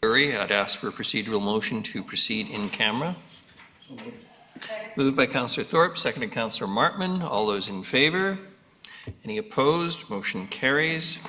I'd ask for a procedural motion to proceed in camera. Moved by Councillor Thorpe, seconded Councillor Martman. All those in favour? Any opposed? Motion carries.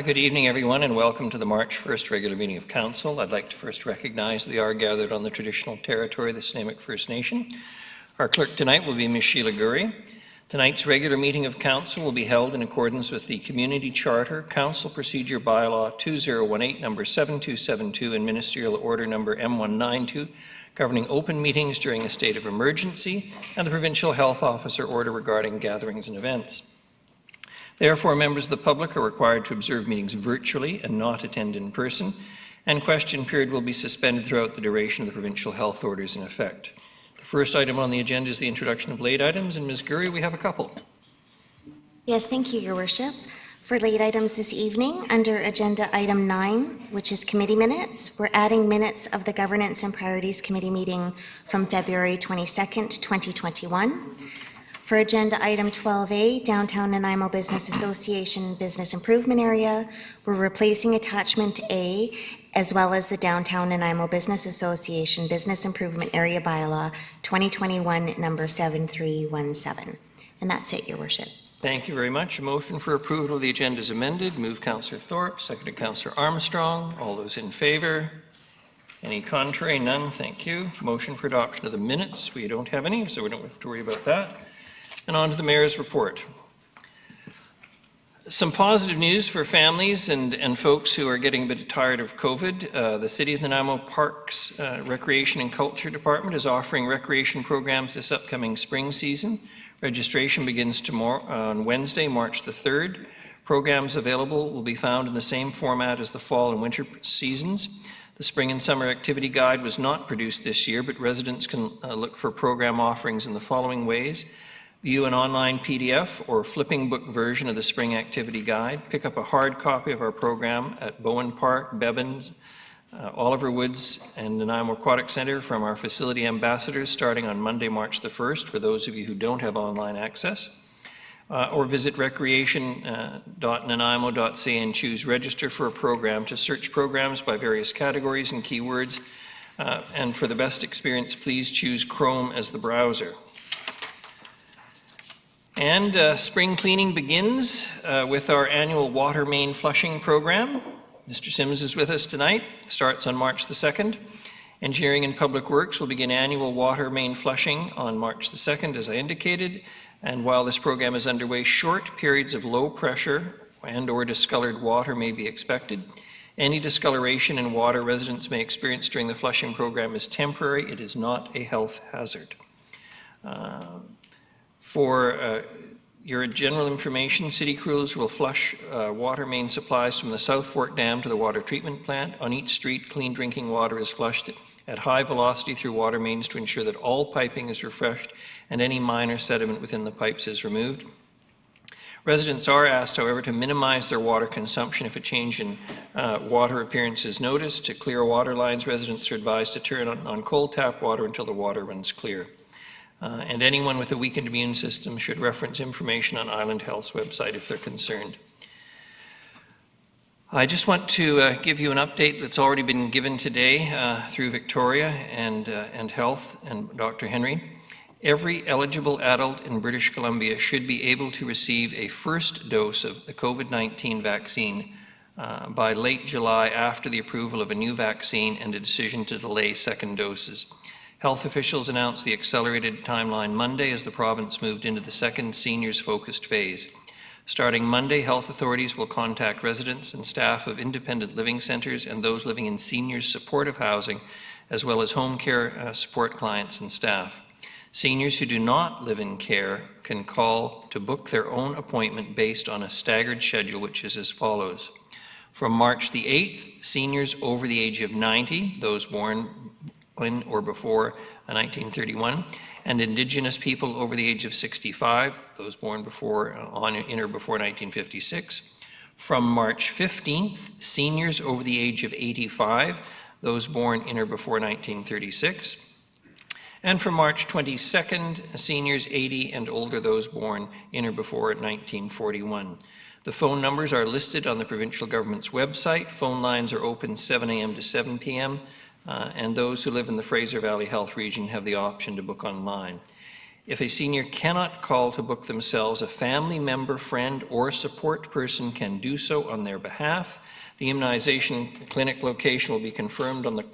Good evening, everyone, and welcome to the March 1st regular meeting of Council. I'd like to first recognize we are gathered on the traditional territory of the Nanaimo First Nation. Our clerk tonight will be Ms. Sheila Gurry. Tonight's regular meeting of Council will be held in accordance with the Community Charter, Council Procedure Bylaw 2018, number 7272, and Ministerial Order number M192, governing open meetings during a state of emergency, and the Provincial Health Officer Order regarding gatherings and events. Therefore, members of the public are required to observe meetings virtually and not attend in person, and question period will be suspended throughout the duration of the provincial health orders in effect. The first item on the agenda is the introduction of late items, and Ms. Gurry, we have a couple. Yes, thank you, Your Worship. For late items this evening, under Agenda Item 9, which is committee minutes, we're adding minutes of the Governance and Priorities Committee meeting from February 22nd, 2021. For Agenda Item 12A, Downtown Nanaimo Business Association Business Improvement Area, we're replacing Attachment A as well as the Downtown Nanaimo Business Association Business Improvement Area Bylaw 2021 number 7317. And that's it, Your Worship. Thank you very much. A motion for approval of the agenda is amended. Moved Councillor Thorpe, seconded Councillor Armstrong. All those in favour? Any contrary? None. Thank you. Motion for adoption of the minutes. We don't have any, so we don't have to worry about that. And on to the Mayor's report. Some positive news for families and folks who are getting a bit tired of COVID. The City of Nanaimo Parks, Recreation and Culture Department is offering recreation programs this upcoming spring season. Registration begins tomorrow on Wednesday, March the 3rd. Programs available will be found in the same format as the fall and winter seasons. The spring and summer activity guide was not produced this year, but residents can look for program offerings in the following ways. View an online PDF or flipping book version of the spring activity guide. Pick up a hard copy of our program at Bowen Park, Bevins, Oliver Woods, and Nanaimo Aquatic Centre from our facility ambassadors starting on Monday, March the 1st, for those of you who don't have online access. Or visit recreation.nanaimo.ca and choose Register for a Program to search programs by various categories and keywords. And for the best experience, please choose Chrome as the browser. And spring cleaning begins with our annual water main flushing program. Mr. Sims is with us tonight. Starts on March the 2nd. Engineering and Public Works will begin annual water main flushing on March the 2nd, as I indicated. And while this program is underway, short periods of low pressure and/or discolored water may be expected. Any discoloration in water residents may experience during the flushing program is temporary. It is not a health hazard. For your general information, city crews will flush water main supplies from the South Fork Dam to the water treatment plant. On each street, clean drinking water is flushed at high velocity through water mains to ensure that all piping is refreshed and any minor sediment within the pipes is removed. Residents are asked, however, to minimize their water consumption if a change in water appearance is noticed. To clear water lines, residents are advised to turn on cold tap water until the water runs clear. And anyone with a weakened immune system should reference information on Island Health's website if they're concerned. I just want to give you an update that's already been given today through Victoria and Health and Dr. Henry. Every eligible adult in British Columbia should be able to receive a first dose of the COVID-19 vaccine by late July after the approval of a new vaccine and a decision to delay second doses. Health officials announced the accelerated timeline Monday as the province moved into the second seniors-focused phase. Starting Monday, health authorities will contact residents and staff of independent living centres and those living in seniors supportive housing, as well as home care support clients and staff. Seniors who do not live in care can call to book their own appointment based on a staggered schedule, which is as follows. From March the 8th, seniors over the age of 90, those born in or before 1931, and Indigenous people over the age of 65, those born in or before 1956. From March 15th, seniors over the age of 85, those born in or before 1936. And from March 22nd, seniors 80 and older, those born in or before 1941. The phone numbers are listed on the provincial government's website. Phone lines are open 7 a.m. to 7 p.m. And those who live in the Fraser Valley Health region have the option to book online. If a senior cannot call to book themselves, a family member, friend, or support person can do so on their behalf. The immunization clinic location will be confirmed on the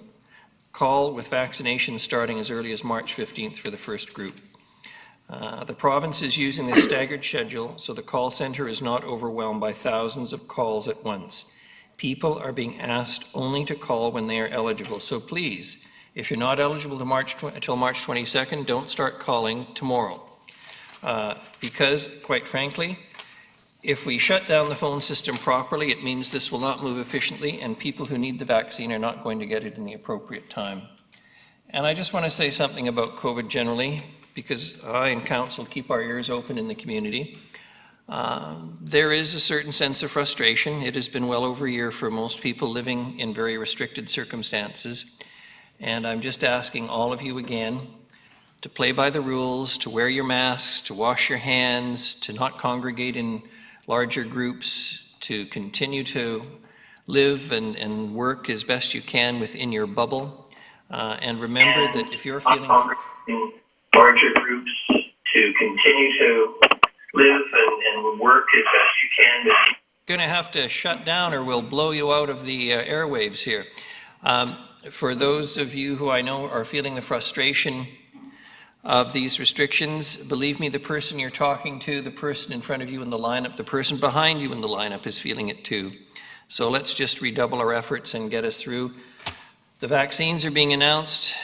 call, with vaccinations starting as early as March 15th for the first group. The province is using this staggered schedule so the call centre is not overwhelmed by thousands of calls at once. People are being asked only to call when they are eligible. So please, if you're not eligible until March 22nd, don't start calling tomorrow. Because, quite frankly, if we shut down the phone system properly, it means this will not move efficiently and people who need the vaccine are not going to get it in the appropriate time. And I just want to say something about COVID generally, because I and Council keep our ears open in the community. There is a certain sense of frustration. It has been well over a year for most people living in very restricted circumstances. And I'm just asking all of you again to play by the rules, to wear your masks, to wash your hands, to not congregate in larger groups, to continue to live and work as best you can within your bubble. And remember that if you're feeling in larger groups, to continue to live and work as best you can. You're going to have to shut down or we'll blow you out of the airwaves here. For those of you who I know are feeling the frustration of these restrictions, believe me, the person you're talking to, the person in front of you in the lineup, the person behind you in the lineup is feeling it too. So let's just redouble our efforts and get us through. The vaccines are being announced.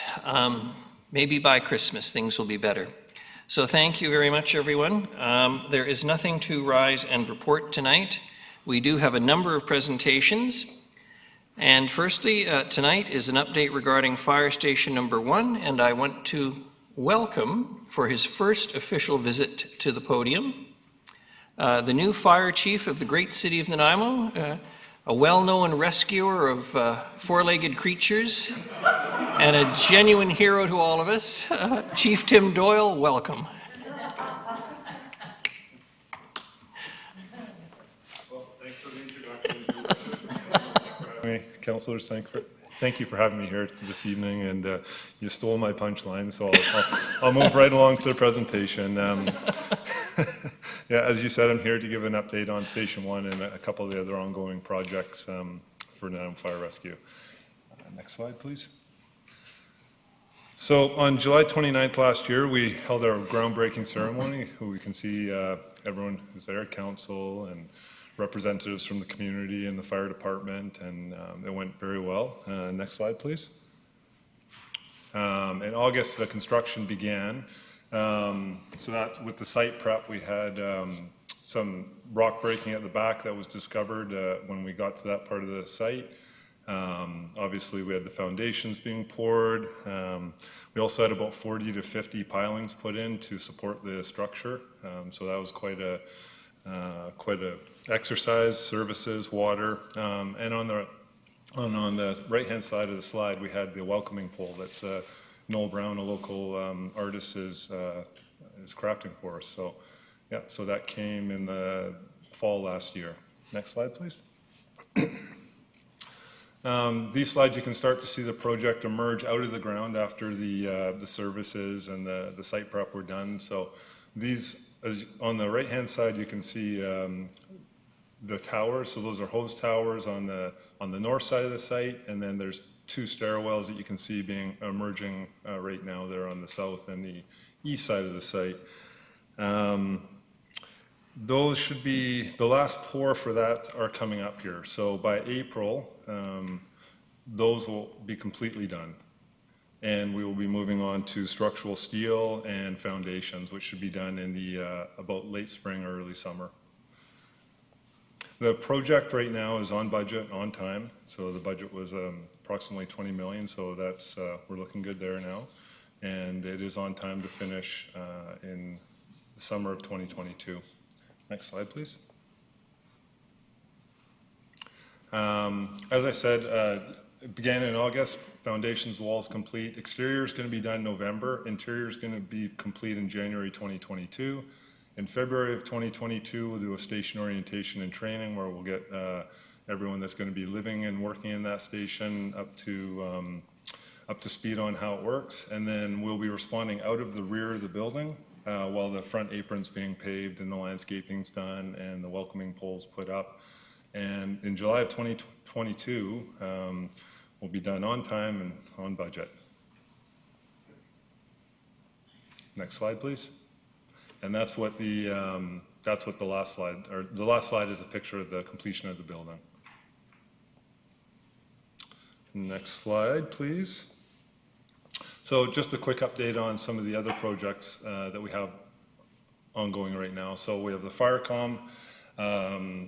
Maybe by Christmas things will be better. So thank you very much, everyone. There is nothing to rise and report tonight. We do have a number of presentations. And firstly, tonight is an update regarding Fire Station number 1, and I want to welcome, for his first official visit to the podium, the new fire chief of the great city of Nanaimo, a well-known rescuer of four-legged creatures, and a genuine hero to all of us, Chief Tim Doyle, welcome. Well, thanks for the introduction. Councillors, thank you for having me here this evening, and you stole my punchline, so I'll move right along to the presentation. Yeah, as you said, I'm here to give an update on Station 1 and a couple of the other ongoing projects for Nanaimo Fire Rescue. Next slide, please. So on July 29th last year, we held our groundbreaking ceremony. We can see everyone who's there, council and representatives from the community and the fire department, and it went very well. Next slide, please. In August, the construction began. So that, with the site prep, we had some rock breaking at the back that was discovered when we got to that part of the site. Obviously, we had the foundations being poured. We also had about 40 to 50 pilings put in to support the structure. So that was quite a exercise, services, water, and on the right-hand side of the slide, we had the welcoming pole. That's Noel Brown, a local artist, is crafting for us. So, yeah, so that came in the fall last year. Next slide, please. These slides, you can start to see the project emerge out of the ground after the services and the site prep were done. So these, on the right-hand side, you can see the towers. So those are hose towers on the north side of the site, and then there's 2 stairwells that you can see emerging right now. They're on the south and the east side of the site. Those should be, the last pour for that are coming up here. So by April, those will be completely done. And we will be moving on to structural steel and foundations, which should be done in the about late spring or early summer. The project right now is on budget, on time. So the budget was approximately 20 million. So that's, we're looking good there now. And it is on time to finish in the summer of 2022. Next slide, please. As I said, it began in August. Foundations, walls complete. Exterior is going to be done November. Interior is going to be complete in January 2022. In February of 2022, we'll do a station orientation and training where we'll get everyone that's going to be living and working in that station up to speed on how it works. And then we'll be responding out of the rear of the building while the front apron's being paved and the landscaping's done and the welcoming poles put up. And in July of 2022, we'll be done on time and on budget. Next slide, please. And that's what the last slide, or the last slide is a picture of the completion of the building. Next slide, please. So just a quick update on some of the other projects that we have ongoing right now. So we have the Firecom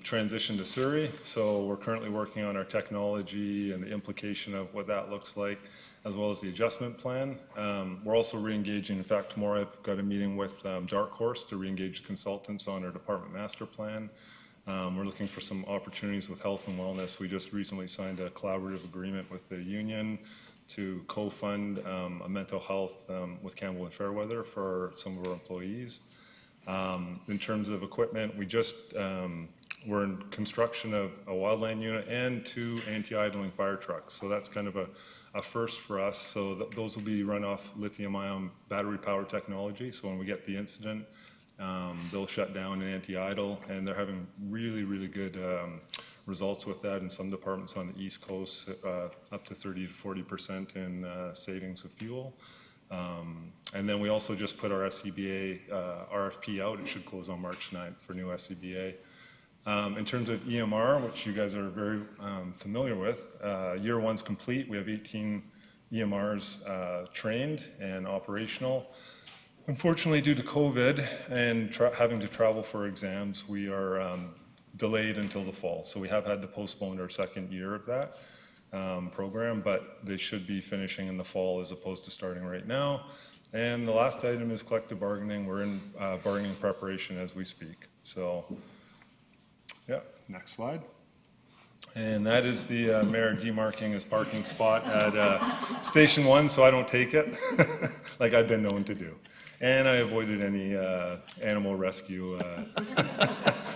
transition to Surrey. So we're currently working on our technology and the implication of what that looks like, as well as the adjustment plan. We're also re-engaging, in fact, tomorrow I've got a meeting with Dark Horse to re-engage consultants on our department master plan. We're looking for some opportunities with health and wellness. We just recently signed a collaborative agreement with the union to co-fund a mental health with Campbell and Fairweather for some of our employees. In terms of equipment, we're in construction of a wildland unit and 2 anti-idling fire trucks. So that's kind of a first for us. So those will be run off lithium-ion battery power technology. So when we get the incident, they'll shut down and anti-idle, and they're having really, really good results with that in some departments on the East Coast, up to 30 to 40% in savings of fuel. And then we also just put our SCBA RFP out. It should close on March 9th for new SCBA. In terms of EMR, which you guys are very familiar with, year 1's complete. We have 18 EMRs trained and operational. Unfortunately, due to COVID and having to travel for exams, we are delayed until the fall. So we have had to postpone our second year of that program, but they should be finishing in the fall as opposed to starting right now. And the last item is collective bargaining. We're in bargaining preparation as we speak. So, yeah, next slide. And that is the mayor demarking his parking spot at Station 1, so I don't take it, like I've been known to do. And I avoided any animal rescue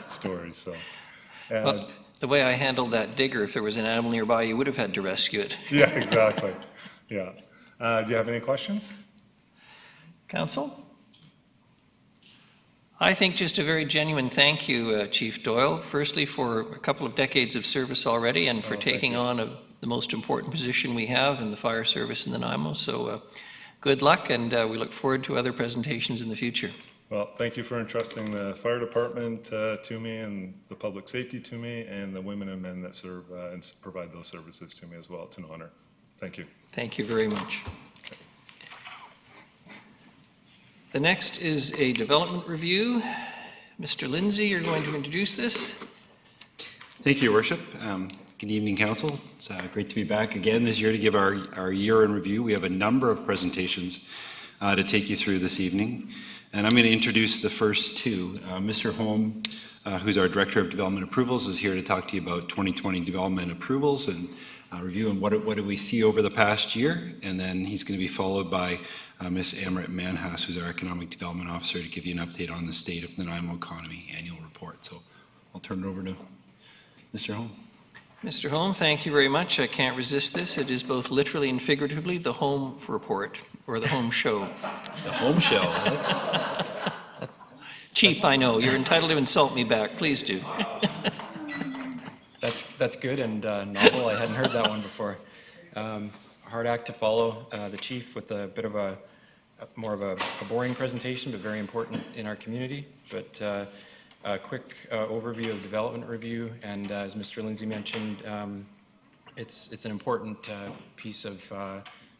stories. So, Well, the way I handled that digger, if there was an animal nearby, you would have had to rescue it. yeah, exactly. Yeah. Do you have any questions? Council? I think just a very genuine thank you, Chief Doyle, firstly for a couple of decades of service already and for taking on the most important position we have in the fire service in Nanaimo. So good luck, and we look forward to other presentations in the future. Well, thank you for entrusting the fire department to me and the public safety to me and the women and men that serve and provide those services to me as well. It's an honor. Thank you. Thank you very much. The next is a development review. Mr. Lindsay, you're going to introduce this. Thank you, Your Worship. Good evening, Council. It's great to be back again this year to give our year in review. We have a number of presentations to take you through this evening. And I'm going to introduce the first two. Mr. Holm, who's our Director of Development Approvals, is here to talk to you about 2020 development approvals and review and what do we see over the past year. And then he's going to be followed by Ms. Amrit Manhas, who's our Economic Development Officer, to give you an update on the state of the Nanaimo economy annual report. So I'll turn it over to Mr. Holm. Mr. Holm, thank you very much. I can't resist this. It is both literally and figuratively the home report, or the home show. The home show. Chief, I know, you're entitled to insult me back. Please do. That's good and novel. I hadn't heard that one before. Hard act to follow. The chief with a bit of more of a boring presentation, but very important in our community. But a quick overview of development review, and as Mr. Lindsay mentioned, it's an important piece of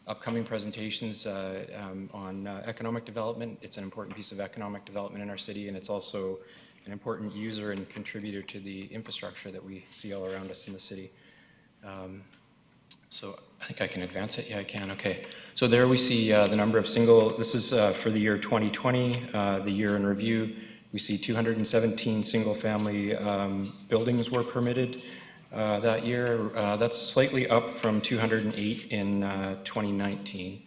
upcoming presentations on economic development. It's an important piece of economic development in our city, and it's also an important user and contributor to the infrastructure that we see all around us in the city. So I think I can advance it. Yeah, I can. Okay. So there we see the number of this is for the year 2020, the year in review. We see 217 single-family buildings were permitted that year. That's slightly up from 208 in 2019.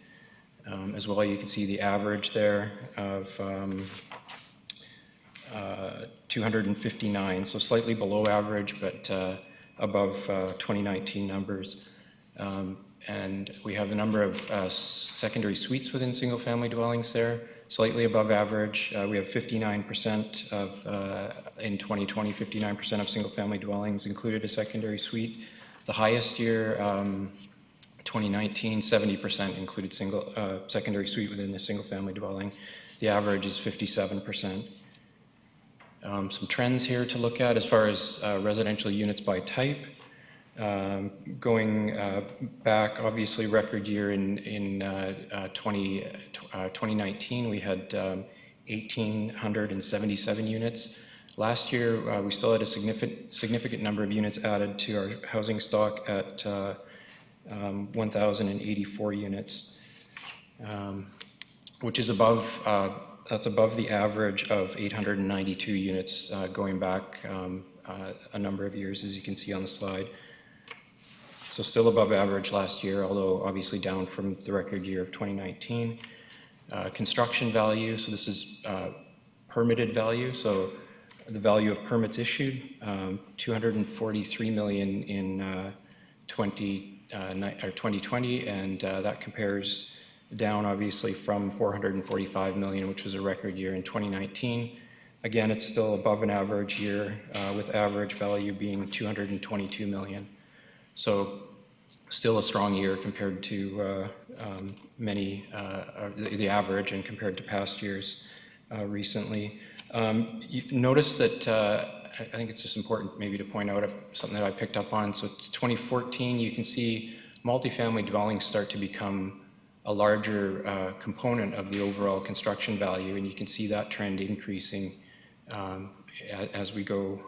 As well, you can see the average there of 259, so slightly below average, but above 2019 numbers. And we have the number of secondary suites within single-family dwellings there, slightly above average. We have 59% in 2020, 59% of single-family dwellings included a secondary suite. The highest year, 2019, 70% included secondary suite within a single-family dwelling. The average is 57%. Some trends here to look at as far as residential units by type. Going back, obviously record year in 2019, we had 1,877 units. Last year, we still had a significant number of units added to our housing stock at 1,084 units, which is that's above the average of 892 units going back a number of years, as you can see on the slide. So still above average last year, although obviously down from the record year of 2019. Construction value, so this is permitted value, so the value of permits issued, 243 million in 2020, and that compares down obviously from 445 million, which was a record year in 2019. Again, it's still above an average year, with average value being 222 million. So still a strong year compared to the average and compared to past years recently. You notice that I think it's just important maybe to point out something that I picked up on. So 2014, you can see multifamily dwellings start to become a larger component of the overall construction value, and you can see that trend increasing as we go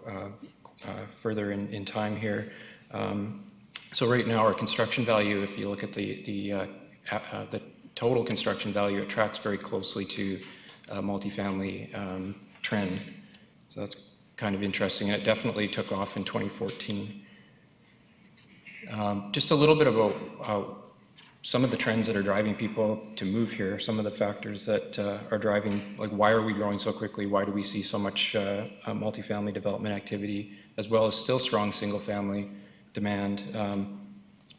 further in time here. So right now, our construction value, if you look at the total construction value, it tracks very closely to multifamily trend. So that's kind of interesting, and it definitely took off in 2014. Just a little bit about some of the trends that are driving people to move here, some of the factors that are driving, like why are we growing so quickly? Why do we see so much multifamily development activity, as well as still strong single-family demand?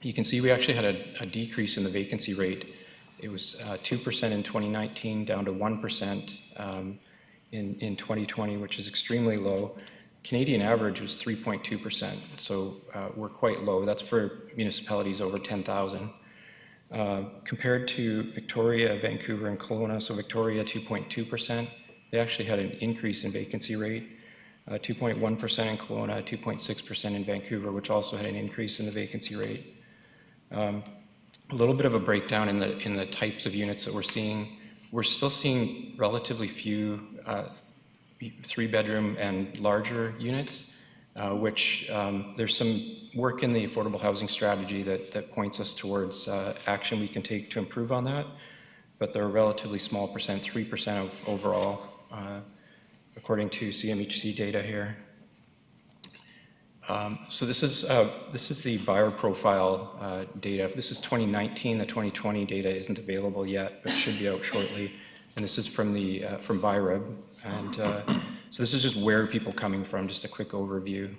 You can see we actually had a decrease in the vacancy rate. It was 2% in 2019, down to 1% in 2020, which is extremely low. Canadian average was 3.2%, so we're quite low. That's for municipalities over 10,000. Compared to Victoria, Vancouver, and Kelowna, so Victoria 2.2%, they actually had an increase in vacancy rate. 2.1% in Kelowna, 2.6% in Vancouver, which also had an increase in the vacancy rate. A little bit of a breakdown in the types of units that we're seeing. We're still seeing relatively few 3-bedroom and larger units, which there's some work in the affordable housing strategy that points us towards action we can take to improve on that, but they're a relatively small percent, 3% of overall, according to CMHC data here. So this is the buyer profile data. This is 2019. The 2020 data isn't available yet, but should be out shortly. And this is from BuyRib. And so this is just where are people coming from, just a quick overview.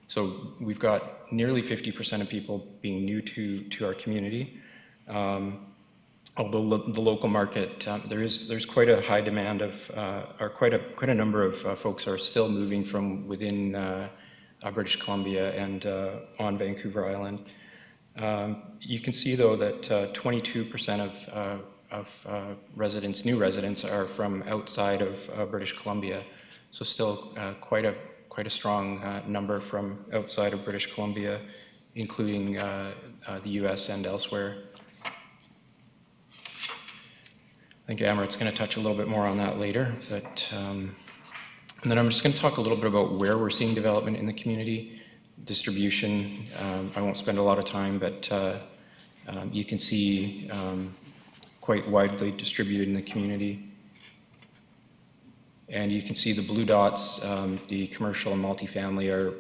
So we've got nearly 50% of people being new to our community. Although the local market, there's quite a high demand of, or quite a number of folks are still moving from within British Columbia and on Vancouver Island. You can see though that 22% of residents, new residents, are from outside of British Columbia. So still quite a strong number from outside of British Columbia, including the US and elsewhere. I think Amrit's going to touch a little bit more on that later, but and then I'm just going to talk a little bit about where we're seeing development in the community. Distribution, I won't spend a lot of time, but you can see quite widely distributed in the community. And you can see the blue dots, the commercial and multifamily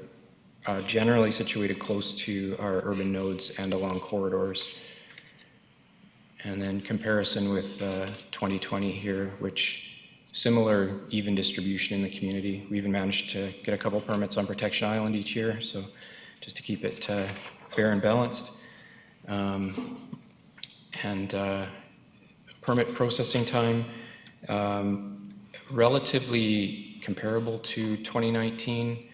are generally situated close to our urban nodes and along corridors. And then comparison with 2020 here, which similar even distribution in the community. We even managed to get a couple permits on Protection Island each year, so just to keep it fair and balanced. And permit processing time, relatively comparable to 2019.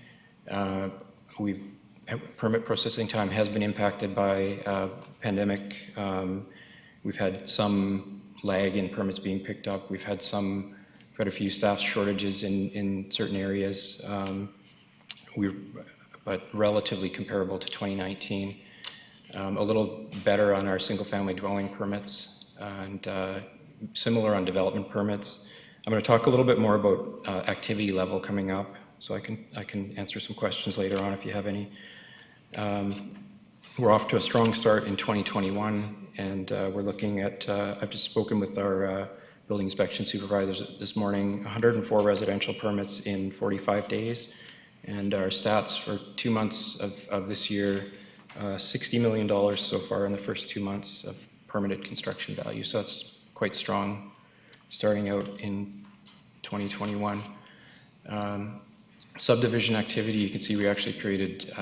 Permit processing time has been impacted by pandemic. We've had some lag in permits being picked up. We've had a few staff shortages in certain areas, but relatively comparable to 2019. A little better on our single-family dwelling permits and similar on development permits. I'm going to talk a little bit more about activity level coming up, so I can answer some questions later on if you have any. We're off to a strong start in 2021, and we're looking at, I've just spoken with our building inspection supervisors this morning, 104 residential permits in 45 days, and our stats for 2 months of this year, $60 million so far in the first 2 months of permitted construction value, so that's quite strong starting out in 2021. Subdivision activity, you can see we actually created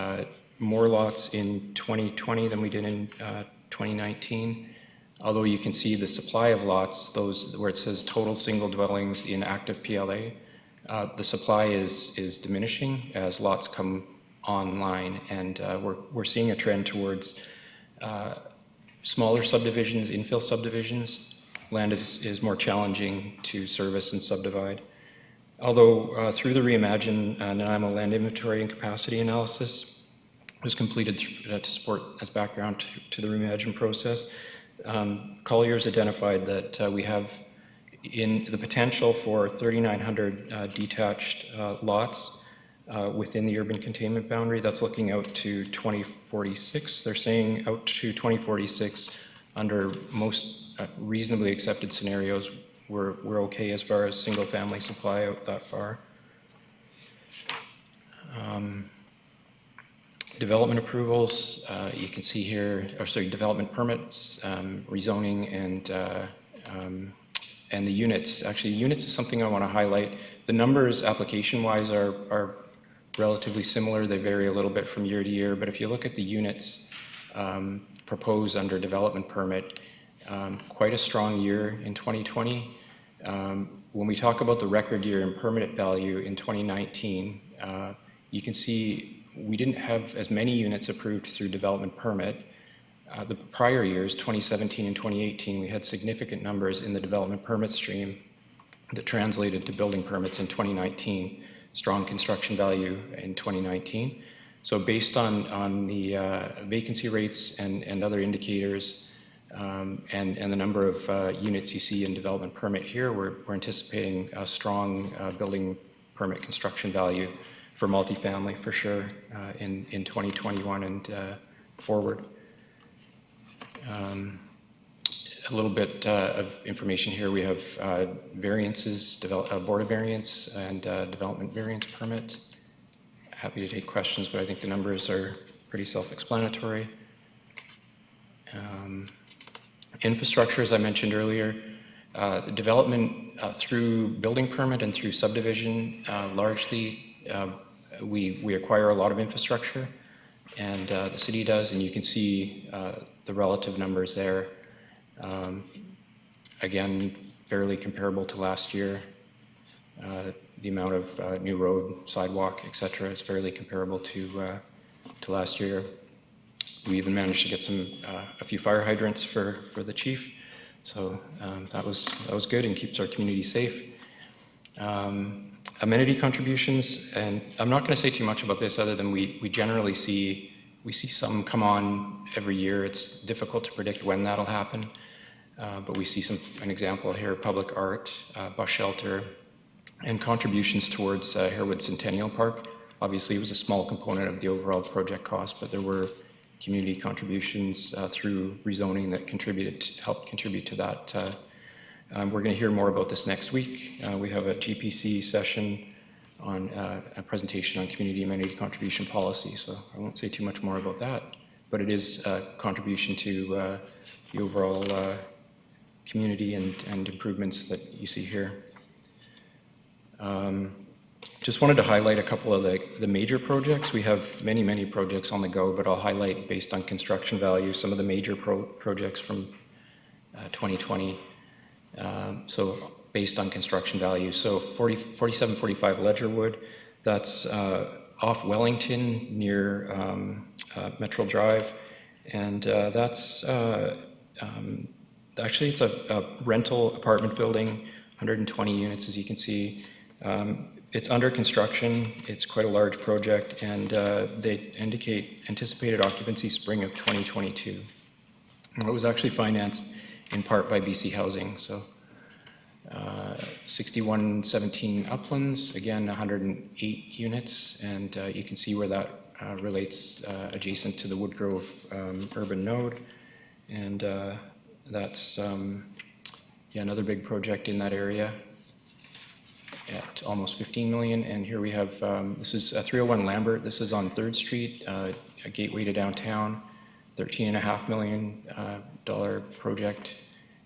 more lots in 2020 than we did in 2019. Although you can see the supply of lots, those where it says total single dwellings in active PLA, the supply is diminishing as lots come online, and we're seeing a trend towards smaller subdivisions, infill subdivisions. Land is more challenging to service and subdivide. Although through the Reimagine Nanaimo land inventory and capacity analysis was completed to support as background to the Reimagine process, Colliers identified that we have in the potential for 3,900 detached lots within the urban containment boundary. That's looking out to 2046. They're saying out to 2046 under most reasonably accepted scenarios, we're okay as far as single family supply out that far. Development approvals, you can see here, development permits, rezoning, and the units. Actually, units is something I want to highlight. The numbers application-wise are relatively similar. They vary a little bit from year to year, but if you look at the units proposed under development permit, quite a strong year in 2020. When we talk about the record year in permit value in 2019, you can see we didn't have as many units approved through development permit. The prior years, 2017 and 2018, we had significant numbers in the development permit stream that translated to building permits in 2019, strong construction value in 2019. So based on the vacancy rates and other indicators, And the number of units you see in development permit here, we're anticipating a strong building permit construction value for multifamily for sure in 2021 and forward. A little bit of information here. We have variances, Board of Variance and Development Variance Permit. Happy to take questions, but I think the numbers are pretty self-explanatory. Infrastructure, as I mentioned earlier, the development through building permit and through subdivision, largely we acquire a lot of infrastructure, and the city does, and you can see the relative numbers there. Again, fairly comparable to last year. The amount of new road, sidewalk, et cetera, is fairly comparable to last year. We even managed to get a few fire hydrants for the chief, so that was good and keeps our community safe. Amenity contributions, and I'm not going to say too much about this other than we generally see some come on every year. It's difficult to predict when that'll happen, but we see an example here: public art, bus shelter, and contributions towards Harewood Centennial Park. Obviously, it was a small component of the overall project cost, but there were community contributions through rezoning that helped contribute to that. We're going to hear more about this next week. We have a GPC session on a presentation on community amenity contribution policy, so I won't say too much more about that, but it is a contribution to the overall community and improvements that you see here. Just wanted to highlight a couple of the major projects. We have many projects on the go, but I'll highlight based on construction value some of the major projects from 2020. So based on construction value. So 4745 Ledgerwood, that's off Wellington near Metro Drive. And that's actually it's a rental apartment building, 120 units as you can see. It's under construction. It's quite a large project, and they indicate anticipated occupancy spring of 2022. And it was actually financed in part by BC Housing. So 6117 Uplands, again 108 units, and you can see where that relates adjacent to the Woodgrove urban node, and that's another big project in that area at almost 15 million. And here we have, this is 301 Lambert. This is on 3rd Street, a gateway to downtown, $13.5 million project,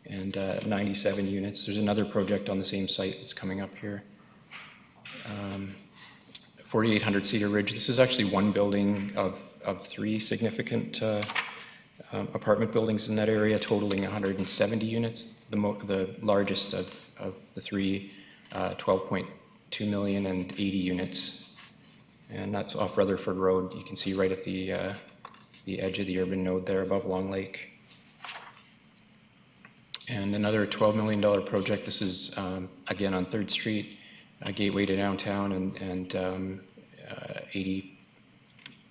and 97 units. There's another project on the same site that's coming up here. 4800 Cedar Ridge. This is actually one building of 3 significant apartment buildings in that area, totaling 170 units. The largest of the 3, 12.2 million and 80 units. And that's off Rutherford Road. You can see right at the edge of the urban node there above Long Lake. And another $12 million project. This is, again, on 3rd Street, a gateway to downtown, and 80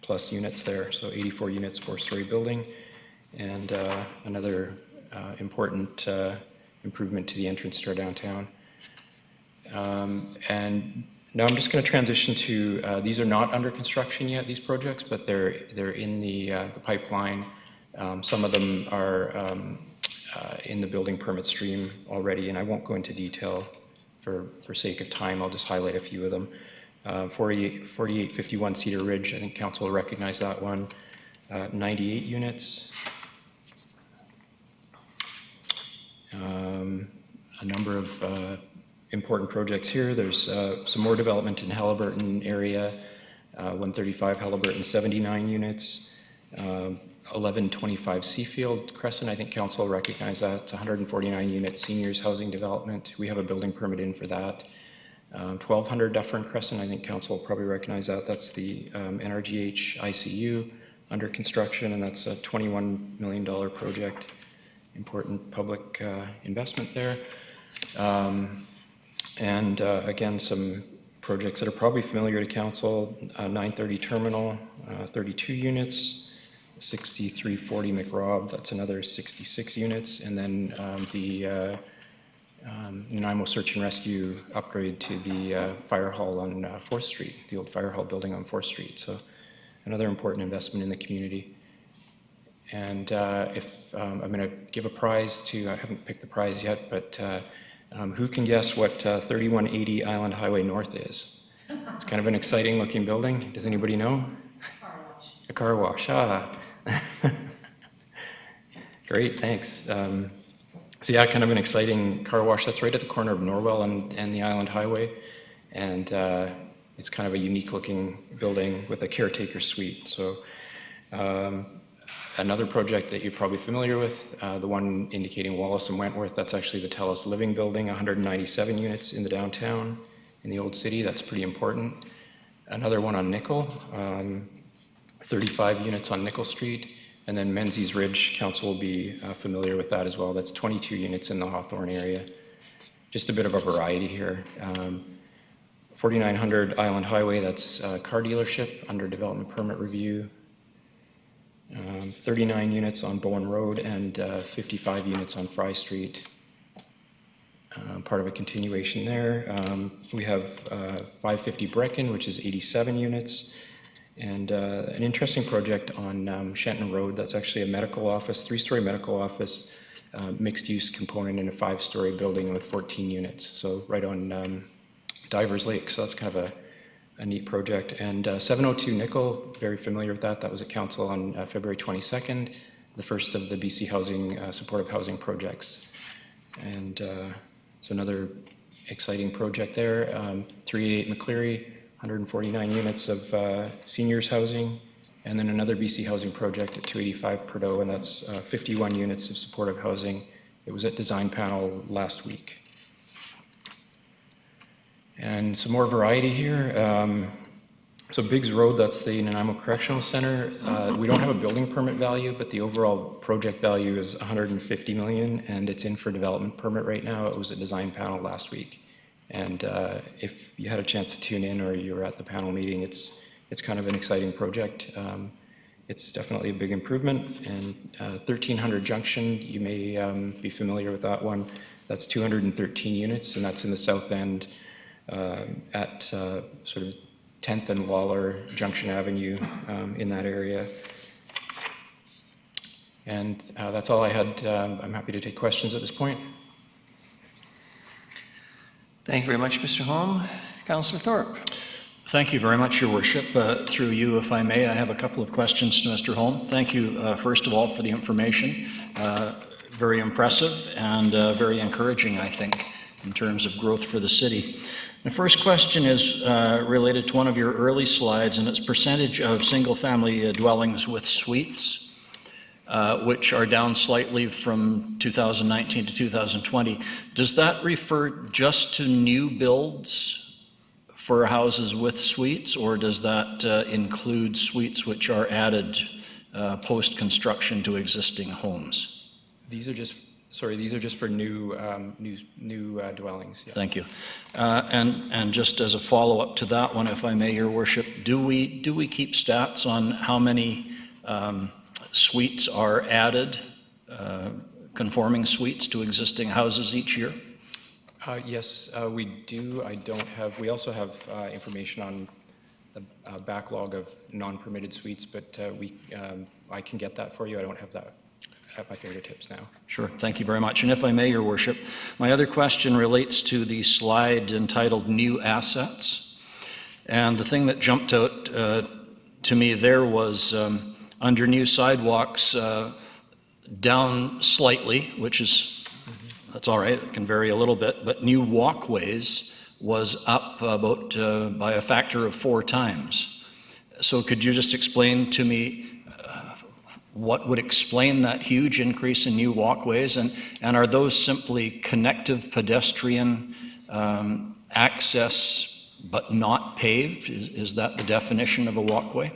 plus units there. So 84 units, 4-story building. And another important improvement to the entrance to our downtown. And now I'm just going to transition to, these are not under construction yet, these projects, but they're in the pipeline. Some of them are in the building permit stream already, and I won't go into detail for sake of time. I'll just highlight a few of them. 4851 Cedar Ridge, I think council will recognize that one. 98 units. A number of important projects here. There's some more development in Halliburton area, 135 Halliburton, 79 units. 1125 Seafield Crescent, I think council will recognize that. It's 149 unit seniors housing development. We have a building permit in for that. 1200 Dufferin Crescent, I think council will probably recognize that. That's the NRGH ICU under construction, and that's a $21 million project. Important public investment there. And again, some projects that are probably familiar to council. 930 Terminal, 32 units. 6340 McRobb, that's another 66 units, and then the Nanaimo Search and Rescue upgrade to the fire hall on 4th Street, the old fire hall building on 4th Street. So another important investment in the community. And if I'm going to give a prize to, I haven't picked the prize yet, but who can guess what 3180 Island Highway North is? It's kind of an exciting looking building. Does anybody know? Car wash. A car wash, ah. Great, thanks. So yeah, kind of an exciting car wash. That's right at the corner of Norwell and the Island Highway. And it's kind of a unique looking building with a caretaker suite. So another project that you're probably familiar with, the one indicating Wallace and Wentworth, that's actually the TELUS Living Building, 197 units in the downtown, in the old city. That's pretty important. Another one on Nickel, 35 units on Nickel Street. And then Menzies Ridge, council will be familiar with that as well. That's 22 units in the Hawthorne area. Just a bit of a variety here. 4900 Island Highway, that's a car dealership under development permit review. 39 units on Bowen Road and 55 units on Fry Street. Part of a continuation there. We have 550 Brecken, which is 87 units. And an interesting project on Shenton Road, that's actually a medical office, 3-story medical office, mixed-use component in a 5-story building with 14 units. So right on Divers Lake, so that's kind of a neat project. And 702 Nickel, very familiar with that. That was at council on February 22nd, the first of the BC Housing supportive housing projects. And so another exciting project there. 388 McCleary, 149 units of seniors housing, and then another BC Housing project at 285 Prudhoe, and that's 51 units of supportive housing. It was at design panel last week. And some more variety here. So Biggs Road, that's the Nanaimo Correctional Center. We don't have a building permit value, but the overall project value is $150 million, and it's in for development permit right now. It was at design panel last week. And if you had a chance to tune in or you were at the panel meeting, it's kind of an exciting project. It's definitely a big improvement. And 1300 Junction, you may be familiar with that one. That's 213 units, and that's in the south end at sort of 10th and Waller, Junction Avenue in that area. And that's all I had. I'm happy to take questions at this point. Thank you very much, Mr. Holm. Councillor Thorpe. Thank you very much, Your Worship. Through you, if I may, I have a couple of questions to Mr. Holm. Thank you, first of all, for the information. Very impressive and very encouraging, I think, in terms of growth for the city. The first question is related to one of your early slides, and it's percentage of single-family dwellings with suites, which are down slightly from 2019 to 2020. Does that refer just to new builds for houses with suites, or does that include suites which are added post-construction to existing homes? These are just, sorry, these are just for new dwellings. Yeah. Thank you. And just as a follow-up to that one, if I may, Your Worship, do we keep stats on how many suites are added, conforming suites to existing houses each year? Yes, we do. We also have information on the backlog of non-permitted suites, but I can get that for you. I don't have that at my fingertips now. Sure, thank you very much. And if I may, Your Worship, my other question relates to the slide entitled New Assets. And the thing that jumped out to me there was under new sidewalks, down slightly, which is, that's all right, it can vary a little bit, but new walkways was up about by a factor of 4 times. So could you just explain to me what would explain that huge increase in new walkways, and are those simply connective pedestrian access but not paved? Is that the definition of a walkway?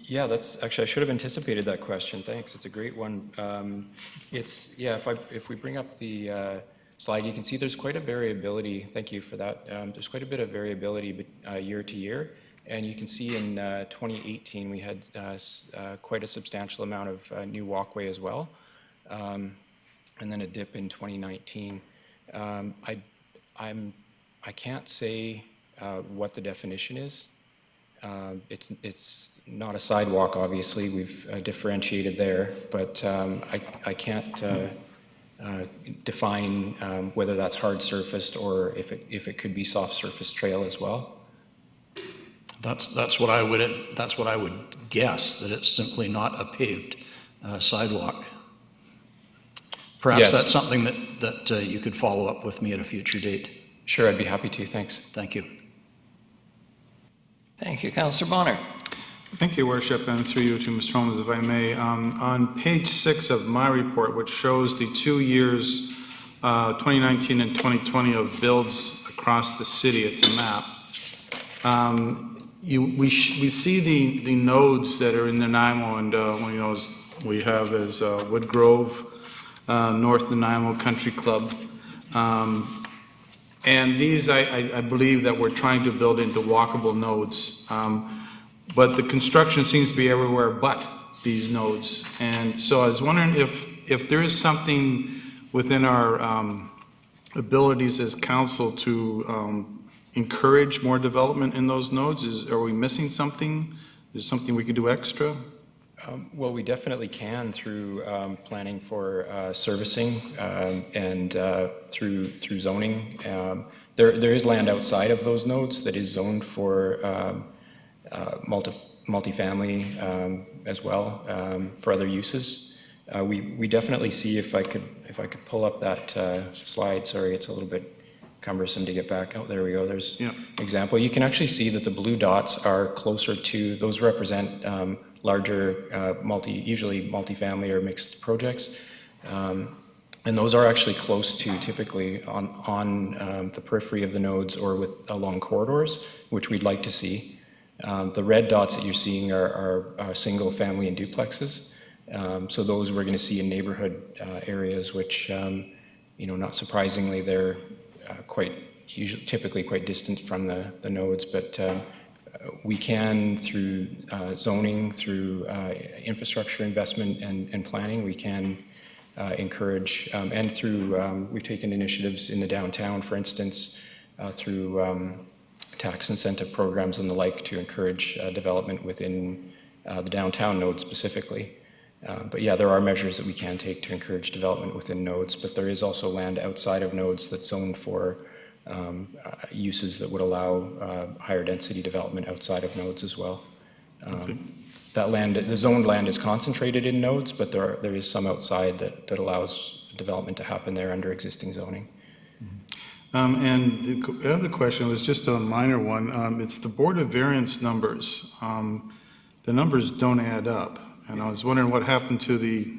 Yeah, that's actually, I should have anticipated that question. Thanks. It's a great one. Yeah, if we bring up the slide, you can see there's quite a variability. Thank you for that. There's quite a bit of variability year to year. And you can see in 2018, we had quite a substantial amount of new walkway as well. And then a dip in 2019. I can't say what the definition is. It's not a sidewalk, obviously. We've differentiated there, but I can't define whether that's hard surfaced or if it could be soft surface trail as well. That's what I would guess, that it's simply not a paved sidewalk. Perhaps Yes. that's something that you could follow up with me at a future date. Sure, I'd be happy to. Thanks. Thank you. Thank you, Councillor Bonner. Thank you, Worship, and through you to Mr. Holmes, if I may. On page 6 of my report, which shows the 2 years, 2019 and 2020 of builds across the city, it's a map. We see the nodes that are in Nanaimo, and one of those we have is Woodgrove, North Nanaimo Country Club. And these, I believe that we're trying to build into walkable nodes. But the construction seems to be everywhere but these nodes. And so I was wondering if there is something within our abilities as council to encourage more development in those nodes. Are we missing something? Is something we could do extra? Well, we definitely can through planning for servicing and through zoning. There is land outside of those nodes that is zoned for multifamily as well for other uses. We definitely see, if I could pull up that slide. Sorry, it's a little bit cumbersome to get back. Oh, there we go. There's an example. You can actually see that the blue dots are closer to, those represent larger usually multifamily or mixed projects. And those are actually close to, typically on the periphery of the nodes or along corridors, which we'd like to see. The red dots that you're seeing are single family and duplexes. So those we're going to see in neighborhood areas, which, not surprisingly, they're typically quite distant from the nodes, but we can, through zoning, through infrastructure investment and planning, we can encourage, and through, we've taken initiatives in the downtown, for instance, through tax incentive programs and the like, to encourage development within the downtown node specifically. But yeah, there are measures that we can take to encourage development within nodes, but there is also land outside of nodes that's zoned for uses that would allow higher density development outside of nodes as well. That land, the zoned land, is concentrated in nodes, but there is some outside that allows development to happen there under existing zoning. And the other question was just a minor one. It's the Board of Variance numbers. The numbers don't add up. And I was wondering what happened to the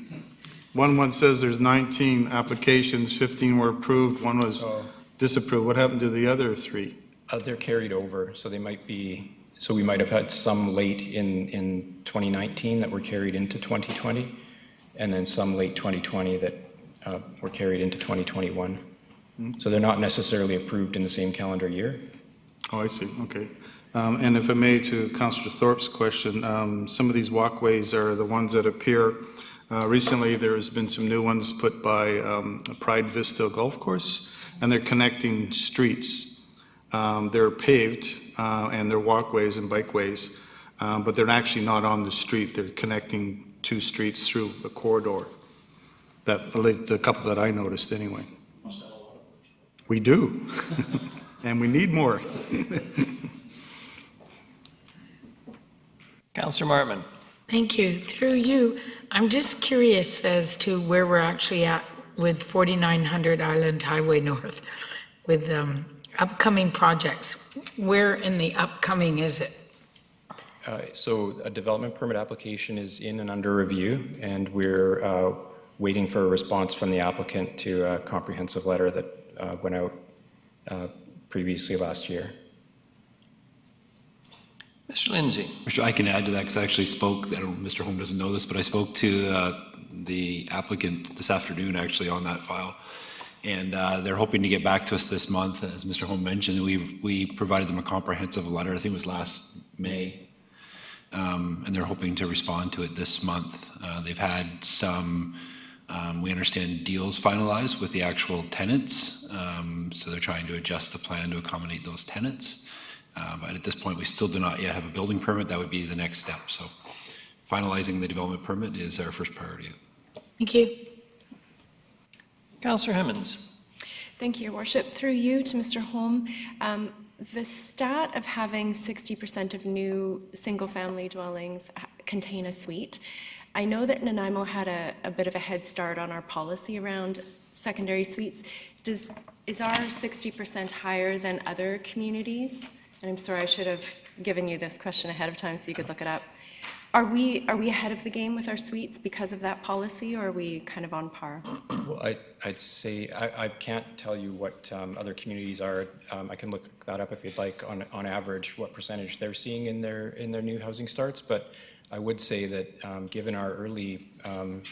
one says there's 19 applications, 15 were approved, one was disapproved. What happened to the other 3? They're carried over, so they might be, so we might have had some late in 2019 that were carried into 2020, and then some late 2020 that were carried into 2021. So they're not necessarily approved in the same calendar year. Oh, I see, okay. And if I may, to Councillor Thorpe's question, some of these walkways are the ones that appear. Recently, there has been some new ones put by Pride Vista Golf Course, and they're connecting streets. They're paved, and they're walkways and bikeways, but they're actually not on the street. They're connecting 2 streets through a corridor. The couple that I noticed, anyway. We do, and we need more. Councillor Martman. Thank you. Through you, I'm just curious as to where we're actually at with 4900 Island Highway North, with upcoming projects. Where in the upcoming is it? So a development permit application is in and under review, and we're waiting for a response from the applicant to a comprehensive letter that went out previously last year. Mr. Lindsay. I can add to that because I actually spoke, I don't know, Mr. Holm doesn't know this, but I spoke to the applicant this afternoon actually on that file. And they're hoping to get back to us this month. As Mr. Holm mentioned, we provided them a comprehensive letter, I think it was last May. And they're hoping to respond to it this month. They've had some, we understand, deals finalized with the actual tenants. So they're trying to adjust the plan to accommodate those tenants. But at this point, we still do not yet have a building permit. That would be the next step. So finalizing the development permit is our first priority. Thank you. Councillor Hemmons. Thank you, Your Worship. Through you to Mr. Holm, the stat of having 60% of new single-family dwellings contain a suite. I know that Nanaimo had a bit of a head start on our policy around secondary suites. Is our 60% higher than other communities? And I'm sorry, I should have given you this question ahead of time so you could look it up. Are we ahead of the game with our suites because of that policy, or are we kind of on par? Well, I'd say I can't tell you what other communities are. I can look that up if you'd like, on average, what percentage they're seeing in their new housing starts. But I would say that given our early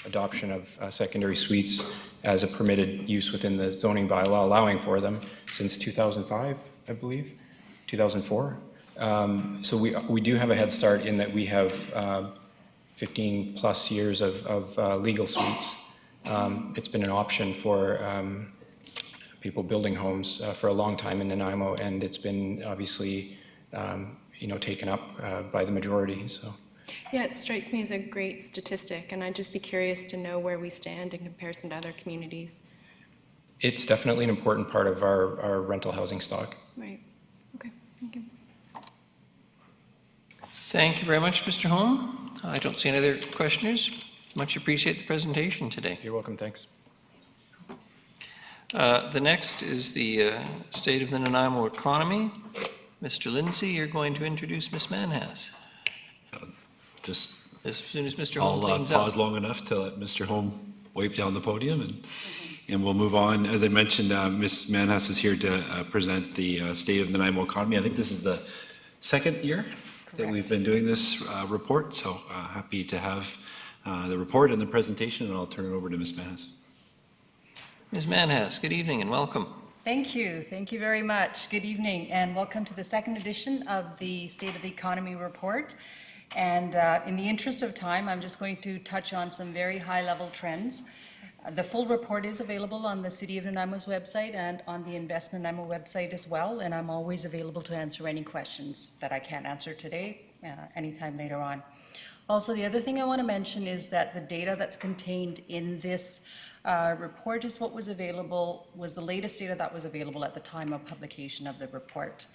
adoption of secondary suites as a permitted use within the zoning bylaw, allowing for them since 2005, I believe, 2004. So we do have a head start in that we have 15 plus years of legal suites. It's been an option for people building homes for a long time in Nanaimo, and it's been obviously taken up by the majority. So. Yeah, it strikes me as a great statistic, and I'd just be curious to know where we stand in comparison to other communities. It's definitely an important part of our rental housing stock. Right. Okay. Thank you. Thank you very much, Mr. Holm. I don't see any other questioners. Much appreciate the presentation today. You're welcome. Thanks. The next is the state of the Nanaimo economy. Mr. Lindsay, you're going to introduce Ms. Manhas. Just As soon as Mr. Holm I'll cleans up. pause long enough to let Mr. Holm wipe down the podium, and we'll move on. As I mentioned, Ms. Manhas is here to present the state of the Nanaimo economy. I think this is the second year that we've been doing this report, so happy to have the report and the presentation, and I'll turn it over to Ms. Manhas. Ms. Manhas, good evening and welcome. Thank you. Thank you very much. Good evening and welcome to the second edition of the State of the Economy report. And in the interest of time, I'm just going to touch on some very high-level trends. The full report is available on the City of Nanaimo's website and on the Invest Nanaimo website as well, and I'm always available to answer any questions that I can't answer today, anytime later on. Also, the other thing I want to mention is that the data that's contained in this report is what was available, was the latest data that was available at the time of publication of the report.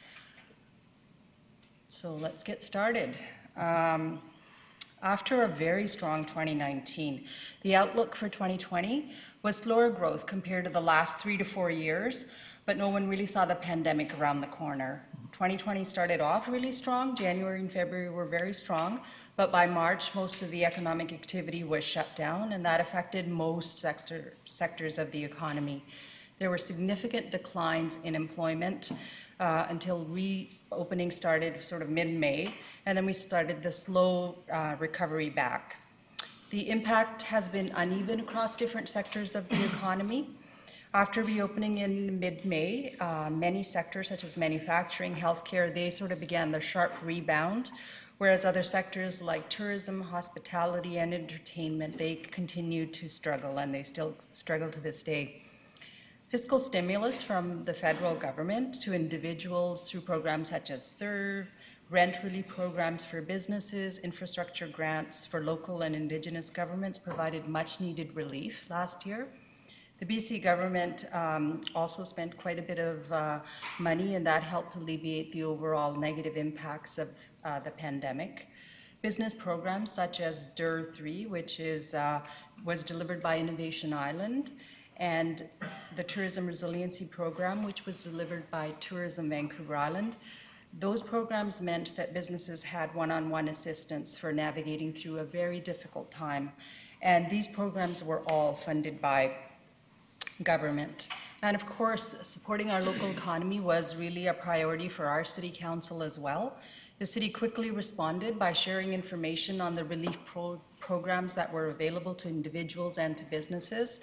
So let's get started. After a very strong 2019, the outlook for 2020 was slower growth compared to the last 3 to 4 years, but no one really saw the pandemic around the corner. 2020 started off really strong. January and February were very strong, but by March, most of the economic activity was shut down, and that affected most sectors of the economy. There were significant declines in employment until reopening started sort of mid-May, and then we started the slow recovery back. The impact has been uneven across different sectors of the economy. After reopening in mid-May, many sectors such as manufacturing, healthcare, they sort of began their sharp rebound, whereas other sectors like tourism, hospitality, and entertainment, they continued to struggle, and they still struggle to this day. Fiscal stimulus from the federal government to individuals through programs such as SERVE, rent relief programs for businesses, infrastructure grants for local and Indigenous governments provided much needed relief last year. The BC government also spent quite a bit of money, and that helped alleviate the overall negative impacts of the pandemic. Business programs such as DER 3, which was delivered by Innovation Island, and the Tourism Resiliency Program, which was delivered by Tourism Vancouver Island. Those programs meant that businesses had one-on-one assistance for navigating through a very difficult time. And these programs were all funded by government. And of course, supporting our local economy was really a priority for our City Council as well. The City quickly responded by sharing information on the relief programs that were available to individuals and to businesses.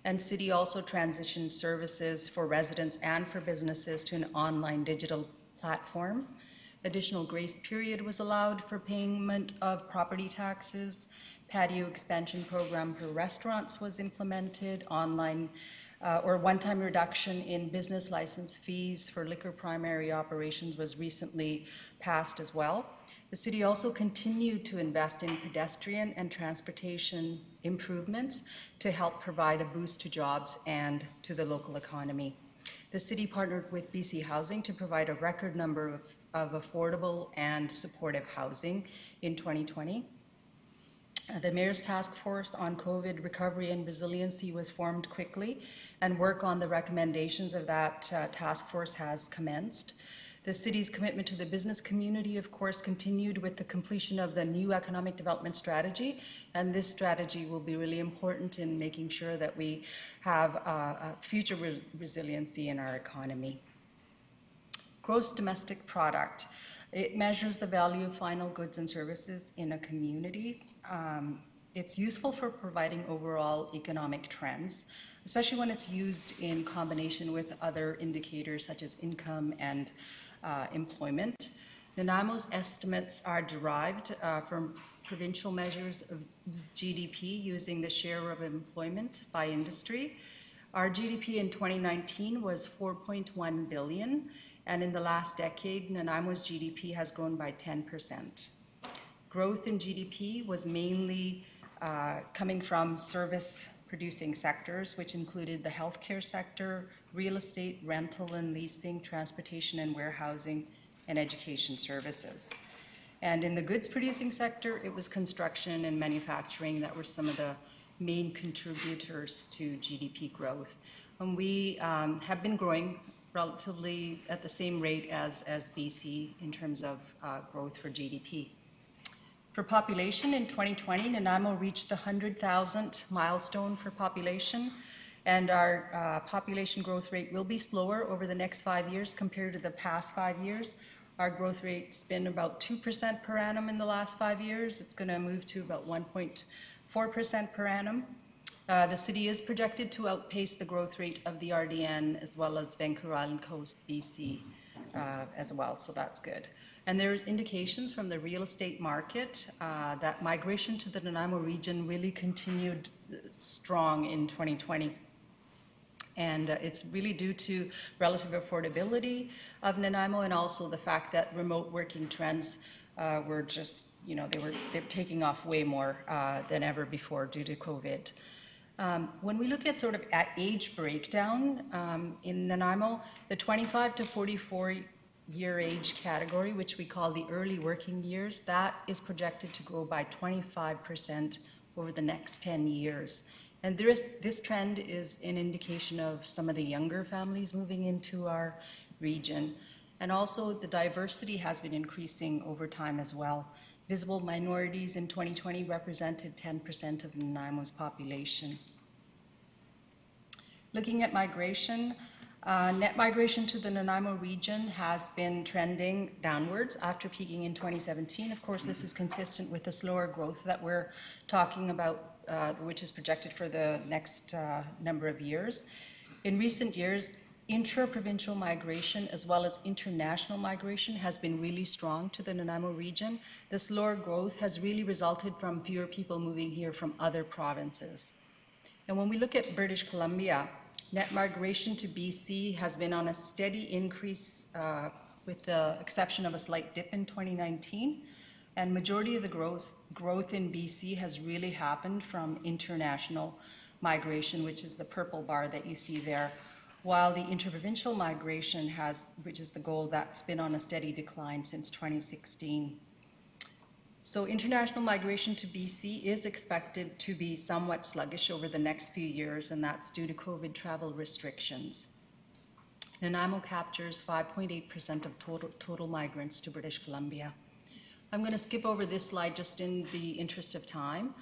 And City also transitioned services for residents and for businesses to an online digital platform. Additional grace period was allowed for payment of property taxes. Patio expansion program for restaurants was implemented. Online or one-time reduction in business license fees for liquor primary operations was recently passed as well. The city also continued to invest in pedestrian and transportation improvements to help provide a boost to jobs and to the local economy. The city partnered with BC Housing to provide a record number of affordable and supportive housing in 2020. The Mayor's Task Force on COVID Recovery and Resiliency was formed quickly, and work on the recommendations of that task force has commenced. The city's commitment to the business community, of course, continued with the completion of the new economic development strategy, and this strategy will be really important in making sure that we have future resiliency in our economy. Gross domestic product. It measures the value of final goods and services in a community. It's useful for providing overall economic trends, especially when it's used in combination with other indicators such as income and employment. Nanaimo's estimates are derived from provincial measures of GDP using the share of employment by industry. Our GDP in 2019 was $4.1 billion, and in the last decade, Nanaimo's GDP has grown by 10%. Growth in GDP was mainly coming from service-producing sectors, which included the healthcare sector, real estate, rental and leasing, transportation and warehousing, and education services. And in the goods-producing sector, it was construction and manufacturing that were some of the main contributors to GDP growth. And we have been growing relatively at the same rate as BC in terms of growth for GDP. For population in 2020, Nanaimo reached the 100,000 milestone for population, and our population growth rate will be slower over the next 5 years compared to the past 5 years. Our growth rate's been about 2% per annum in the last 5 years. It's going to move to about 1.4% per annum. The city is projected to outpace the growth rate of the RDN as well as Vancouver Island Coast, BC as well, so that's good. And there's indications from the real estate market that migration to the Nanaimo region really continued strong in 2020. And it's really due to relative affordability of Nanaimo and also the fact that remote working trends were just, they're taking off way more than ever before due to COVID. When we look at sort of at age breakdown in Nanaimo, the 25 to 44 year age category, which we call the early working years, that is projected to grow by 25% over the next 10 years. And this trend is an indication of some of the younger families moving into our region. And also the diversity has been increasing over time as well. Visible minorities in 2020 represented 10% of Nanaimo's population. Looking at migration, net migration to the Nanaimo region has been trending downwards after peaking in 2017. Of course, this is consistent with the slower growth that we're talking about, which is projected for the next number of years. In recent years, intra-provincial migration as well as international migration has been really strong to the Nanaimo region. The slower growth has really resulted from fewer people moving here from other provinces. And when we look at British Columbia, net migration to BC has been on a steady increase with the exception of a slight dip in 2019. And majority of the growth in BC has really happened from international migration, which is the purple bar that you see there, while the interprovincial migration which is the goal, that's been on a steady decline since 2016. So international migration to BC is expected to be somewhat sluggish over the next few years, and that's due to COVID travel restrictions. Nanaimo captures 5.8% of total migrants to British Columbia. I'm going to skip over this slide just in the interest of time.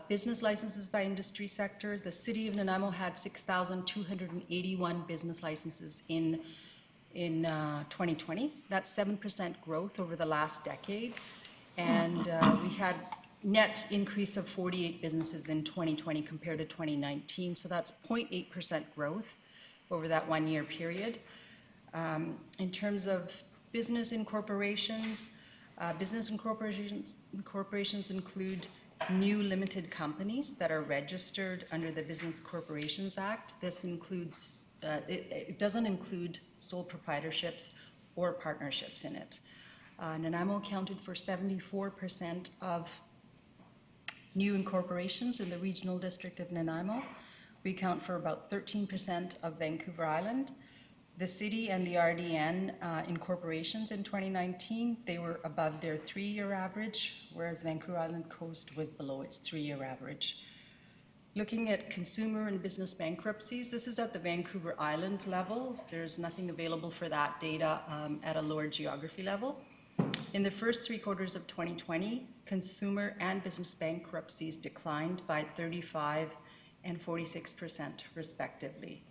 Business licenses by industry sector. The city of Nanaimo had 6,281 business licenses in 2020. That's 7% growth over the last decade. And we had net increase of 48 businesses in 2020 compared to 2019. So that's 0.8% growth over that 1 year period. In terms of Business incorporations. Incorporations include new limited companies that are registered under the Business Corporations Act. This includes, it doesn't include sole proprietorships or partnerships in it. Nanaimo accounted for 74% of new incorporations in the regional district of Nanaimo. We account for about 13% of Vancouver Island. The city and the RDN incorporations in 2019, they were above their 3-year average, whereas Vancouver Island Coast was below its 3-year average. Looking at consumer and business bankruptcies, this is at the Vancouver Island level. There's nothing available for that data at a lower geography level. In the first 3 quarters of 2020, consumer and business bankruptcies declined by 35% and 46% respectively.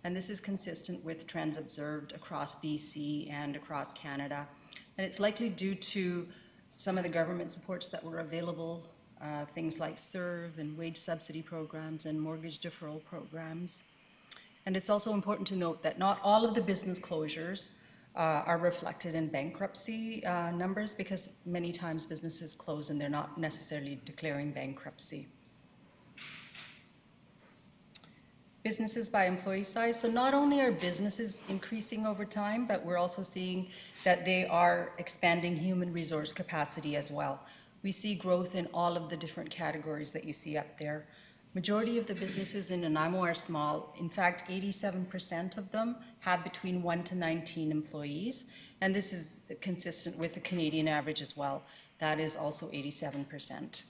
And this is consistent with trends observed across BC and across Canada. And it's likely due to some of the government supports that were available, things like CERV and wage subsidy programs and mortgage deferral programs. And it's also important to note that not all of the business closures are reflected in bankruptcy numbers, because many times businesses close and they're not necessarily declaring bankruptcy. Businesses by employee size. So not only are businesses increasing over time, but we're also seeing that they are expanding human resource capacity as well. We see growth in all of the different categories that you see up there. Majority of the businesses in Nanaimo are small. In fact, 87% of them have between 1 to 19 employees, and this is consistent with the Canadian average as well. That is also 87%.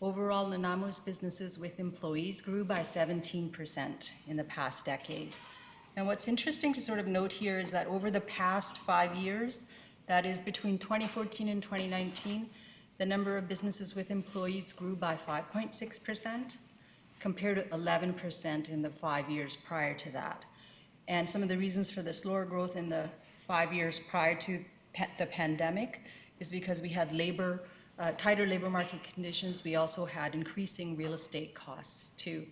Overall, Nanaimo's businesses with employees grew by 17% in the past decade. And what's interesting to sort of note here is that over the past 5 years, that is between 2014 and 2019, the number of businesses with employees grew by 5.6%, compared to 11% in the 5 years prior to that. And some of the reasons for the slower growth in the 5 years prior to the pandemic is because we had tighter labor market conditions. We also had increasing real estate costs too.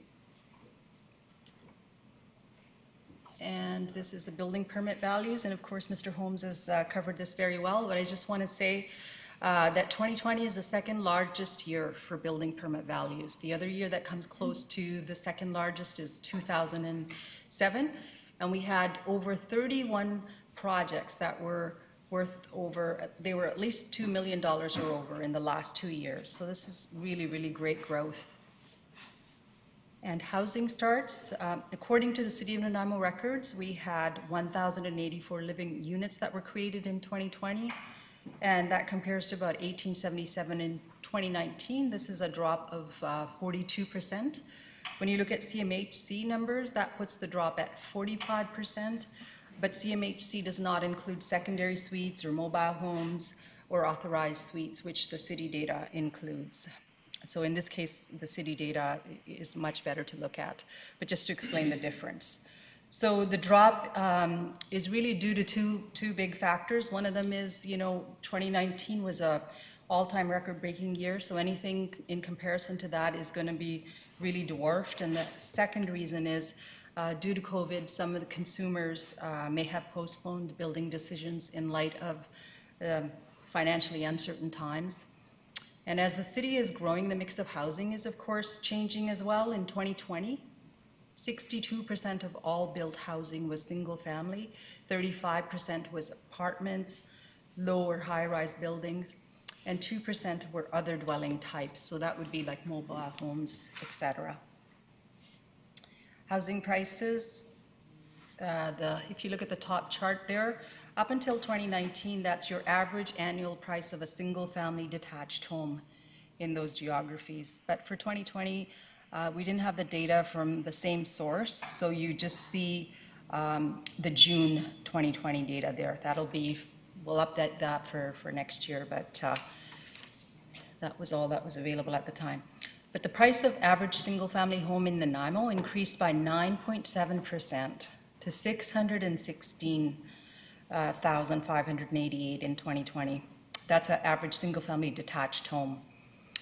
And this is the building permit values. And of course, Mr. Holmes has covered this very well, but I just want to say that 2020 is the second largest year for building permit values. The other year that comes close to the second largest is 2007. And we had over 31 projects that were worth over, they were at least $2 million or over in the last 2 years. So this is really, really great growth. And housing starts. According to the City of Nanaimo records, we had 1,084 living units that were created in 2020, and that compares to about 1,877 in 2019. This is a drop of 42%. When you look at CMHC numbers, that puts the drop at 45%, but CMHC does not include secondary suites or mobile homes or authorized suites, which the city data includes. So in this case, the city data is much better to look at, but just to explain the difference. So the drop is really due to two big factors. One of them is, 2019 was a all-time record-breaking year, so anything in comparison to that is going to be really dwarfed. And the second reason is due to COVID, some of the consumers may have postponed building decisions in light of financially uncertain times. And as the city is growing, the mix of housing is, of course, changing as well. In 2020, 62% of all built housing was single family, 35% was apartments, low or high-rise buildings, and 2% were other dwelling types. So that would be like mobile homes, etc. Housing prices, if you look at the top chart there, up until 2019, that's your average annual price of a single-family detached home in those geographies. But for 2020, we didn't have the data from the same source, so you just see the June 2020 data there. We'll update that for next year, but that was all that was available at the time. But the price of average single-family home in Nanaimo increased by 9.7% to $616,588 in 2020. That's an average single-family detached home.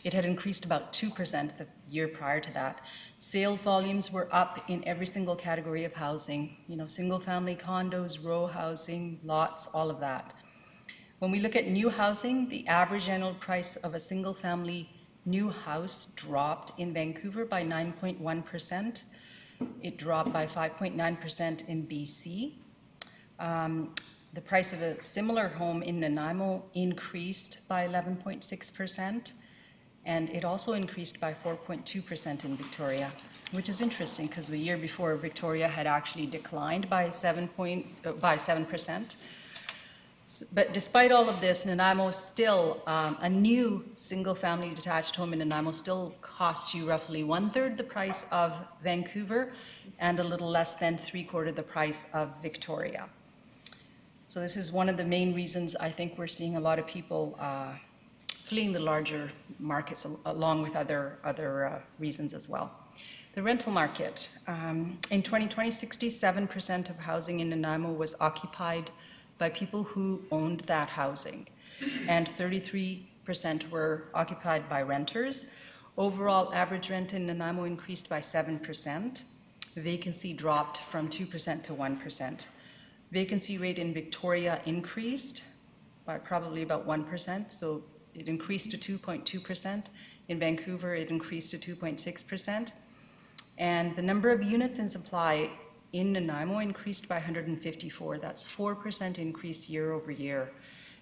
It had increased about 2% the year prior to that. Sales volumes were up in every single category of housing, single-family condos, row housing, lots, all of that. When we look at new housing, the average annual price of a single-family new house dropped in Vancouver by 9.1%. It dropped by 5.9% in BC. The price of a similar home in Nanaimo increased by 11.6%, and it also increased by 4.2% in Victoria, which is interesting because the year before Victoria had actually declined by 7%. But despite all of this, Nanaimo still, a new single-family detached home in Nanaimo still costs you roughly 1/3 the price of Vancouver and a little less than 3/4 the price of Victoria. So this is one of the main reasons I think we're seeing a lot of people fleeing the larger markets along with other reasons as well. The rental market. In 2020, 67% of housing in Nanaimo was occupied by people who owned that housing, and 33% were occupied by renters. Overall average rent in Nanaimo increased by 7%. Vacancy dropped from 2% to 1%. Vacancy rate in Victoria increased by probably about 1%, so it increased to 2.2%. In Vancouver, it increased to 2.6%. And the number of units in supply in Nanaimo increased by 154. That's 4% increase year over year.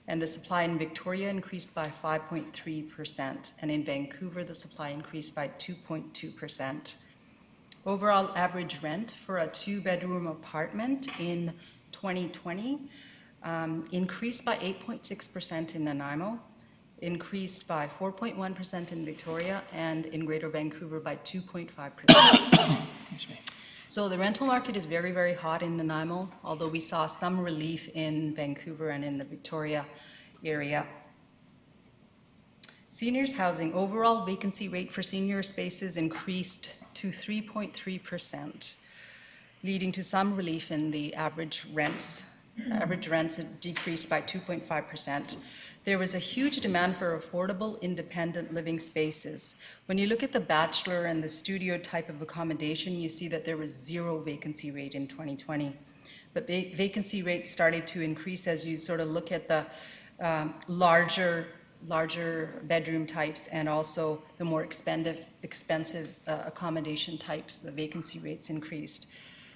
And the supply in Victoria increased by 5.3%. And in Vancouver, the supply increased by 2.2%. Overall average rent for a 2-bedroom apartment in 2020 increased by 8.6% in Nanaimo, increased by 4.1% in Victoria, and in Greater Vancouver by 2.5%. So the rental market is very, very hot in Nanaimo, although we saw some relief in Vancouver and in the Victoria area. Seniors housing, overall vacancy rate for senior spaces increased to 3.3%. Leading to some relief in the average rents. Average rents decreased by 2.5%. There was a huge demand for affordable, independent living spaces. When you look at the bachelor and the studio type of accommodation, you see that there was 0 vacancy rate in 2020. But vacancy rates started to increase as you sort of look at the larger bedroom types and also the more expensive accommodation types. The vacancy rates increased.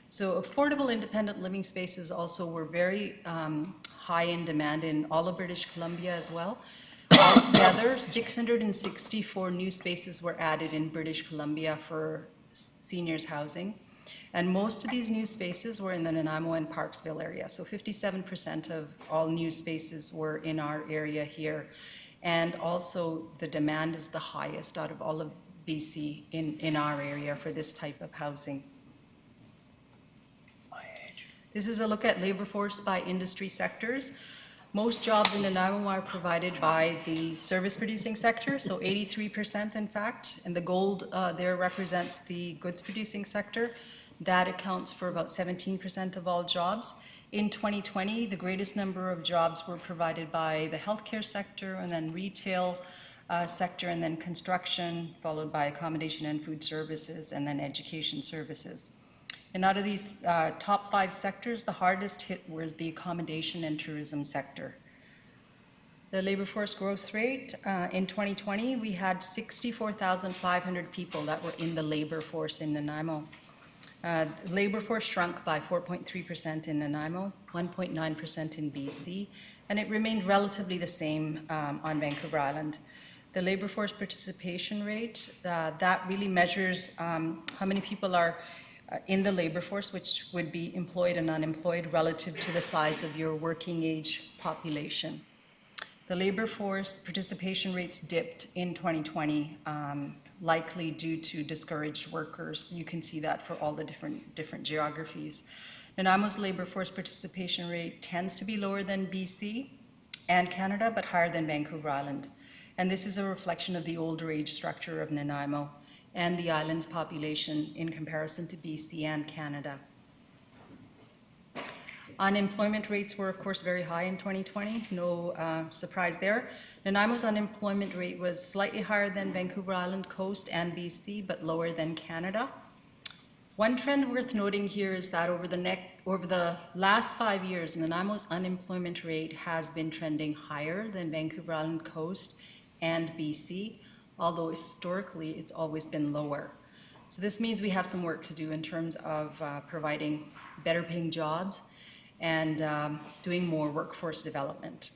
So affordable independent living spaces also were very high in demand in all of British Columbia as well. Altogether, 664 new spaces were added in British Columbia for seniors housing. And most of these new spaces were in the Nanaimo and Parksville area. So 57% of all new spaces were in our area here. And also the demand is the highest out of all of BC in our area for this type of housing. This is a look at labor force by industry sectors. Most jobs in Nanaimo are provided by the service producing sector, so 83% in fact, and the gold there represents the goods producing sector. That accounts for about 17% of all jobs. In 2020, the greatest number of jobs were provided by the healthcare sector and then retail sector and then construction, followed by accommodation and food services and then education services. And out of these top 5 sectors, the hardest hit was the accommodation and tourism sector. The labor force growth rate in 2020, we had 64,500 people that were in the labor force in Nanaimo. Labor force shrunk by 4.3% in Nanaimo, 1.9% in BC, and it remained relatively the same on Vancouver Island. The labor force participation rate, that really measures how many people are in the labor force, which would be employed and unemployed relative to the size of your working age population. The labor force participation rates dipped in 2020, likely due to discouraged workers. You can see that for all the different geographies. Nanaimo's labor force participation rate tends to be lower than BC and Canada, but higher than Vancouver Island. And this is a reflection of the older age structure of Nanaimo and the island's population in comparison to BC and Canada. Unemployment rates were, of course, very high in 2020, no surprise there. Nanaimo's unemployment rate was slightly higher than Vancouver Island Coast and BC, but lower than Canada. One trend worth noting here is that over the last 5 years, Nanaimo's unemployment rate has been trending higher than Vancouver Island Coast and BC, although historically it's always been lower. So this means we have some work to do in terms of providing better paying jobs and doing more workforce development.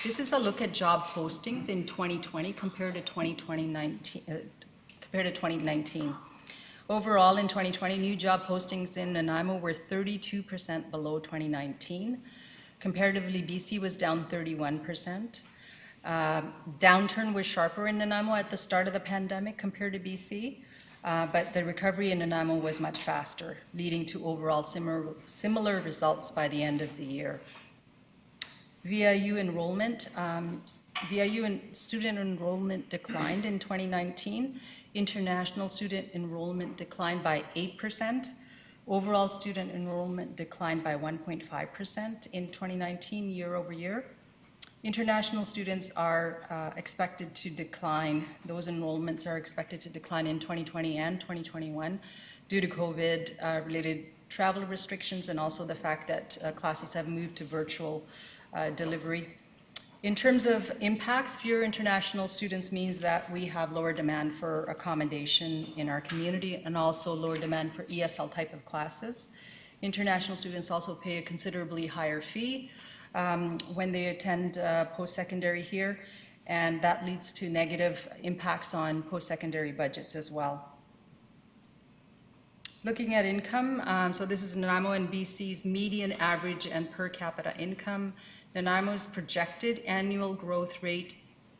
This is a look at job postings in 2020 compared to 2019. Overall, in 2020, new job postings in Nanaimo were 32% below 2019. Comparatively, BC was down 31%. Downturn was sharper in Nanaimo at the start of the pandemic compared to BC, but the recovery in Nanaimo was much faster, leading to overall similar results by the end of the year. VIU enrollment, VIU and student enrollment declined in 2019. International student enrollment declined by 8%. Overall student enrollment declined by 1.5% in 2019 year over year. International students are expected to decline. Those enrollments are expected to decline in 2020 and 2021 due to COVID-related travel restrictions and also the fact that classes have moved to virtual delivery. In terms of impacts, fewer international students means that we have lower demand for accommodation in our community and also lower demand for ESL type of classes. International students also pay a considerably higher fee when they attend post-secondary here, and that leads to negative impacts on post-secondary budgets as well. Looking at income, so this is Nanaimo and BC's median average and per capita income. Nanaimo's projected annual growth rate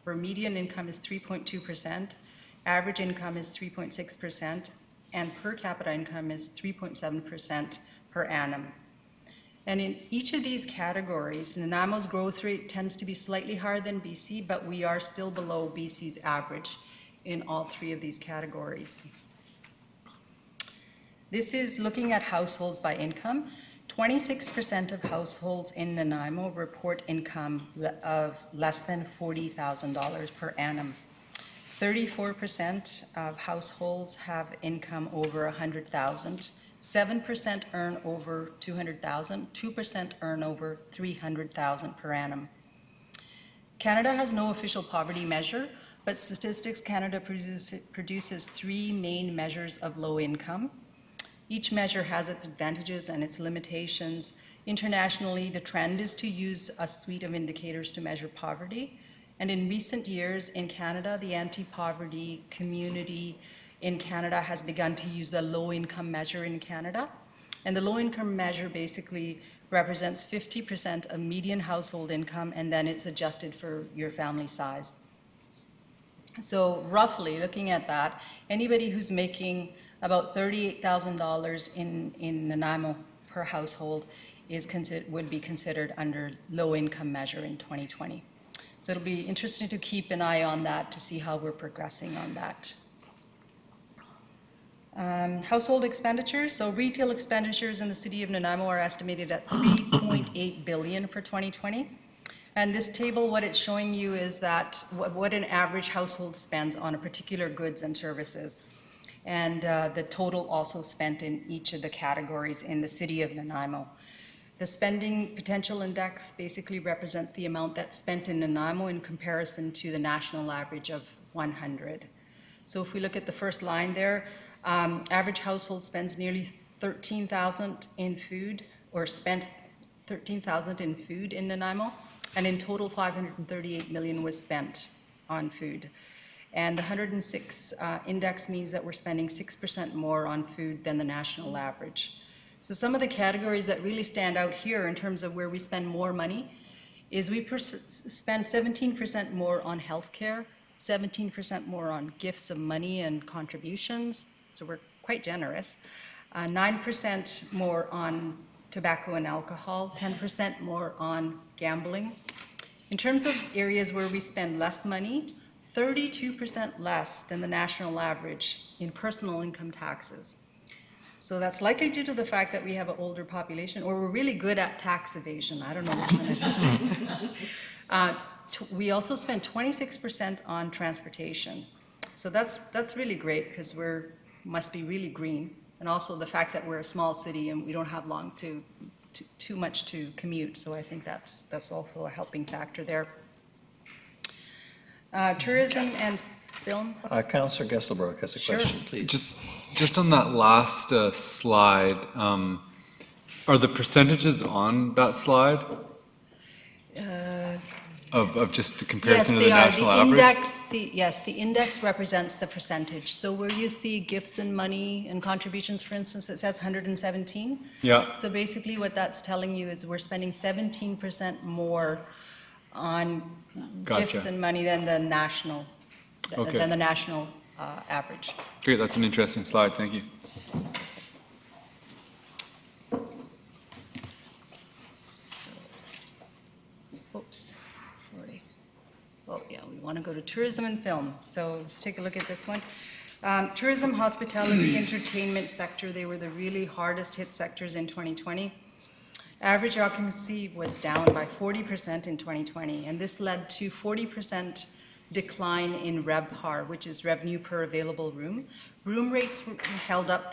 for median income is 3.2%, average income is 3.6%, and per capita income is 3.7% per annum. And in each of these categories, Nanaimo's growth rate tends to be slightly higher than BC, but we are still below BC's average in all three of these categories. This is looking at households by income. 26% of households in Nanaimo report income of less than $40,000 per annum. 34% of households have income over $100,000. 7% earn over $200,000. 2% earn over $300,000 per annum. Canada has no official poverty measure, but Statistics Canada produces three main measures of low income. Each measure has its advantages and its limitations. Internationally, the trend is to use a suite of indicators to measure poverty. And in recent years in Canada, the anti-poverty community in Canada has begun to use a low-income measure in Canada. And the low-income measure basically represents 50% of median household income, and then it's adjusted for your family size. So roughly, looking at that, anybody who's making about $38,000 in Nanaimo per household would be considered under low-income measure in 2020. So it'll be interesting to keep an eye on that to see how we're progressing on that. Household expenditures. So retail expenditures in the city of Nanaimo are estimated at $3.8 billion for 2020. And this table, what it's showing you is that what an average household spends on a particular goods and services. And the total also spent in each of the categories in the city of Nanaimo. The spending potential index basically represents the amount that's spent in Nanaimo in comparison to the national average of 100. So if we look at the first line there, average household spends nearly $13,000 in food, or spent $13,000 in food in Nanaimo, and in total $538 million was spent on food. And the 106 index means that we're spending 6% more on food than the national average. So some of the categories that really stand out here in terms of where we spend more money is we spend 17% more on healthcare, 17% more on gifts of money and contributions, so we're quite generous, 9% more on tobacco and alcohol, 10% more on gambling. In terms of areas where we spend less money, 32% less than the national average in personal income taxes. So that's likely due to the fact that we have an older population, or we're really good at tax evasion. I don't know which one it is. We also spend 26% on transportation. So that's really great because must be really green. And also the fact that we're a small city and we don't have too much to commute. So I think that's also a helping factor there. Tourism and film. Councillor Gesselbrook has a question, please. Just on that last slide, are the percentages on that slide? Of just the comparison to the national average? Yes, the index represents the percentage. So where you see gifts and money and contributions, for instance, it says 117. Yeah. So basically what that's telling you is we're spending 17% more on gifts and money than the national, average. Great, that's an interesting slide, thank you. Oops, sorry. Oh yeah, we want to go to tourism and film. So let's take a look at this one. Tourism, hospitality, entertainment sector, they were the really hardest hit sectors in 2020. Average occupancy was down by 40% in 2020, and this led to 40% decline in RevPAR, which is revenue per available room. Room rates held up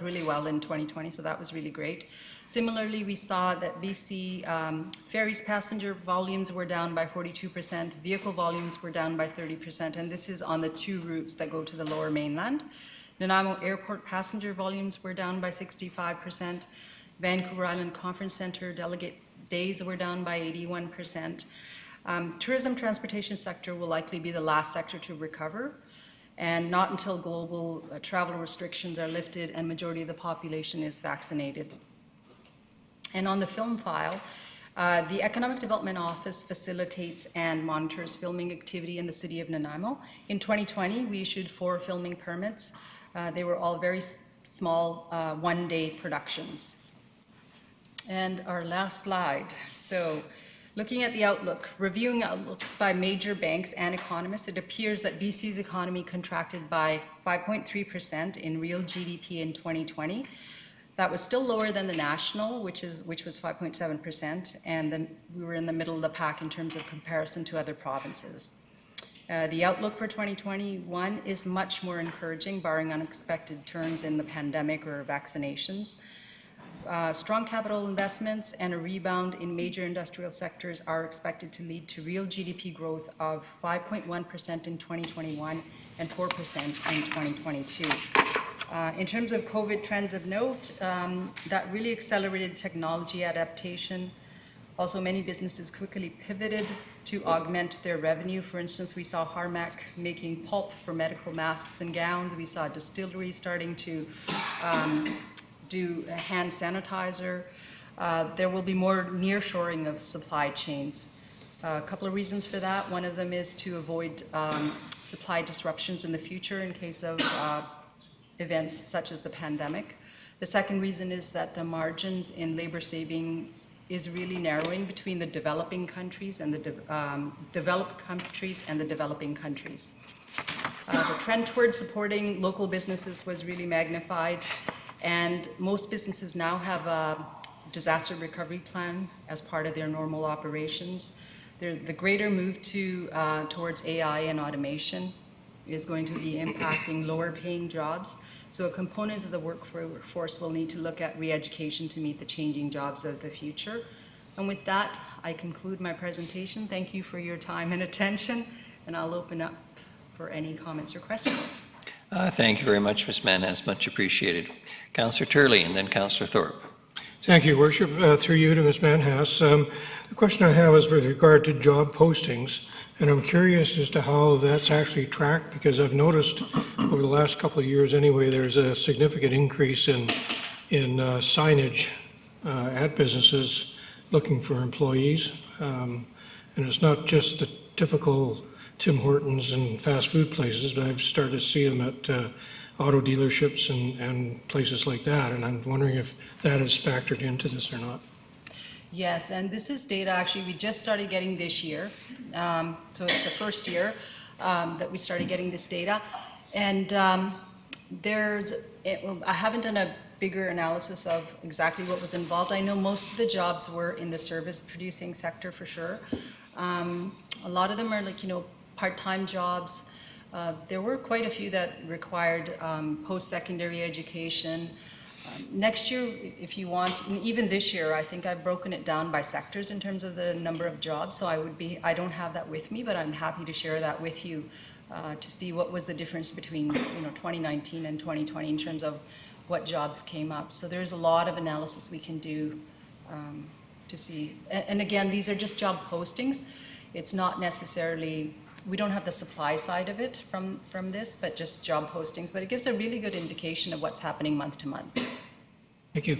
really well in 2020, so that was really great. Similarly, we saw that BC ferries passenger volumes were down by 42%, vehicle volumes were down by 30%, and this is on the 2 routes that go to the Lower Mainland. Nanaimo Airport passenger volumes were down by 65%. Vancouver Island Conference Centre delegate days were down by 81%. Tourism transportation sector will likely be the last sector to recover, and not until global travel restrictions are lifted and majority of the population is vaccinated. And on the film file, the Economic Development Office facilitates and monitors filming activity in the city of Nanaimo. In 2020, we issued 4 filming permits. They were all very small one-day productions. And our last slide. So looking at the outlook, reviewing outlooks by major banks and economists, it appears that BC's economy contracted by 5.3% in real GDP in 2020. That was still lower than the national, which was 5.7%, and we were in the middle of the pack in terms of comparison to other provinces. The outlook for 2021 is much more encouraging, barring unexpected turns in the pandemic or vaccinations. Strong capital investments and a rebound in major industrial sectors are expected to lead to real GDP growth of 5.1% in 2021 and 4% in 2022. In terms of COVID trends of note, that really accelerated technology adaptation. Also, many businesses quickly pivoted to augment their revenue. For instance, we saw Harmac making pulp for medical masks and gowns. We saw distilleries starting to do hand sanitizer. There will be more nearshoring of supply chains. A couple of reasons for that. One of them is to avoid supply disruptions in the future in case of events such as the pandemic. The second reason is that the margins in labor savings is really narrowing between the developing countries and the developed countries and the developing countries. The trend towards supporting local businesses was really magnified, and most businesses now have a disaster recovery plan as part of their normal operations. The greater move towards AI and automation is going to be impacting lower paying jobs. So a component of the workforce will need to look at re-education to meet the changing jobs of the future. And with that, I conclude my presentation. Thank you for your time and attention, and I'll open up for any comments or questions. Thank you very much, Ms. Manhas, much appreciated. Councillor Turley and then Councillor Thorpe. Thank you, Worship. Through you to Ms. Manhas. The question I have is with regard to job postings, and I'm curious as to how that's actually tracked, because I've noticed over the last couple of years anyway, there's a significant increase in signage at businesses looking for employees. And it's not just the typical Tim Hortons and fast food places, but I've started to see them at auto dealerships and places like that, and I'm wondering if that is factored into this or not. Yes, and this is data actually we just started getting this year. So it's the first year that we started getting this data. And I haven't done a bigger analysis of exactly what was involved. I know most of the jobs were in the service producing sector for sure. A lot of them are like, part-time jobs. There were quite a few that required post-secondary education. Next year, if you want, and even this year, I think I've broken it down by sectors in terms of the number of jobs. So I don't have that with me, but I'm happy to share that with you to see what was the difference between 2019 and 2020 in terms of what jobs came up. So there's a lot of analysis we can do to see. And again, these are just job postings. It's not necessarily, we don't have the supply side of it from this, but just job postings. But it gives a really good indication of what's happening month to month. Thank you.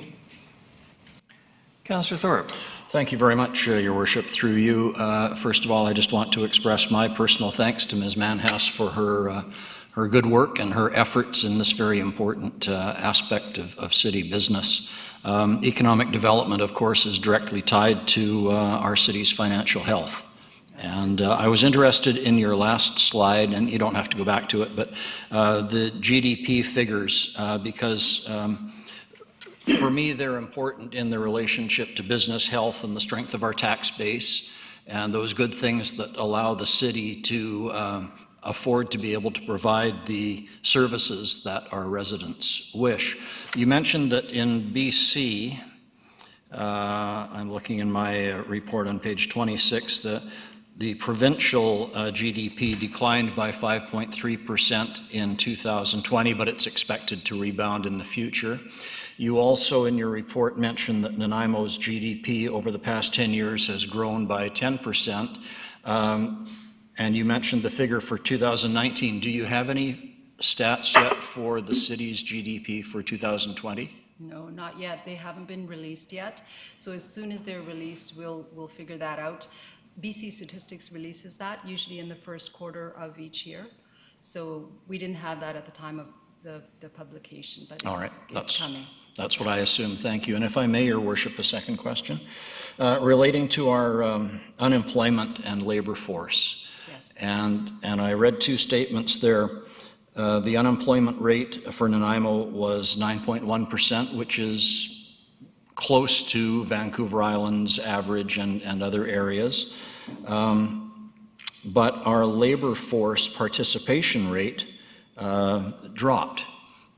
Councillor Thorpe. Thank you very much, Your Worship. Through you, first of all, I just want to express my personal thanks to Ms. Manhas for her good work and her efforts in this very important aspect of city business. Economic development, of course, is directly tied to our city's financial health. And I was interested in your last slide, and you don't have to go back to it, but the GDP figures, because for me, they're important in the relationship to business health and the strength of our tax base and those good things that allow the city to afford to be able to provide the services that our residents wish. You mentioned that in BC, I'm looking in my report on page 26, the provincial GDP declined by 5.3% in 2020, but it's expected to rebound in the future. You also, in your report, mentioned that Nanaimo's GDP over the past 10 years has grown by 10%, and you mentioned the figure for 2019. Do you have any stats yet for the city's GDP for 2020? No, not yet. They haven't been released yet. So as soon as they're released, we'll figure that out. BC Statistics releases that usually in the first quarter of each year. So we didn't have that at the time of the publication, but it's coming. That's what I assume. Thank you. And if I may, Your Worship, a second question relating to our unemployment and labor force. Yes. And I read two statements there. The unemployment rate for Nanaimo was 9.1%, which is close to Vancouver Island's average and other areas. But our labor force participation rate dropped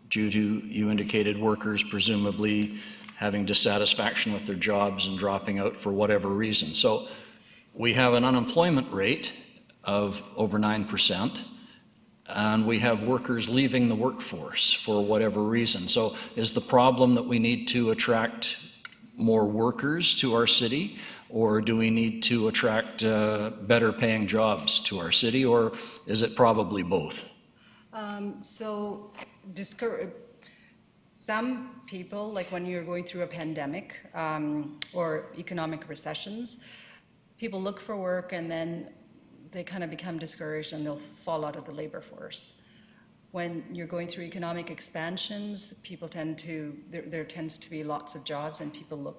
due to, you indicated, workers presumably having dissatisfaction with their jobs and dropping out for whatever reason. So we have an unemployment rate of over 9%, and we have workers leaving the workforce for whatever reason. So is the problem that we need to attract more workers to our city, or do we need to attract better paying jobs to our city, or is it probably both? Some people, like when you're going through a pandemic or economic recessions, people look for work and then they kind of become discouraged and they'll fall out of the labor force. When you're going through economic expansions, people there tends to be lots of jobs and people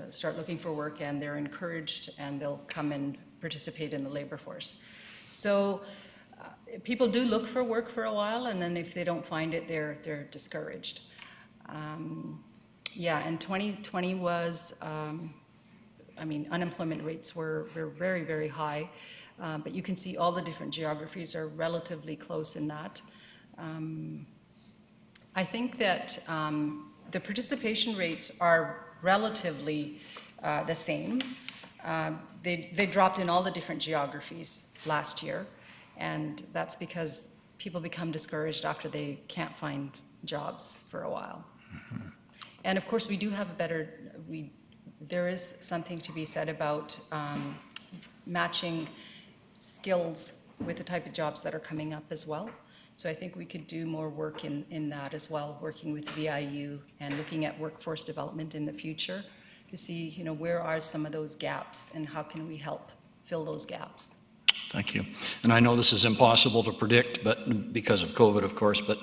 start looking for work, and they're encouraged and they'll come and participate in the labor force. So people do look for work for a while, and then if they don't find it, they're discouraged. And 2020 was, unemployment rates were very, very high, but you can see all the different geographies are relatively close in that. I think that the participation rates are relatively the same. They dropped in all the different geographies last year, and that's because people become discouraged after they can't find jobs for a while. Mm-hmm. And of course, we do have there is something to be said about matching skills with the type of jobs that are coming up as well. So I think we could do more work in that as well, working with VIU and looking at workforce development in the future to see, where are some of those gaps and how can we help fill those gaps. Thank you. And I know this is impossible to predict, but because of COVID, of course, but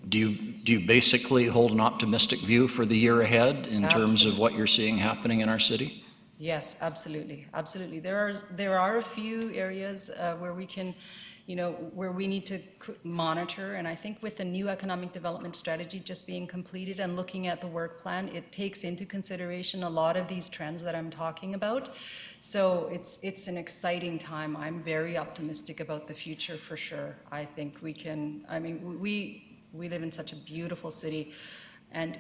do you basically hold an optimistic view for the year ahead in terms of what you're seeing happening in our city? Yes, absolutely. Absolutely. There are a few areas where we can where we need to monitor. And I think with the new economic development strategy just being completed and looking at the work plan, it takes into consideration a lot of these trends that I'm talking about. So it's an exciting time. I'm very optimistic about the future for sure. I think we can, we live in such a beautiful city, and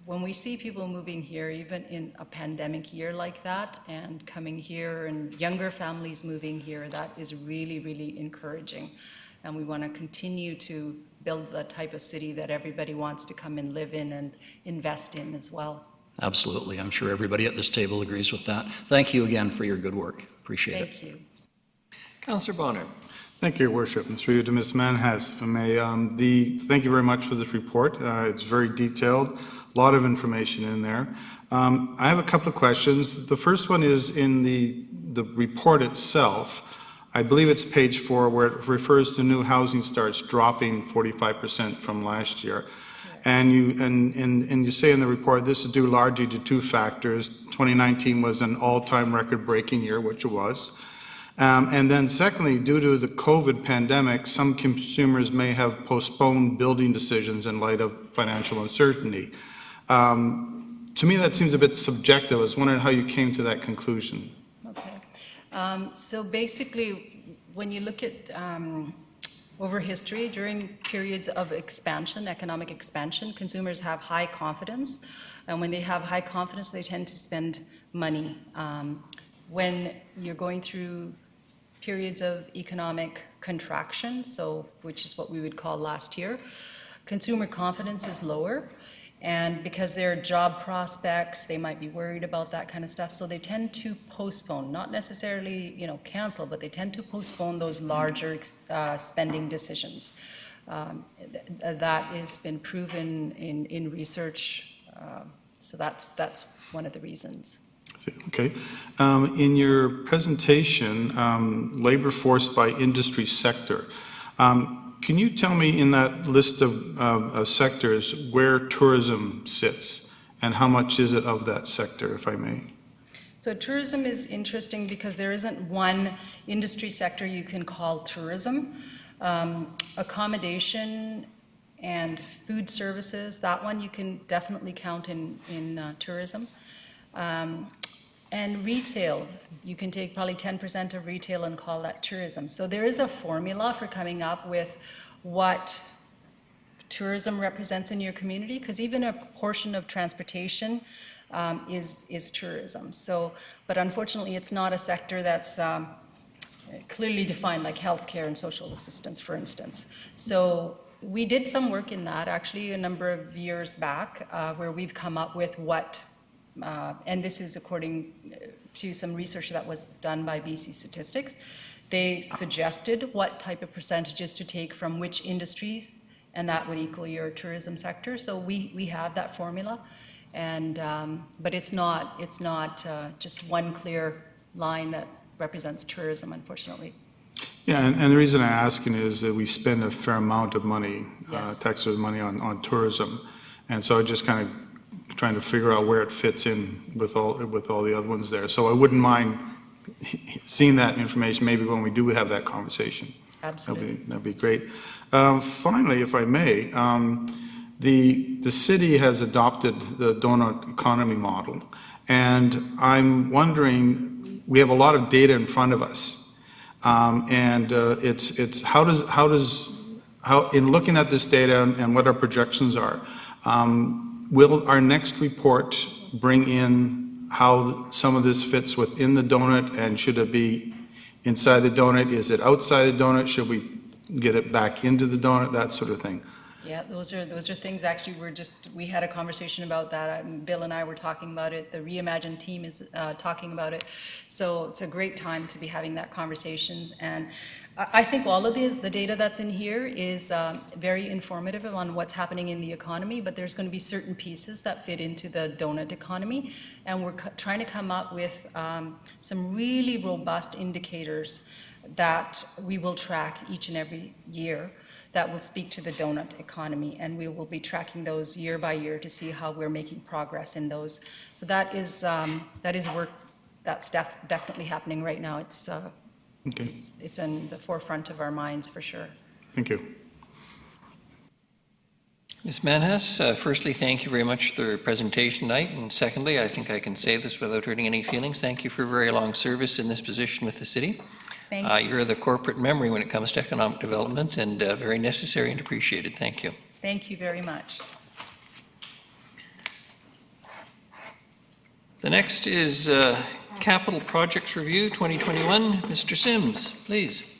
when we see people moving here, even in a pandemic year like that, and coming here, and younger families moving here, that is really, really encouraging. And we want to continue to build the type of city that everybody wants to come and live in and invest in as well. Absolutely. I'm sure everybody at this table agrees with that. Thank you again for your good work. Appreciate it. Thank you. Councillor Bonner. Thank you, Your Worship. And through you to Ms. Manhas, if I may. Thank you very much for this report. It's very detailed. A lot of information in there. I have a couple of questions. The first one is in the report itself. I believe it's page 4, where it refers to new housing starts dropping 45% from last year. And you say in the report this is due largely to 2 factors. 2019 was an all-time record-breaking year, which it was. And then secondly, due to the COVID pandemic, some consumers may have postponed building decisions in light of financial uncertainty. To me, that seems a bit subjective. I was wondering how you came to that conclusion. Okay. So basically, when you look at over history, during periods of expansion, economic expansion, consumers have high confidence. And when they have high confidence, they tend to spend money. When you're going through periods of economic contraction, which is what we would call last year, consumer confidence is lower. And because they're job prospects, they might be worried about that kind of stuff. So they tend to postpone, not necessarily, cancel, but they tend to postpone those larger spending decisions. That has been proven in research. So that's one of the reasons. Okay. In your presentation, labor force by industry sector, can you tell me in that list of sectors where tourism sits and how much is it of that sector, if I may? So tourism is interesting because there isn't one industry sector you can call tourism. Accommodation and food services, that one you can definitely count in tourism. And retail, you can take probably 10% of retail and call that tourism. So there is a formula for coming up with what tourism represents in your community, because even a portion of transportation is tourism. So, but unfortunately, it's not a sector that's clearly defined, like healthcare and social assistance, for instance. So we did some work in that actually a number of years back, where we've come up with what. And this is according to some research that was done by BC Statistics. They suggested what type of percentages to take from which industries, and that would equal your tourism sector. So we have that formula, and but it's not just one clear line that represents tourism, unfortunately. Yeah, and the reason I'm asking is that we spend a fair amount of money, Yes. taxpayers' money on tourism, and so I just kind of trying to figure out where it fits in with all the other ones there. So I wouldn't mind seeing that information maybe when we do have that conversation. Absolutely. That'd be great. Finally, if I may, the city has adopted the donut economy model, and I'm wondering, we have a lot of data in front of us, and it's how in looking at this data and what our projections are. Will our next report bring in how some of this fits within the donut, and should it be inside the donut? Is it outside the donut? Should we get it back into the donut? That sort of thing. Yeah, those are things actually we had a conversation about that. Bill and I were talking about it. The Reimagine team is talking about it. So it's a great time to be having that conversation. And I think all of the data that's in here is very informative on what's happening in the economy, but there's going to be certain pieces that fit into the donut economy. And we're trying to come up with some really robust indicators that we will track each and every year that will speak to the donut economy, and we will be tracking those year by year to see how we're making progress in those. So that is work that's definitely happening right now. It's Okay, It's in the forefront of our minds for sure. thank you. Ms. Manhas, firstly, thank you very much for the presentation tonight, and secondly, I think I can say this without hurting any feelings, thank you for a very long service in this position with the city. Thank you. You're the corporate memory when it comes to economic development, and very necessary and appreciated. Thank you. Thank you very much. The next is Capital Projects Review 2021. Mr. Sims, please.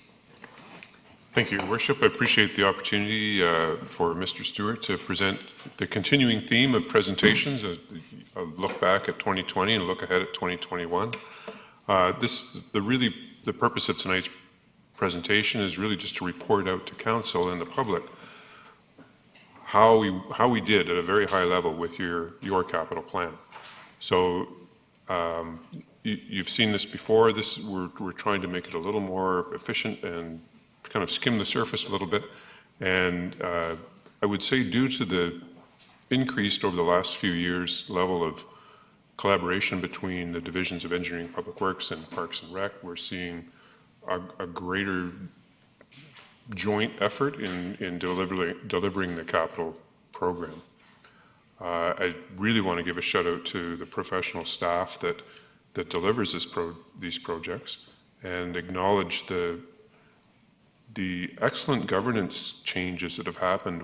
Thank you, Your Worship. I appreciate the opportunity for Mr. Stewart to present the continuing theme of presentations, a look back at 2020 and a look ahead at 2021. The purpose of tonight's presentation is really just to report out to Council and the public how we did at a very high level with your capital plan. So you've seen this before. We're trying to make it a little more efficient and kind of skim the surface a little bit. And I would say due to the increased over the last few years level of collaboration between the divisions of Engineering, Public Works and Parks and Rec, we're seeing a greater joint effort in delivering the capital program. I really want to give a shout out to the professional staff that delivers these projects and acknowledge the excellent governance changes that have happened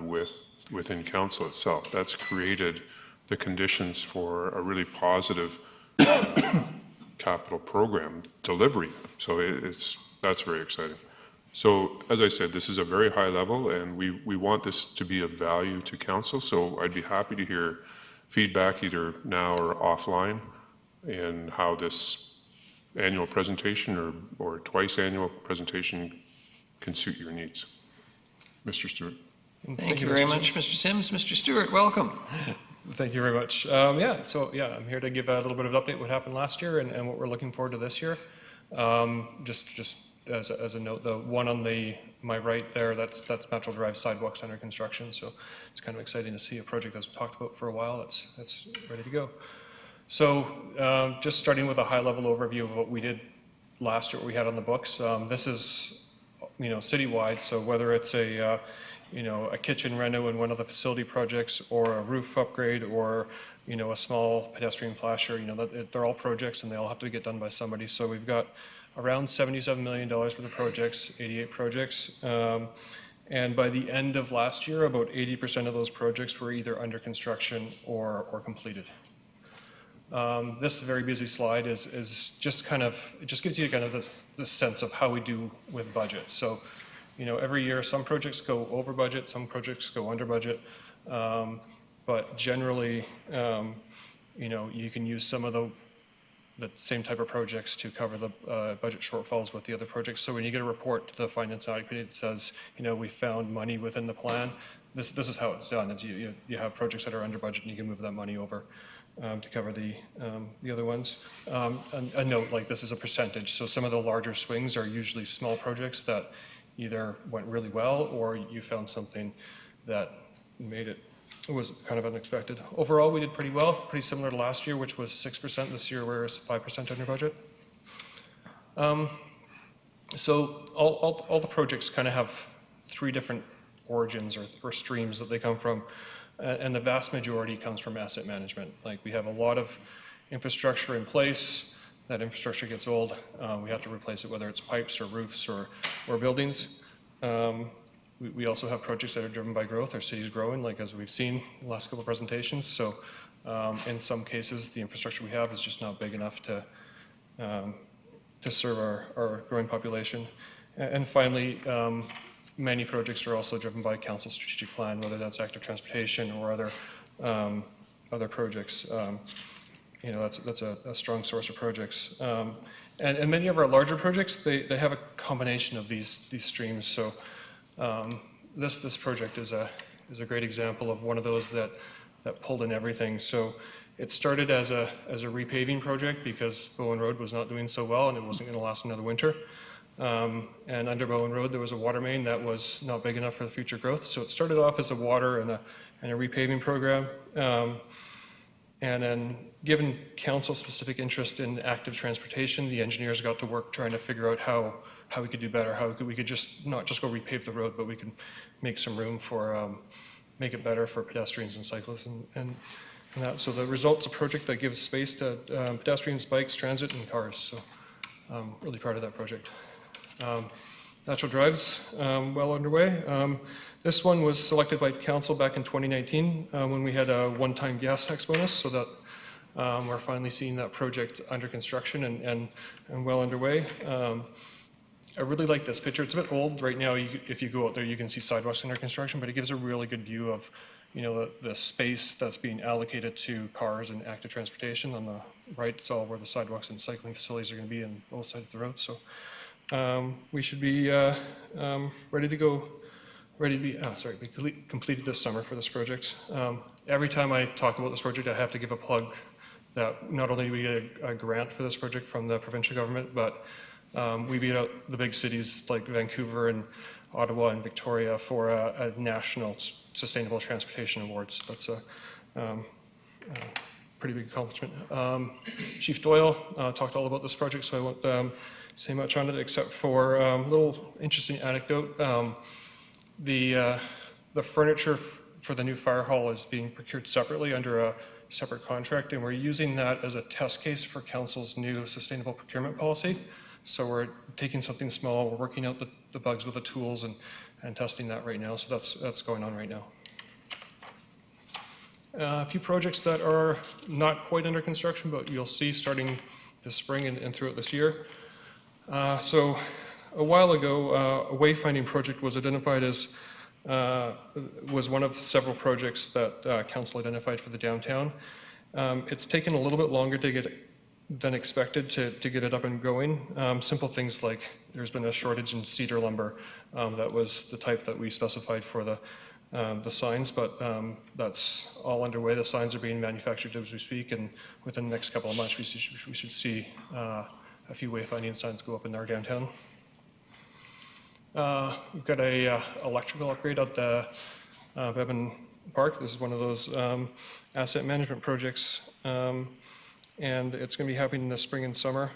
within Council itself. That's created the conditions for a really positive capital program delivery. So that's very exciting. So as I said, this is a very high level and we want this to be of value to Council. So I'd be happy to hear feedback either now or offline in how this annual presentation or twice annual presentation can suit your needs. Mr. Stewart. Thank you very much, Mr. Sims. Mr. Stewart, welcome. Thank you very much. I'm here to give a little bit of update what happened last year and what we're looking forward to this year. Just as a note, the one on my right there, that's Metro Drive sidewalks under construction. So it's kind of exciting to see a project that's been talked about for a while. That's ready to go. So just starting with a high-level overview of what we did last year, what we had on the books. This is, citywide. So whether it's a kitchen reno in one of the facility projects or a roof upgrade or, a small pedestrian flasher, they're all projects and they all have to get done by somebody. So we've got around $77 million worth of projects, 88 projects. And by the end of last year, about 80% of those projects were either under construction or completed. This very busy slide is just it just gives you kind of this sense of how we do with budget. So, every year some projects go over budget, some projects go under budget, but generally, you can use some of the same type of projects to cover the budget shortfalls with the other projects. So when you get a report to the Finance Audit Committee that says, we found money within the plan, this is how it's done. It's you have projects that are under budget and you can move that money over to cover the other ones. A note, like this is a percentage, so some of the larger swings are usually small projects that either went really well or you found something that was kind of unexpected. Overall, we did pretty well, pretty similar to last year, which was 6%. This year, we're 5% under budget. So all the projects kind of have three different origins or streams that they come from. And the vast majority comes from asset management. Like we have a lot of infrastructure in place. That infrastructure gets old. We have to replace it, whether it's pipes or roofs or buildings. We also have projects that are driven by growth. Our city's growing, like as we've seen in the last couple of presentations. So in some cases, the infrastructure we have is just not big enough to serve our growing population. And finally, many projects are also driven by council strategic plan, whether that's active transportation or other projects. That's a strong source of projects. And many of our larger projects, they have a combination of these streams. So this project is a great example of one of those that pulled in everything. So it started as a repaving project because Bowen Road was not doing so well and it wasn't going to last another winter. And under Bowen Road, there was a water main that was not big enough for the future growth. So it started off as a water and a repaving program. And then, given council-specific interest in active transportation, the engineers got to work trying to figure out how we could do better, how we could just not just go repave the road, but we could make some room for, make it better for pedestrians and cyclists and that. So the result's a project that gives space to pedestrians, bikes, transit, and cars. So I'm really proud of that project. Natural drives, well underway. This one was selected by council back in 2019 when we had a one-time gas tax bonus, so that we're finally seeing that project under construction and well underway. I really like this picture. It's a bit old right now. If you go out there, you can see sidewalks under construction, but it gives a really good view of, you know, the space that's being allocated to cars and active transportation. On the right, it's all where the sidewalks and cycling facilities are going to be on both sides of the road. So we should be ready to go. We completed this summer for this project. Every time I talk about this project, I have to give a plug that not only do we get a grant for this project from the provincial government, but we beat out the big cities like Vancouver and Ottawa and Victoria for a national sustainable transportation awards. That's a pretty big accomplishment. Chief Doyle talked all about this project, so I won't say much on it except for a little interesting anecdote. The furniture for the new fire hall is being procured separately under a separate contract, and we're using that as a test case for council's new sustainable procurement policy. So we're taking something small, we're working out the bugs with the tools and testing that right now. So that's going on right now. A few projects that are not quite under construction, but you'll see starting this spring and throughout this year. So a while ago, a wayfinding project was identified as, was one of several projects that council identified for the downtown. It's taken a little bit longer than expected to get it up and going. Simple things like there's been a shortage in cedar lumber that was the type that we specified for the signs, but that's all underway. The signs are being manufactured as we speak, and within the next couple of months we should see a few wayfinding signs go up in our downtown. We've got a electrical upgrade at the Bevan Park. This is one of those asset management projects, and it's going to be happening in the spring and summer.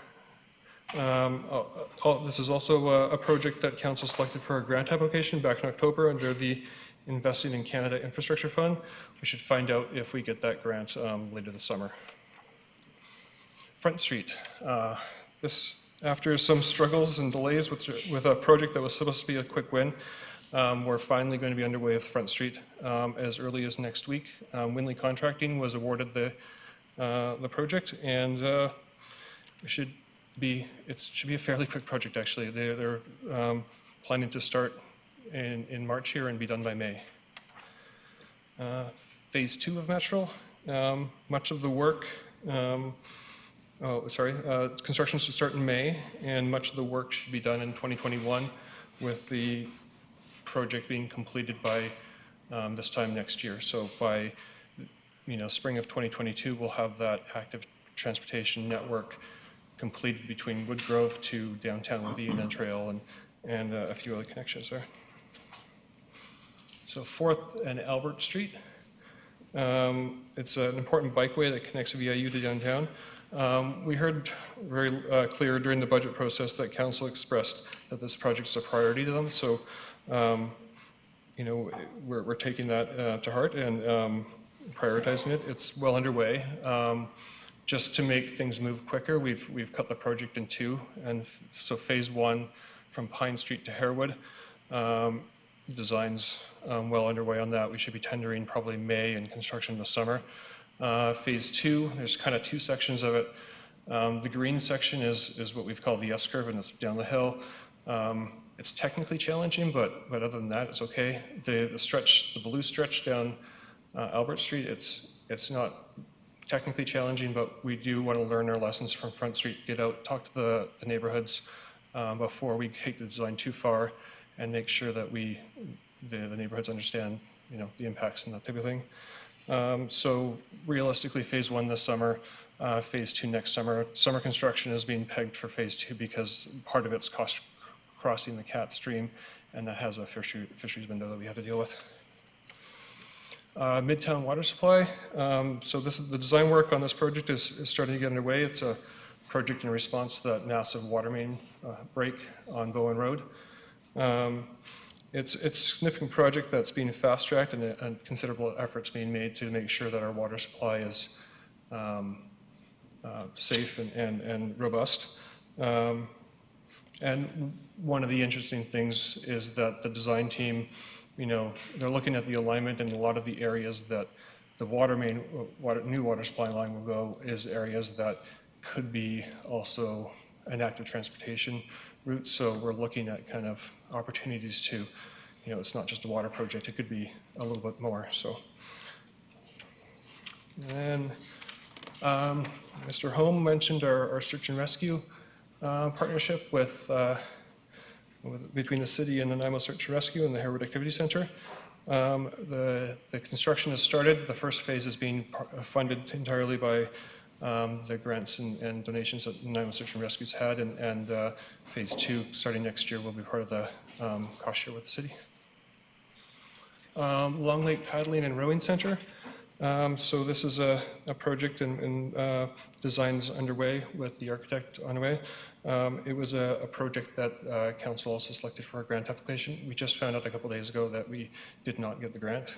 This is also a project that council selected for a grant application back in October under the Investing in Canada Infrastructure Fund. We should find out if we get that grant later this summer. Front Street. After some struggles and delays with a project that was supposed to be a quick win, we're finally going to be underway with Front Street as early as next week. Winley Contracting was awarded the project, and it should be a fairly quick project actually. They're planning to start in March here and be done by May. Phase 2 of Metro, much of the work, construction should start in May, and much of the work should be done in 2021, with the project being completed by this time next year. So by spring of 2022, we'll have that active transportation network completed between Woodgrove to downtown with the Union Trail and a few other connections there. So 4th and Albert Street. It's an important bikeway that connects VIU to downtown. We heard very clear during the budget process that council expressed that this project is a priority to them. So, we're taking that to heart and prioritizing it. It's well underway. Just to make things move quicker, we've cut the project in two, and so phase 1 from Pine Street to Harewood, designs well underway on that. We should be tendering probably May and construction this summer. Phase 2, there's kind of two sections of it. The green section is what we've called the S-curve, and it's down the hill. It's technically challenging, but other than that, it's okay. The blue stretch down Albert Street, it's not technically challenging, but we do want to learn our lessons from Front Street, get out, talk to the neighborhoods before we take the design too far, and make sure that the neighborhoods understand, the impacts and that type of thing. So realistically, phase 1 this summer, phase 2 next summer. Summer construction is being pegged for phase 2 because part of it's crossing the Cat Stream, and that has a fisheries window that we have to deal with. Midtown water supply. So this is the design work on this project is starting to get underway. It's a project in response to that massive water main break on Bowen Road. It's a significant project that's being fast-tracked and considerable efforts being made to make sure that our water supply is safe and robust. And one of the interesting things is that the design team, they're looking at the alignment in a lot of the areas that the new water supply line will go is areas that could be also an active transportation route. So we're looking at kind of opportunities to, it's not just a water project, it could be a little bit more, so. And Mr. Holm mentioned our search and rescue partnership between the city and the Nanaimo Search and Rescue and the Harewood Activity Center. The construction has started. The first phase is being funded entirely by the grants and donations that Nanaimo Search and Rescue's had, and phase 2, starting next year, will be part of the cost share with the city. Long Lake Paddling and Rowing Center. So this is a project and designs underway with the architect on the way. It was a project that council also selected for a grant application. We just found out a couple days ago that we did not get the grant.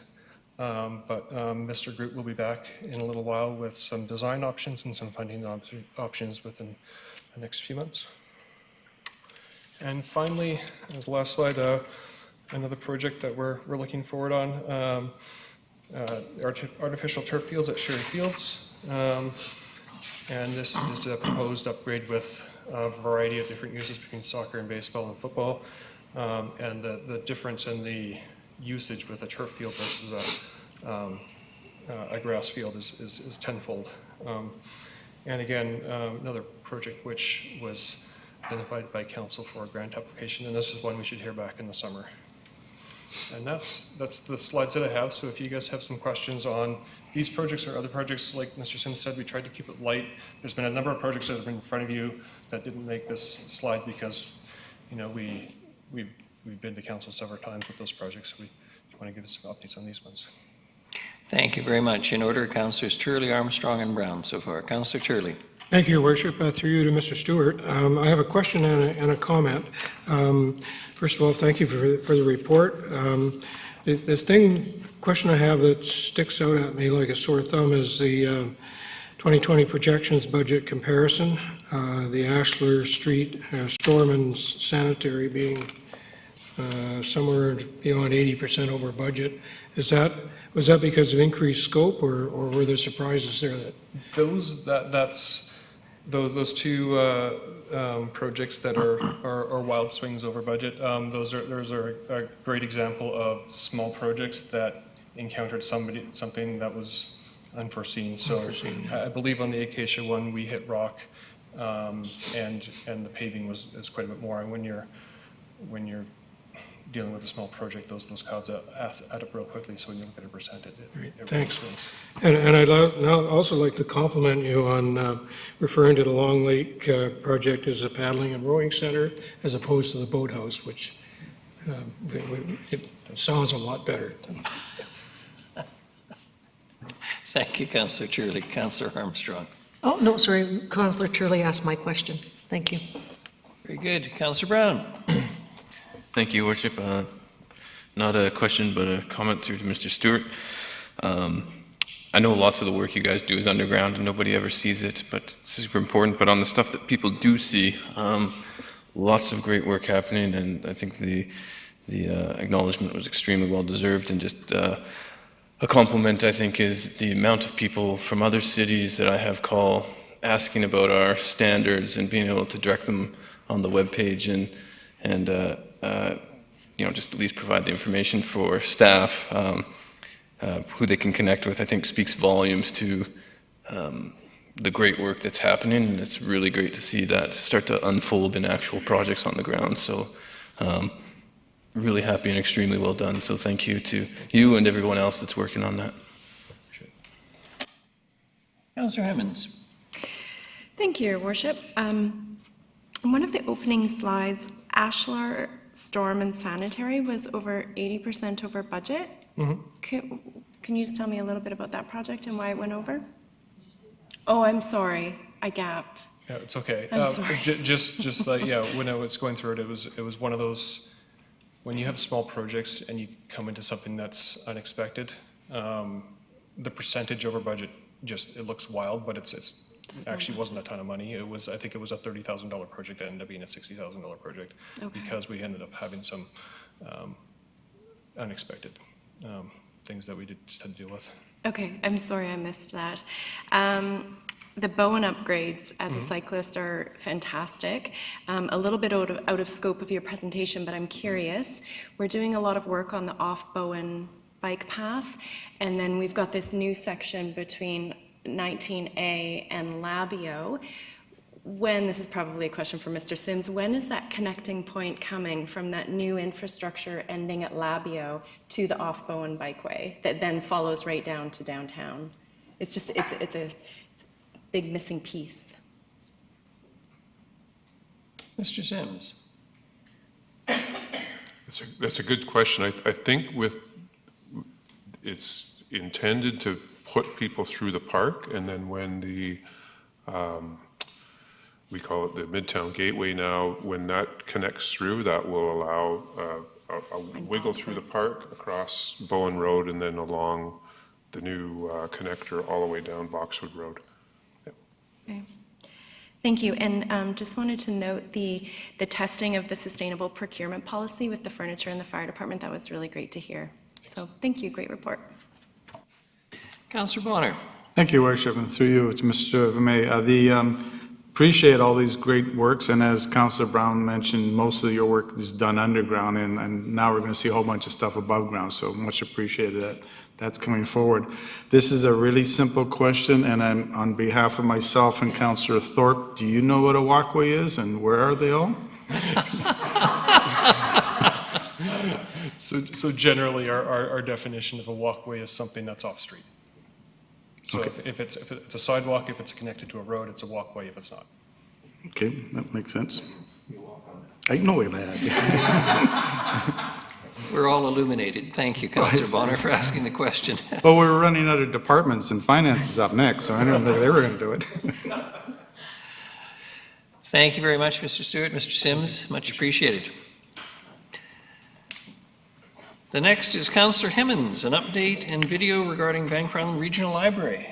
But Mr. Groot will be back in a little while with some design options and some funding options within the next few months. And finally, as the last slide, another project that we're looking forward on, artificial turf fields at Sherry Fields. And this is a proposed upgrade with a variety of different uses between soccer and baseball and football. And the difference in the usage with a turf field versus a grass field is tenfold. And again, another project which was identified by council for a grant application, and this is one we should hear back in the summer. And that's the slides that I have. So if you guys have some questions on these projects or other projects, like Mr. Sims said, we tried to keep it light. There's been a number of projects that have been in front of you that didn't make this slide because, we've been to council several times with those projects. We want to give us some updates on these ones. Thank you very much. In order, Councillors Turley, Armstrong, and Brown so far. Councillor Turley. Thank you, Your Worship. Through you to Mr. Stewart. I have a question and a comment. First of all, thank you for the report. Question I have that sticks out at me like a sore thumb is the 2020 projections budget comparison. The Ashler Street storm and sanitary being somewhere beyond 80% over budget. Was that because of increased scope, or were there surprises there? Those two projects that are wild swings over budget. Those are a great example of small projects that encountered something that was unforeseen. So I believe on the Acacia one we hit rock, and the paving is quite a bit more. And when you're dealing with a small project, those clouds add up real quickly. So when you look at a percent, it Thanks. swings. And I'd also like to compliment you on referring to the Long Lake project as a paddling and rowing center as opposed to the boathouse, which it sounds a lot better. Thank you, Councillor Turley. Councillor Armstrong. Oh, no, sorry. Councillor Turley asked my question. Thank you. Very good. Councillor Brown. Thank you, Worship. Not a question, but a comment through to Mr. Stewart. I know lots of the work you guys do is underground and nobody ever sees it, but it's super important. But on the stuff that people do see, lots of great work happening, and I think the acknowledgement was extremely well deserved. And just a compliment, I think, is the amount of people from other cities that I have call asking about our standards and being able to direct them on the webpage and just at least provide the information for staff who they can connect with. I think speaks volumes to the great work that's happening, and it's really great to see that start to unfold in actual projects on the ground. So really happy and extremely well done. So thank you to you and everyone else that's working on that. Councillor Hemmons. Thank you, Your Worship. One of the opening slides, Ashlar Storm and Sanitary was over 80% over budget. Mm-hmm. Can Can you just tell me a little bit about that project and why it went over? Oh, I'm sorry, I gapped. Yeah, it's okay. I'm sorry. Just like, yeah, when I was going through it, it was one of those, when you have small projects and you come into something that's unexpected, the percentage over budget it looks wild, but it actually wasn't a ton of money. I think it was a $30,000 project that ended up being a $60,000 project because we ended up having some unexpected things that we just had to deal with. Okay, I'm sorry I missed that. The Bowen upgrades as a cyclist are fantastic. A little bit out of scope of your presentation, but I'm curious. We're doing a lot of work on the off-Bowen bike path, and then we've got this new section between 19A and Labio. This is probably a question for Mr. Sims, when is that connecting point coming from that new infrastructure ending at Labio to the off-Bowen bikeway that then follows right down to downtown? It's just, it's a big missing piece. Mr. Sims. That's a good question. I think it's intended to put people through the park, and then when we call it the Midtown Gateway now, when that connects through, that will allow a wiggle through the park across Bowen Road and then along the new connector all the way down Boxwood Road. Yep. Okay. Thank you. And just wanted to note the testing of the sustainable procurement policy with the furniture in the fire department. That was really great to hear. So thank you. Great report. Councillor Bonner. Thank you, Worship, and through you to Mr. Vermey. Appreciate all these great works, and as Councillor Brown mentioned, most of your work is done underground, and now we're going to see a whole bunch of stuff above ground, so much appreciated that that's coming forward. This is a really simple question, and I'm on behalf of myself and Councillor Thorpe. Do you know what a walkway is, and where are they all? So generally, our definition of a walkway is something that's off-street. So Okay. if it's a sidewalk, if it's connected to a road, it's a walkway if it's not. Okay, that makes sense. I know that. We're all illuminated. Thank you, Councillor Bonner, for asking the question. Well, we're running out of departments, and finance is up next, so I didn't think they were going to do it. Thank you very much, Mr. Stewart. Mr. Sims, much appreciated. The next is Councillor Hemmons, an update and video regarding Vancouver Island Regional Library.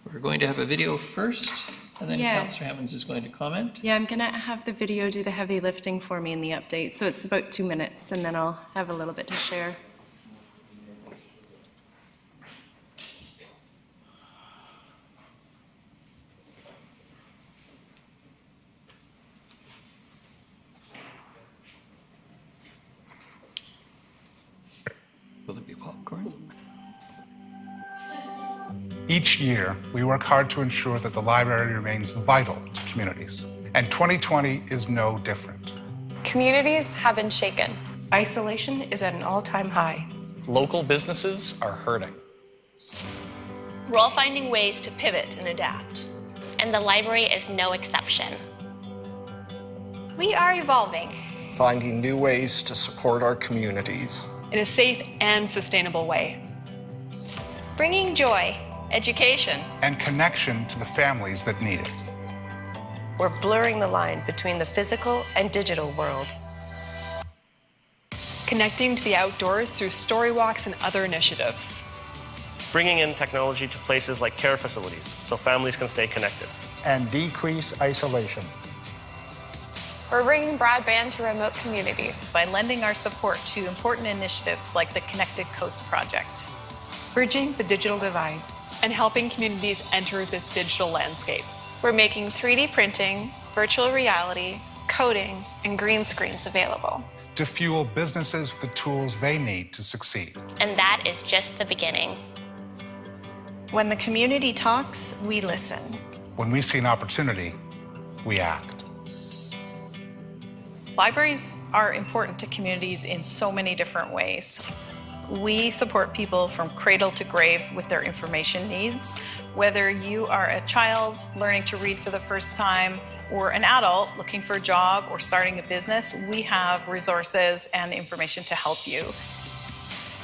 We're going to have a video first, and then Yes. Councillor Hemmons is going to comment. Yeah, I'm going to have the video do the heavy lifting for me in the update. So it's about 2 minutes, and then I'll have a little bit to share. Will there be popcorn? Each year, we work hard to ensure that the library remains vital to communities, and 2020 is no different. Communities have been shaken. Isolation is at an all-time high. Local businesses are hurting. We're all finding ways to pivot and adapt. And the library is no exception. We are evolving. Finding new ways to support our communities. In a safe and sustainable way. Bringing joy, education, And connection to the families that need it. We're blurring the line between the physical and digital world. Connecting to the outdoors through story walks and other initiatives. Bringing in technology to places like care facilities so families can stay connected. And decrease isolation. We're bringing broadband to remote communities. By lending our support to important initiatives like the Connected Coast Project. Bridging the digital divide and helping communities enter this digital landscape. We're making 3D printing, virtual reality, coding, and green screens available. To fuel businesses with the tools they need to succeed. And that is just the beginning. When the community talks, we listen. When we see an opportunity, we act. Libraries are important to communities in so many different ways. We support people from cradle to grave with their information needs. Whether you are a child learning to read for the first time or an adult looking for a job or starting a business, we have resources and information to help you.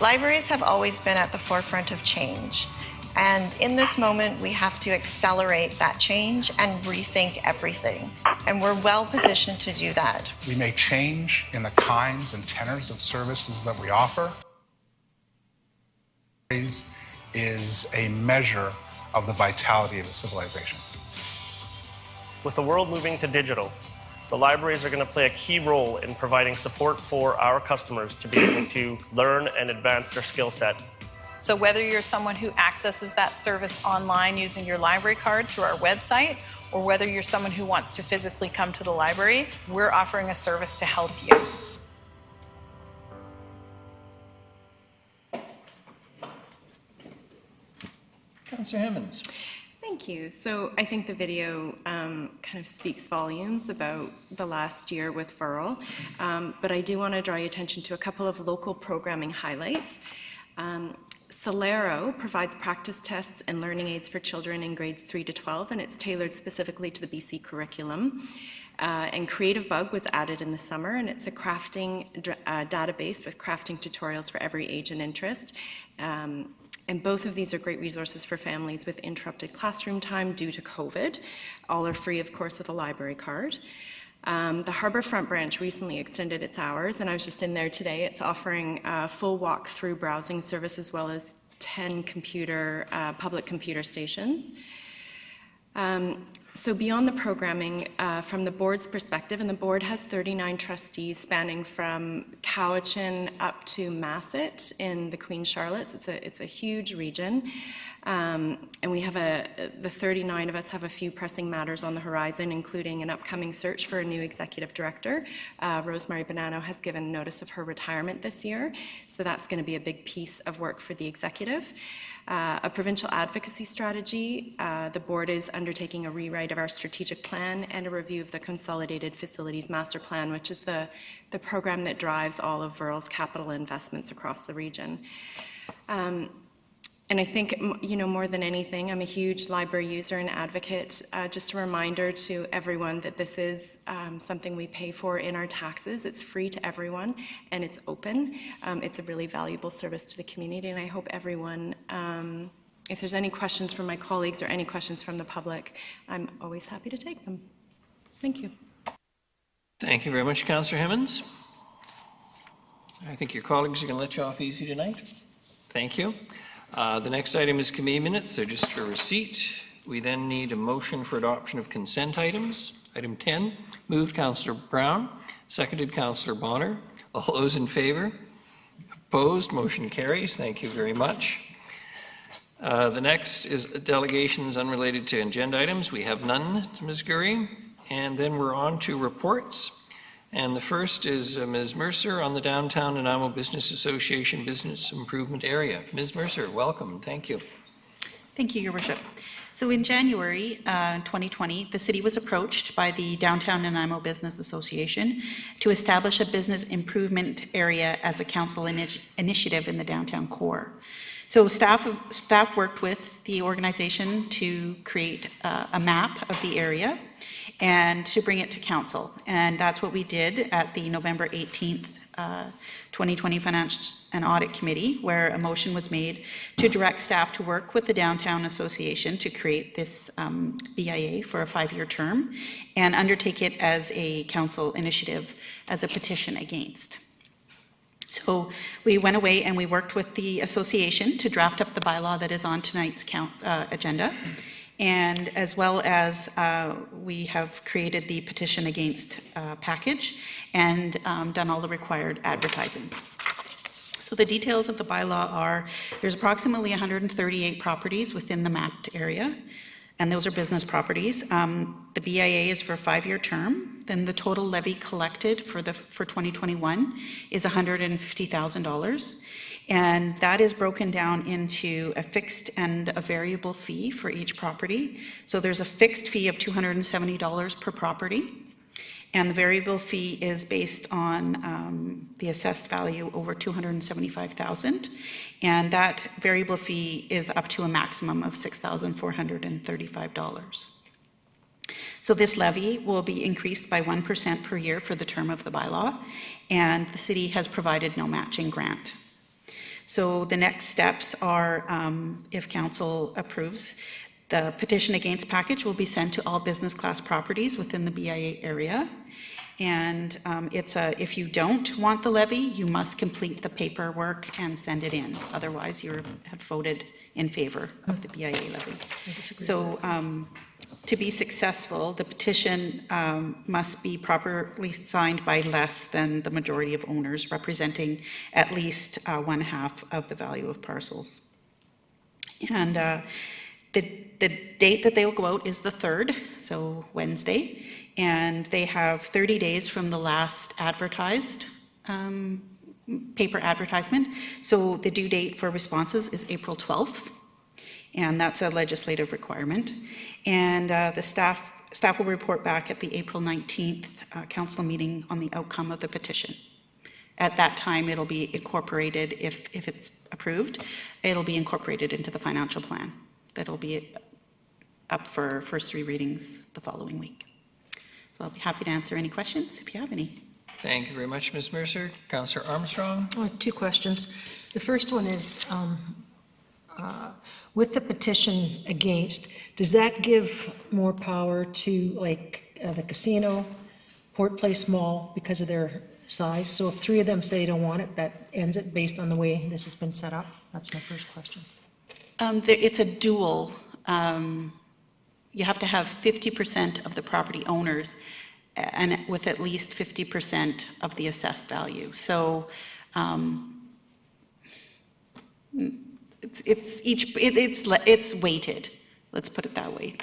Libraries have always been at the forefront of change. And in this moment, we have to accelerate that change and rethink everything. And we're well positioned to do that. We may change in the kinds and tenors of services that we offer. Is a measure of the vitality of a civilization. With the world moving to digital, the libraries are going to play a key role in providing support for our customers to be able to learn and advance their skill set. So whether you're someone who accesses that service online using your library card through our website, or whether you're someone who wants to physically come to the library, we're offering a service to help you. Councillor Hammonds. Thank you. So I think the video kind of speaks volumes about the last year with Furl, but I do want to draw your attention to a couple of local programming highlights. Solero provides practice tests and learning aids for children in grades 3 to 12, and it's tailored specifically to the BC curriculum. And Creative Bug was added in the summer, and it's a crafting database with crafting tutorials for every age and interest. And both of these are great resources for families with interrupted classroom time due to COVID. All are free, of course, with a library card. The Harbourfront branch recently extended its hours, and I was just in there today. It's offering full walk-through browsing service as well as 10 public computer stations. So beyond the programming, from the board's perspective, and the board has 39 trustees spanning from Cowichan up to Masset in the Queen Charlottes. It's a huge region. And we have the 39 of us have a few pressing matters on the horizon, including an upcoming search for a new executive director. Rosemary Bonanno has given notice of her retirement this year, so that's going to be a big piece of work for the executive. A provincial advocacy strategy. The board is undertaking a rewrite of our strategic plan and a review of the Consolidated Facilities Master Plan, which is the program that drives all of Virl's capital investments across the region. And I think, more than anything, I'm a huge library user and advocate. Just a reminder to everyone that this is something we pay for in our taxes. It's free to everyone, and it's open. It's a really valuable service to the community, and I hope everyone, if there's any questions from my colleagues or any questions from the public, I'm always happy to take them. Thank you. Thank you very much, Councillor Hammonds. I think your colleagues are going to let you off easy tonight. Thank you. The next item is committee minutes. They're just for receipt. We then need a motion for adoption of consent items. Item 10, moved Councillor Brown, seconded Councillor Bonner. All those in favor? Opposed? Motion carries. Thank you very much. The next is delegations unrelated to agenda items. We have none, Ms. Gurry. And then we're on to reports. And the first is Ms. Mercer on the Downtown Nanaimo Business Association Business Improvement Area. Ms. Mercer, welcome. Thank you. Thank you, Your Worship. So in January 2020, the city was approached by the Downtown Nanaimo Business Association to establish a business improvement area as a council initiative in the downtown core. So staff worked with the organization to create a map of the area and to bring it to council. And that's what we did at the November 18th, 2020 Finance and Audit Committee, where a motion was made to direct staff to work with the Downtown Association to create this BIA for a 5-year term and undertake it as a council initiative as a petition against. So we went away and we worked with the association to draft up the bylaw that is on tonight's agenda. And as well as we have created the petition against package and done all the required advertising. So the details of the bylaw are, there's approximately 138 properties within the mapped area, and those are business properties. The BIA is for a 5-year term. Then the total levy collected for 2021 is $150,000. And that is broken down into a fixed and a variable fee for each property. So there's a fixed fee of $270 per property, and the variable fee is based on the assessed value over $275,000, and that variable fee is up to a maximum of $6,435. So this levy will be increased by 1% per year for the term of the bylaw, and the city has provided no matching grant. So the next steps are, if council approves, the petition against package will be sent to all business class properties within the BIA area. And if you don't want the levy, you must complete the paperwork and send it in. Otherwise, you have voted in favor of the BIA levy. So to be successful, the petition must be properly signed by less than the majority of owners, representing at least 1/2 of the value of parcels. And the date that they'll go out is the 3rd, so Wednesday. And they have 30 days from the last advertised paper advertisement. So the due date for responses is April 12th, and that's a legislative requirement. And the staff will report back at the April 19th council meeting on the outcome of the petition. At that time, it'll be incorporated, if it's approved, it'll be incorporated into the financial plan. That'll be up for first 3 readings the following week. So I'll be happy to answer any questions if you have any. Thank you very much, Ms. Mercer. Councillor Armstrong? 2 questions. The first one is, with the petition against, does that give more power to like the casino, Port Place Mall, because of their size? So if 3 of them say they don't want it, that ends it based on the way this has been set up? That's my first question. It's a dual. You have to have 50% of the property owners and with at least 50% of the assessed value. So it's weighted. Let's put it that way.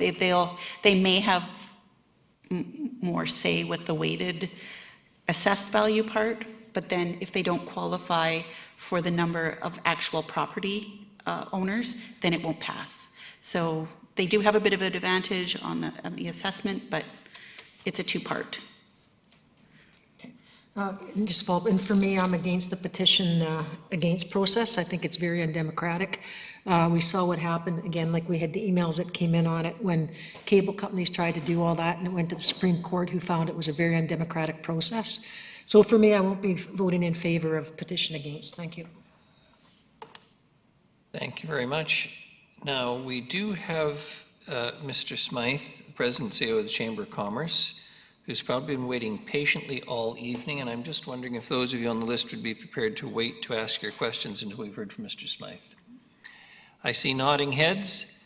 They may have more say with the weighted assessed value part, but then if they don't qualify for the number of actual property owners, then it won't pass. So they do have a bit of an advantage on the assessment, but it's a 2-part. And just follow up, and for me, I'm against the petition against process. I think it's very undemocratic. We saw what happened, again, like we had the emails that came in on it when cable companies tried to do all that, and it went to the Supreme Court, who found it was a very undemocratic process. So for me, I won't be voting in favor of petition against. Thank you. Thank you very much. Now, we do have Mr. Smythe, President and CEO of the Chamber of Commerce, who's probably been waiting patiently all evening, and I'm just wondering if those of you on the list would be prepared to wait to ask your questions until we've heard from Mr. Smythe. I see nodding heads.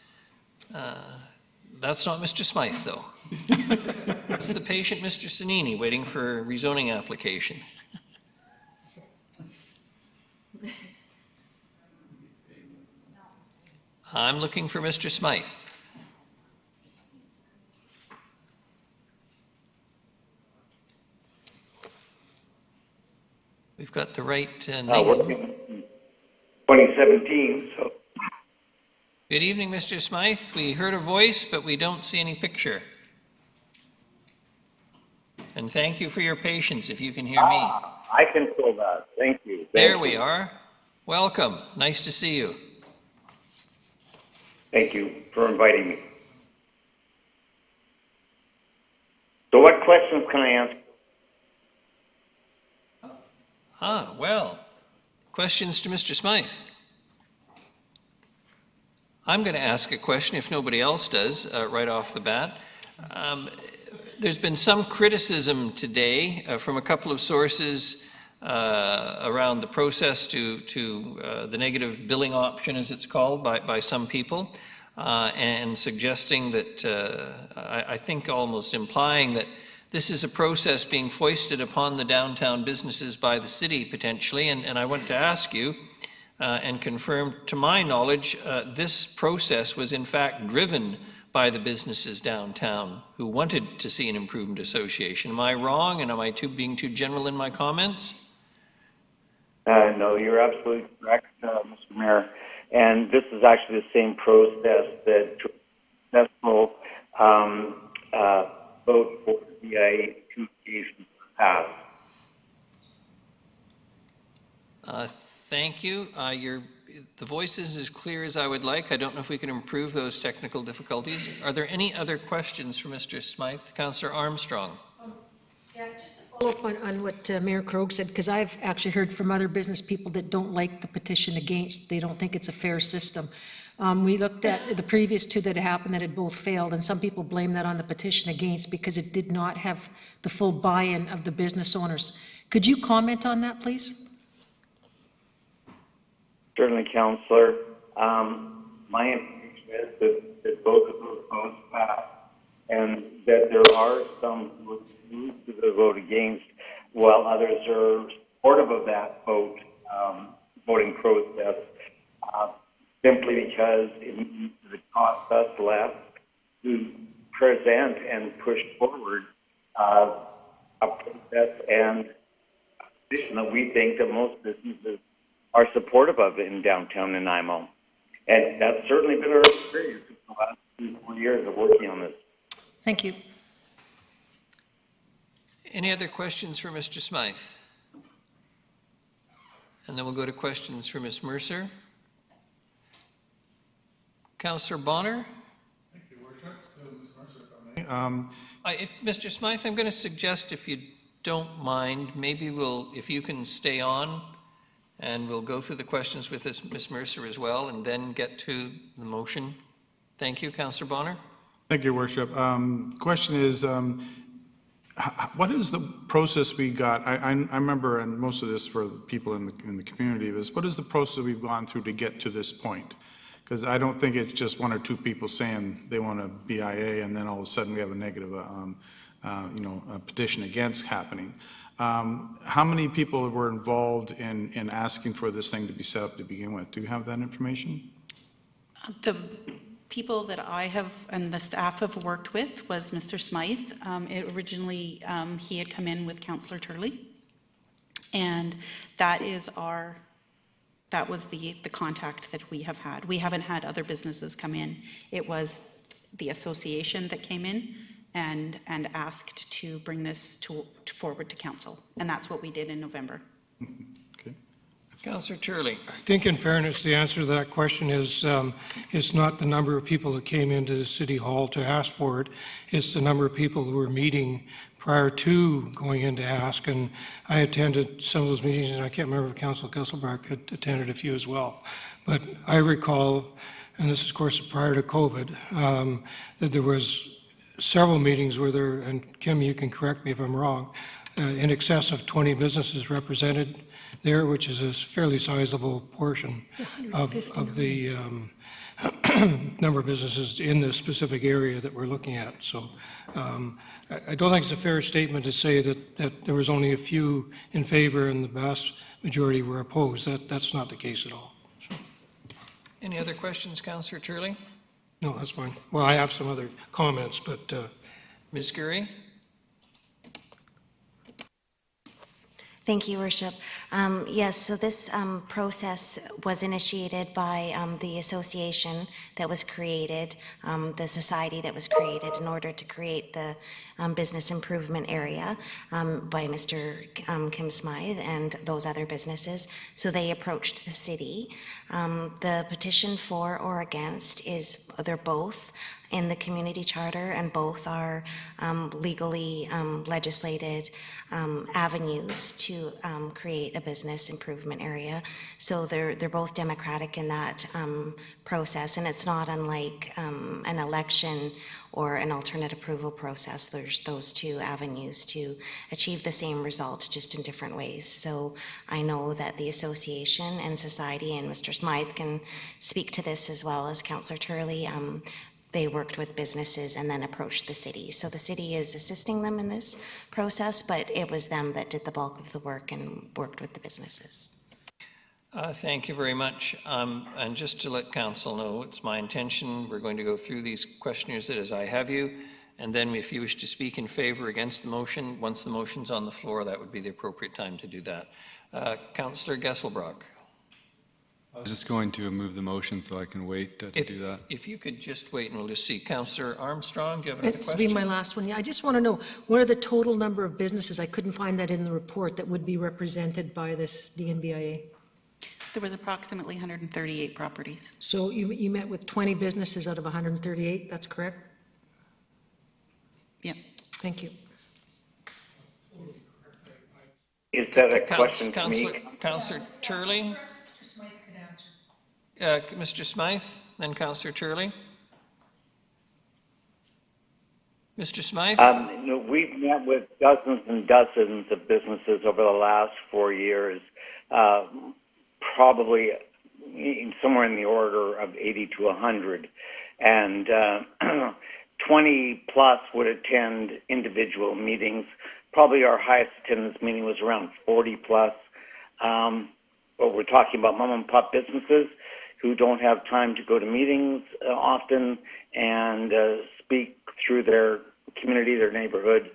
That's not Mr. Smythe, though. It's the patient Mr. Sanini waiting for a rezoning application. I'm looking for Mr. Smythe. We've got the right name. Working 2017, so. Good evening, Mr. Smythe. We heard a voice, but we don't see any picture. And thank you for your patience, if you can hear me. I can feel that. Thank you. There we are. Welcome. Nice to see you. Thank you for inviting me. So what questions can I answer? Well, questions to Mr. Smythe. I'm going to ask a question if nobody else does right off the bat. There's been some criticism today from a couple of sources around the process to the negative billing option, as it's called, by some people, and suggesting that, I think almost implying that this is a process being foisted upon the downtown businesses by the city, potentially, and I want to ask you, and confirm, to my knowledge, this process was in fact driven by the businesses downtown who wanted to see an improvement association. Am I wrong, and am I being too general in my comments? No, you're absolutely correct, Mr. Mayor. And this is actually the same process that successful vote for the BIA 2 occasions passed. Thank you. The voice is as clear as I would like. I don't know if we can improve those technical difficulties. Are there any other questions for Mr. Smythe? Councillor Armstrong. Yeah, just to Follow up on what Mayor Krogh said, because I've actually heard from other business people that don't like the petition against. They don't think it's a fair system. We looked at the previous two that had happened that had both failed, and some people blame that on the petition against because it did not have the full buy-in of the business owners. Could you comment on that, please? Certainly, Councillor. My information is that both of those votes passed, and that there are some who moved to the vote against, while others are supportive of that voting process, simply because it cost us less to present and push forward a process and a position that we think that most businesses are supportive of in downtown Nanaimo. And that's certainly been our experience in the last 3-4 years of working on this. Thank you. Any other questions for Mr. Smythe? And then we'll go to questions for Ms. Mercer. Councillor Bonner? Thank you, Worship. Ms. Mercer, if I may. Mr. Smythe, I'm going to suggest, if you don't mind, maybe if you can stay on, and we'll go through the questions with Ms. Mercer as well, and then get to the motion. Thank you, Councillor Bonner. Thank you, Worship. Question is, what is the process we got? I remember, and most of this for the people in the community, is what is the process we've gone through to get to this point? Because I don't think it's just one or two people saying they want a BIA, and then all of a sudden we have a negative, a petition against happening. How many people were involved in asking for this thing to be set up to begin with? Do you have that information? The people that I have and the staff have worked with was Mr. Smythe. Originally, he had come in with Councillor Turley, and that was the contact that we have had. We haven't had other businesses come in. It was the association that came in and asked to bring this forward to council, and that's what we did in November. Okay. Councillor Turley. I think in fairness, the answer to that question is it's not the number of people that came into the City Hall to ask for it, it's the number of people who were meeting prior to going in to ask, and I attended some of those meetings, and I can't remember if Councillor Kesselbach had attended a few as well. But I recall, and this is of course prior to COVID, that there was several meetings where there, and Kim, you can correct me if I'm wrong, in excess of 20 businesses represented there, which is a fairly sizable portion of the number of businesses in this specific area that we're looking at. So I don't think it's a fair statement to say that there was only a few in favor and the vast majority were opposed. That's not the case at all. So. Any other questions, Councillor Turley? No, that's fine. Well, I have some other comments, but... Ms. Gurry? Thank you, Worship. Yes, so this process was initiated by the association that was created, the society that was created in order to create the business improvement area by Mr. Kim Smythe and those other businesses. So they approached the city. The petition for or against they're both in the community charter, and both are legally legislated avenues to create a business improvement area. So they're both democratic in that process, and it's not unlike an election or an alternate approval process. There's those two avenues to achieve the same result, just in different ways. So I know that the association and society, and Mr. Smythe can speak to this as well as Councillor Turley, they worked with businesses and then approached the city. So the city is assisting them in this process, but it was them that did the bulk of the work and worked with the businesses. Thank you very much. And just to let council know, it's my intention, we're going to go through these questionnaires as I have you, and then if you wish to speak in favor or against the motion, once the motion's on the floor, that would be the appropriate time to do that. Councillor Gesselbrock. I was just going to move the motion so I can wait to do that. If you could just wait and we'll just see. Councillor Armstrong, do you have another It's question? be my last one. Yeah, I just want to know, what are the total number of businesses, I couldn't find that in the report, that would be represented by this DNBIA? There was approximately 138 properties. So you met with 20 businesses out of 138, that's correct? Yep. Thank you. Is that a question to me? Councillor Turley? Mr. Smythe, then Councillor Turley. Mr. Smythe? No, we've met with dozens and dozens of businesses over the last 4 years, probably somewhere in the order of 80 to 100. And 20 plus would attend individual meetings. Probably our highest attendance meeting was around 40 plus. But we're talking about mom and pop businesses who don't have time to go to meetings often and speak through their community, their neighborhood.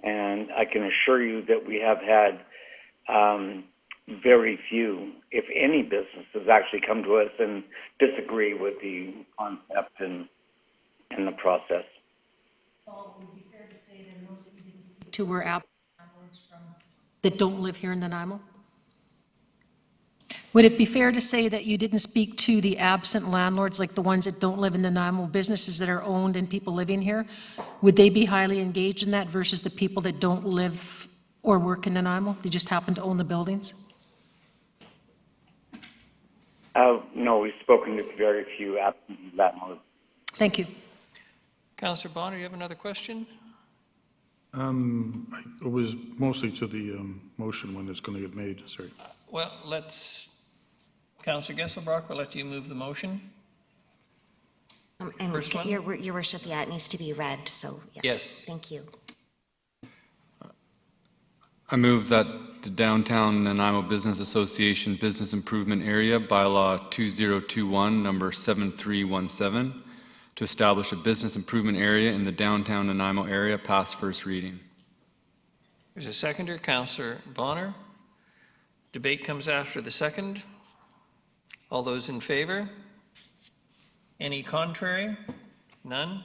And I can assure you that we have had very few, if any, businesses actually come to us and disagree with the concept and the process. Paul, would it be fair to say that those that you didn't speak to were landlords that don't live here in Nanaimo? Would it be fair to say that you didn't speak to the absent landlords, like the ones that don't live in Nanaimo, businesses that are owned and people living here? Would they be highly engaged in that versus the people that don't live or work in Nanaimo? They just happen to own the buildings? No, we've spoken to very few absent landlords. Thank you. Councillor Bonner, you have another question? It was mostly to the motion when it's going to get made, sorry. Well, Councillor Gesselbrock, we'll let you move the motion. And First one? Your Worship, yeah, it needs to be read, so, yeah. Yes. Thank you. I move that the Downtown Nanaimo Business Association Business Improvement Area, Bylaw 2021, number 7317, to establish a business improvement area in the downtown Nanaimo area, pass first reading. There's a seconder, Councillor Bonner. Debate comes after the second. All those in favor? Any contrary? None?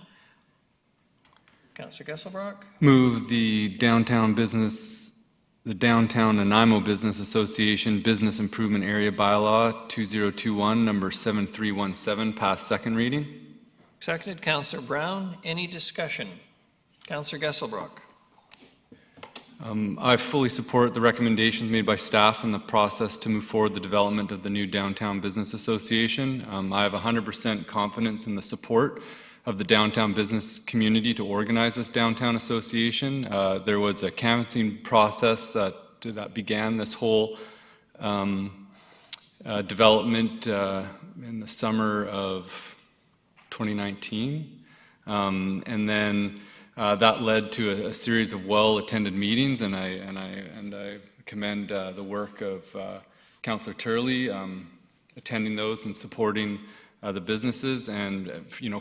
Councillor Gesselbrock? Move the Downtown Nanaimo Business Association Business Improvement Area Bylaw 2021, number 7317, pass second reading. Seconded, Councillor Brown. Any discussion? Councillor Gesselbrock? I fully support the recommendations made by staff in the process to move forward the development of the new Downtown Business Association. I have 100% confidence in the support of the downtown business community to organize this downtown association. There was a canvassing process that began this whole development in the summer of 2019, and then that led to a series of well-attended meetings, and I commend the work of Councillor Turley attending those and supporting the businesses. And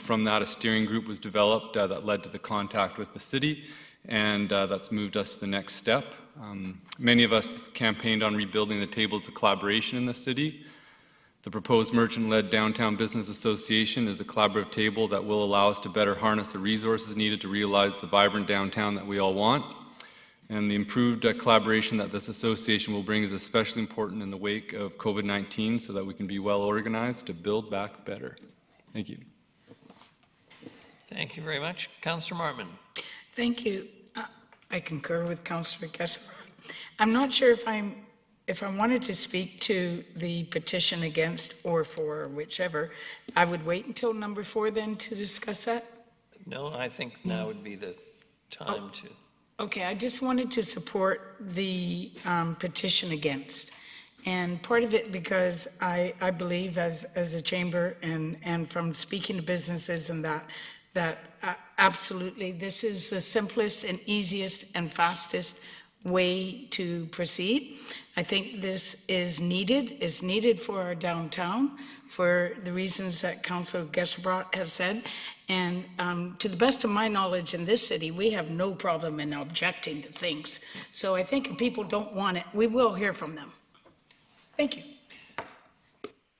from that, a steering group was developed that led to the contact with the city, and that's moved us to the next step. Many of us campaigned on rebuilding the tables of collaboration in the city. The proposed merchant-led Downtown Business Association is a collaborative table that will allow us to better harness the resources needed to realize the vibrant downtown that we all want. And the improved collaboration that this association will bring is especially important in the wake of COVID-19 so that we can be well organized to build back better. Thank you. Thank you very much. Councillor Martman. Thank you. I concur with Councillor Gesselbrock. I'm not sure if I wanted to speak to the petition against or for, whichever, I would wait until number 4 then to discuss that? No, I think now would be the time to. Okay, I just wanted to support the petition against. And part of it because I believe as a chamber and from speaking to businesses and that absolutely this is the simplest and easiest and fastest way to proceed. I think this is needed for our downtown for the reasons that Councillor Gesselbrock has said. And to the best of my knowledge in this city, we have no problem in objecting to things. So I think if people don't want it, we will hear from them. Thank you.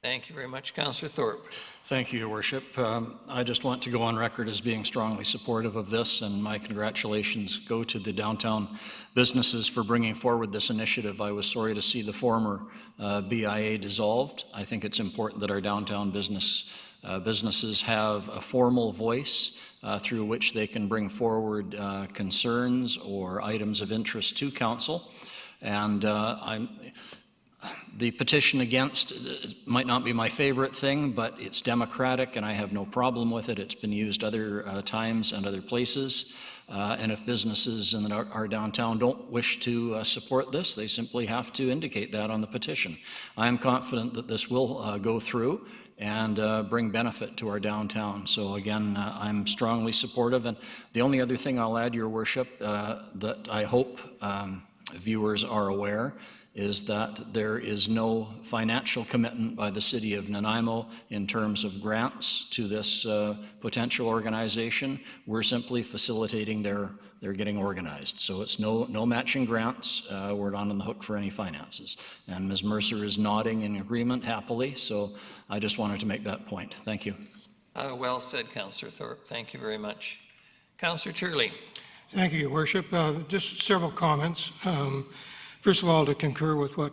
Thank you very much. Councillor Thorpe. Thank you, Your Worship. I just want to go on record as being strongly supportive of this, and my congratulations go to the downtown businesses for bringing forward this initiative. I was sorry to see the former BIA dissolved. I think it's important that our downtown businesses have a formal voice through which they can bring forward concerns or items of interest to council. And the petition against might not be my favorite thing, but it's democratic and I have no problem with it. It's been used other times and other places. And if businesses in our downtown don't wish to support this, they simply have to indicate that on the petition. I am confident that this will go through and bring benefit to our downtown. So again, I'm strongly supportive. And the only other thing I'll add, Your Worship, that I hope viewers are aware is that there is no financial commitment by the City of Nanaimo in terms of grants to this potential organization. We're simply facilitating their getting organized. So it's no matching grants. We're not on the hook for any finances. And Ms. Mercer is nodding in agreement happily, so I just wanted to make that point. Thank you. Well said, Councillor Thorpe. Thank you very much. Councillor Turley. Thank you, Your Worship. Just several comments. First of all, to concur with what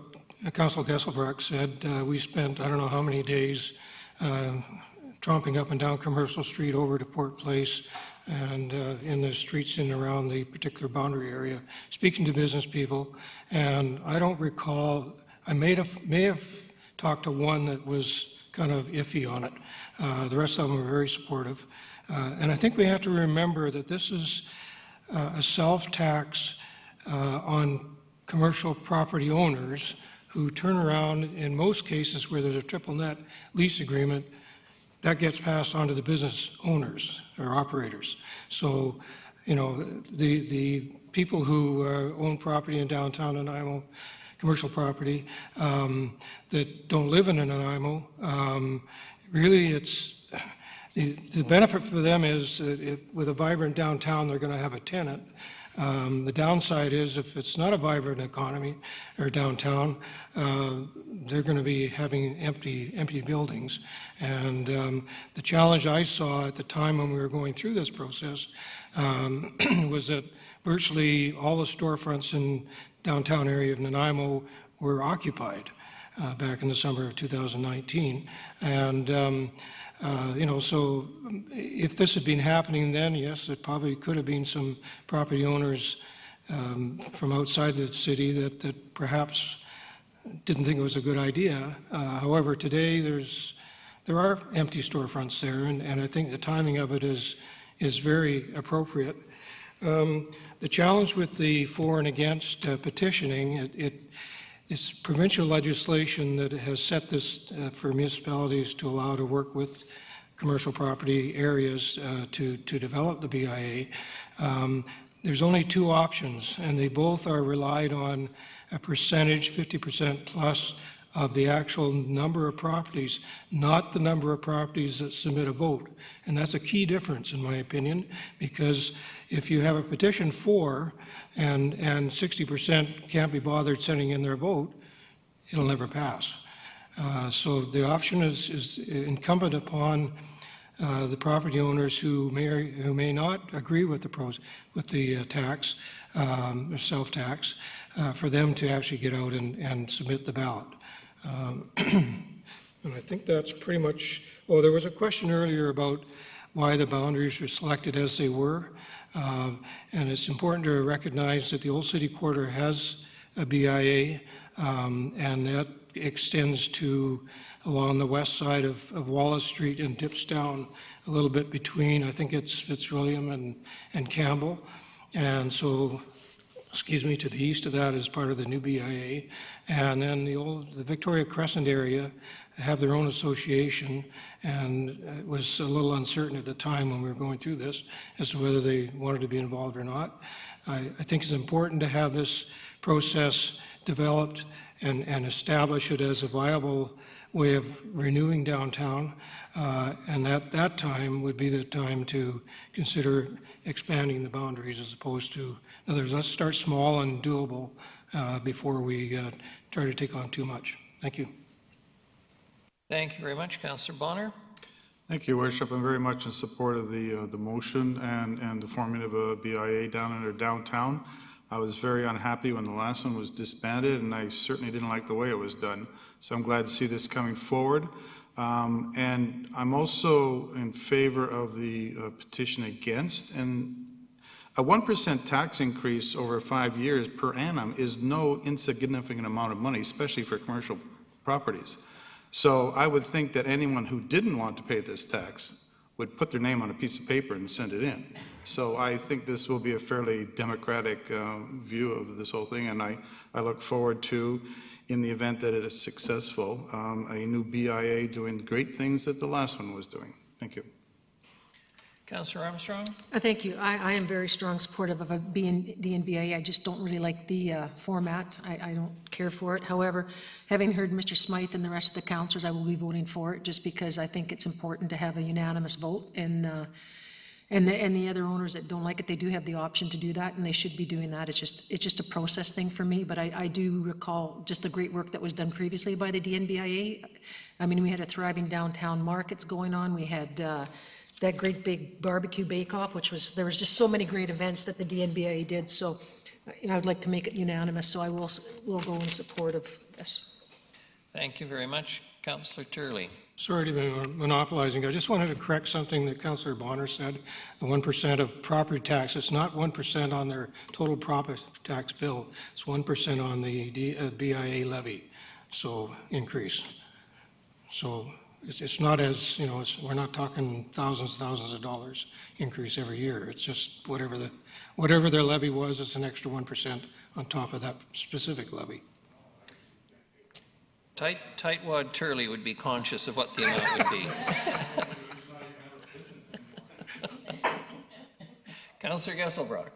Councillor Gesselbrock said, we spent I don't know how many days tromping up and down Commercial Street over to Port Place and in the streets in and around the particular boundary area, speaking to business people. And I don't recall, I may have talked to one that was kind of iffy on it. The rest of them were very supportive. And I think we have to remember that this is a self-tax on commercial property owners who turn around, in most cases where there's a triple net lease agreement, that gets passed on to the business owners or operators. So, you know, the people who own property in downtown Nanaimo, commercial property, that don't live in Nanaimo, really it's, the benefit for them is that with a vibrant downtown, they're going to have a tenant. The downside is if it's not a vibrant economy or downtown, they're going to be having empty buildings. And the challenge I saw at the time when we were going through this process was that virtually all the storefronts in downtown area of Nanaimo were occupied back in the summer of 2019. And you know, so if this had been happening then, yes, it probably could have been some property owners from outside the city that perhaps didn't think it was a good idea. However, today there are empty storefronts there, and I think the timing of it is very appropriate. The challenge with the for and against petitioning, it's provincial legislation that has set this for municipalities to allow to work with commercial property areas to develop the BIA. There's only two options, and they both are relied on a percentage, 50% plus, of the actual number of properties, not the number of properties that submit a vote. And that's a key difference, in my opinion, because if you have a petition for and 60% can't be bothered sending in their vote, it'll never pass. So the option is incumbent upon the property owners who may not agree with the tax, or self-tax, for them to actually get out and submit the ballot. And I think that's pretty much, oh, there was a question earlier about why the boundaries were selected as they were. And it's important to recognize that the Old City Quarter has a BIA, and that extends to along the west side of Wallace Street and dips down a little bit between, I think it's Fitzwilliam and Campbell. And so, excuse me, to the east of that is part of the new BIA. And then the Victoria Crescent area have their own association, and it was a little uncertain at the time when we were going through this as to whether they wanted to be involved or not. I think it's important to have this process developed and establish it as a viable way of renewing downtown, and at that time would be the time to consider expanding the boundaries as opposed to, in other words, let's start small and doable before we try to take on too much. Thank you. Thank you very much, Councillor Bonner. Thank you, Worship. I'm very much in support of the motion and the forming of a BIA down in our downtown. I was very unhappy when the last one was disbanded, and I certainly didn't like the way it was done. So I'm glad to see this coming forward. And I'm also in favor of the petition against. And A 1% tax increase over 5 years per annum is no insignificant amount of money, especially for commercial properties. So I would think that anyone who didn't want to pay this tax would put their name on a piece of paper and send it in. So I think this will be a fairly democratic view of this whole thing, and I look forward to, in the event that it is successful, a new BIA doing great things that the last one was doing. Thank you. Councillor Armstrong? Thank you. I am very strong supportive of a DNBA. I just don't really like the format. I don't care for it. However, having heard Mr. Smythe and the rest of the councillors, I will be voting for it just because I think it's important to have a unanimous vote. And the other owners that don't like it, they do have the option to do that, and they should be doing that. It's just a process thing for me. But I do recall just the great work that was done previously by the DNBIA. I mean, we had a thriving downtown markets going on. We had that great big barbecue bake-off, there was just so many great events that the DNBIA did. So I would like to make it unanimous, so I will go in support of this. Thank you very much. Councillor Turley. Sorry to be monopolizing. I just wanted to correct something that Councillor Bonner said. The 1% of property tax, it's not 1% on their total property tax bill. It's 1% on the BIA levy, so increase. So it's not as, we're not talking thousands of dollars increase every year. It's just whatever their levy was, it's an extra 1% on top of that specific levy. Tightwad Turley would be conscious of what the amount would be. Councillor Gesselbrock.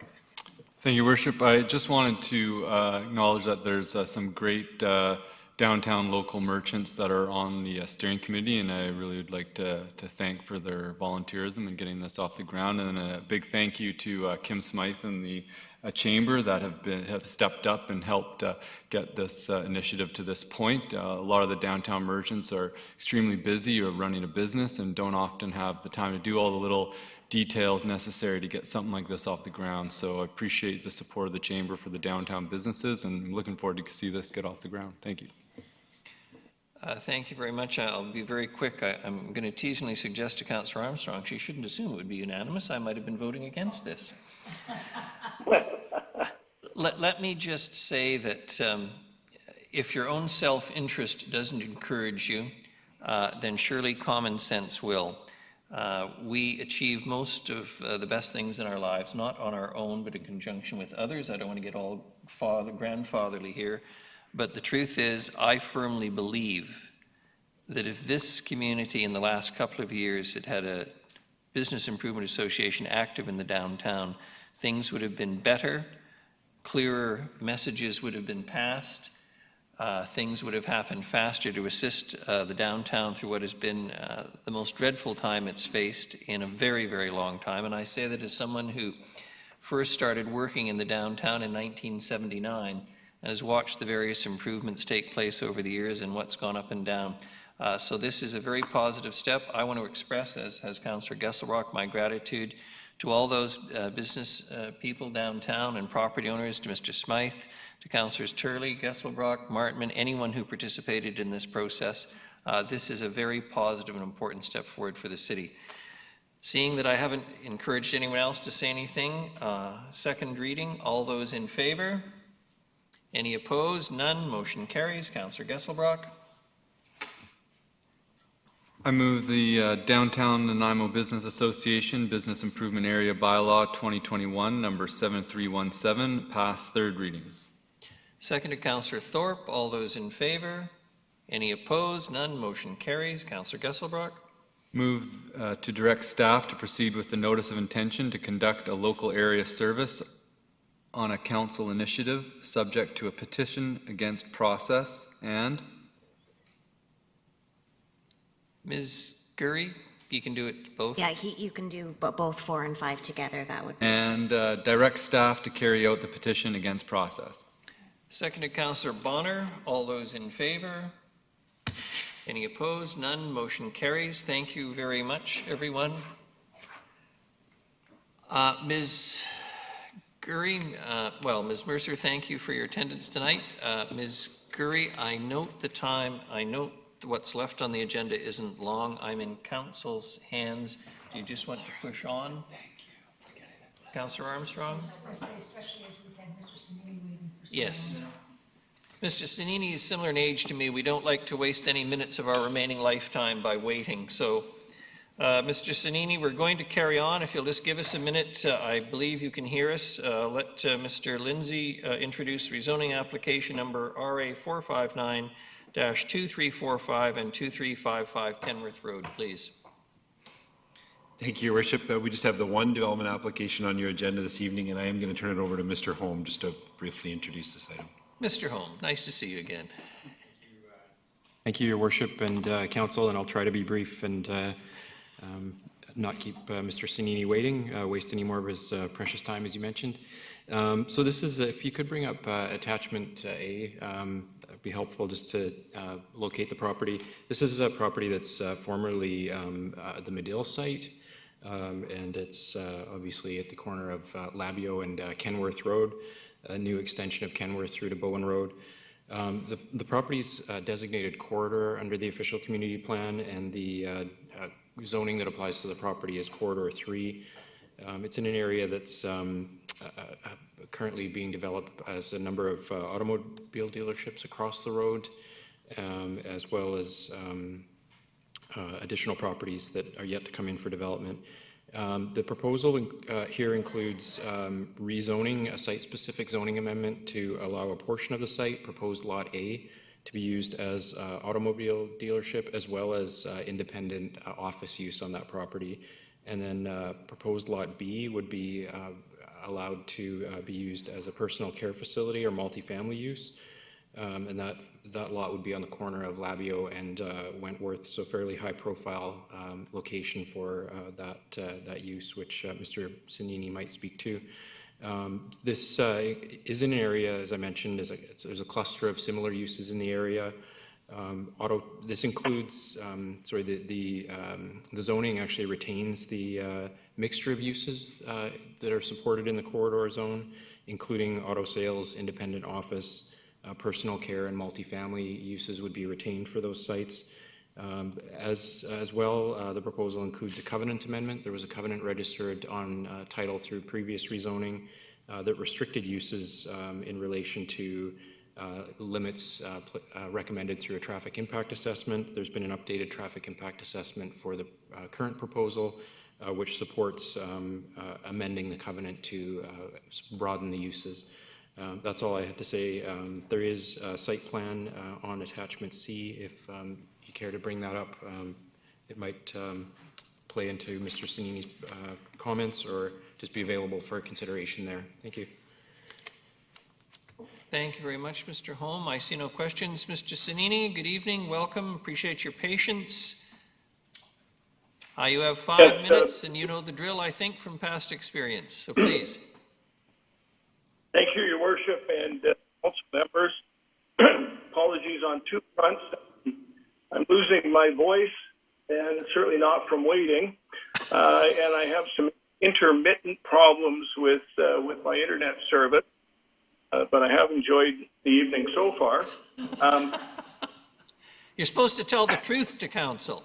Thank you, Worship. I just wanted to acknowledge that there's some great downtown local merchants that are on the steering committee, and I really would like to thank for their volunteerism in getting this off the ground. And a big thank you to Kim Smythe and the Chamber that have stepped up and helped get this initiative to this point. A lot of the downtown merchants are extremely busy or running a business and don't often have the time to do all the little details necessary to get something like this off the ground. So I appreciate the support of the Chamber for the downtown businesses, and I'm looking forward to see this get off the ground. Thank you. Thank you very much. I'll be very quick. I'm going to teasingly suggest to Councillor Armstrong she shouldn't assume it would be unanimous. I might have been voting against this. Let me just say that if your own self-interest doesn't encourage you, then surely common sense will. We achieve most of the best things in our lives, not on our own, but in conjunction with others. I don't want to get all grandfatherly here, but the truth is, I firmly believe that if this community in the last couple of years had had a Business Improvement Association active in the downtown, things would have been better, clearer messages would have been passed, things would have happened faster to assist the downtown through what has been the most dreadful time it's faced in a very, very long time. And I say that as someone who first started working in the downtown in 1979 and has watched the various improvements take place over the years and what's gone up and down. So this is a very positive step. I want to express, as has Councillor Gesselbrock, my gratitude to all those business people downtown and property owners, to Mr. Smythe, to Councillors Turley, Gesselbrock, Martman, anyone who participated in this process. This is a very positive and important step forward for the city. Seeing that I haven't encouraged anyone else to say anything, second reading, all those in favor? Any opposed? None. Motion carries. Councillor Gesselbrock. I move the Downtown Nanaimo Business Association Business Improvement Area Bylaw 2021, number 7317, pass third reading. Seconded, Councillor Thorpe. All those in favor? Any opposed? None. Motion carries. Councillor Gesselbrock. Move to direct staff to proceed with the notice of intention to conduct a local area service on a council initiative subject to a petition against process. And Ms. Gurry, you can do it both. Yeah, you can do both 4 and 5 together. That would be. And direct staff to carry out the petition against process. Seconded, Councillor Bonner. All those in favor? Any opposed? None. Motion carries. Thank you very much, everyone. Ms. Gurry, Ms. Mercer, thank you for your attendance tonight. Ms. Gurry, I note the time. I note what's left on the agenda isn't long. I'm in council's hands. Do you just want to push on? Councillor Armstrong? Yes. Mr. Sanini is similar in age to me. We don't like to waste any minutes of our remaining lifetime by waiting. So, Mr. Sanini, we're going to carry on. If you'll just give us a minute, I believe you can hear us. Let Mr. Lindsay introduce rezoning application number RA 459-2345 and 2355 Kenworth Road, please. Thank you, Your Worship. We just have the one development application on your agenda this evening, and I am going to turn it over to Mr. Holm just to briefly introduce this item. Mr. Holm, nice to see you again. Thank you, Your Worship and Council, and I'll try to be brief and not keep Mr. Sanini waiting, waste any more of his precious time, as you mentioned. So this is, if you could bring up attachment A, that'd be helpful just to locate the property. This is a property that's formerly the Medill site, and it's obviously at the corner of Labio and Kenworth Road, a new extension of Kenworth through to Bowen Road. The property's designated corridor under the official community plan, and the zoning that applies to the property is Corridor 3. It's in an area that's currently being developed as a number of automobile dealerships across the road, as well as additional properties that are yet to come in for development. The proposal here includes rezoning, a site-specific zoning amendment to allow a portion of the site, proposed Lot A, to be used as automobile dealership, as well as independent office use on that property. And then proposed Lot B would be allowed to be used as a personal care facility or multifamily use. And that lot would be on the corner of Labio and Wentworth, so fairly high-profile location for that use, which Mr. Sanini might speak to. This is in an area, as I mentioned, there's a cluster of similar uses in the area. This includes, the zoning actually retains the mixture of uses that are supported in the corridor zone, including auto sales, independent office, personal care, and multifamily uses would be retained for those sites. As well, the proposal includes a covenant amendment. There was a covenant registered on title through previous rezoning that restricted uses in relation to limits recommended through a traffic impact assessment. There's been an updated traffic impact assessment for the current proposal, which supports amending the covenant to broaden the uses. That's all I had to say. There is a site plan on attachment C. If you care to bring that up, it might play into Mr. Sanini's comments or just be available for consideration there. Thank you. Thank you very much, Mr. Holm. I see no questions. Mr. Sanini, good evening. Welcome. Appreciate your patience. You have 5 minutes, and you know the drill, I think, from past experience. So please. Thank you, Your Worship, and council members. Apologies on two fronts. I'm losing my voice, and certainly not from waiting. And I have some intermittent problems with my internet service, but I have enjoyed the evening so far. You're supposed to tell the truth to council.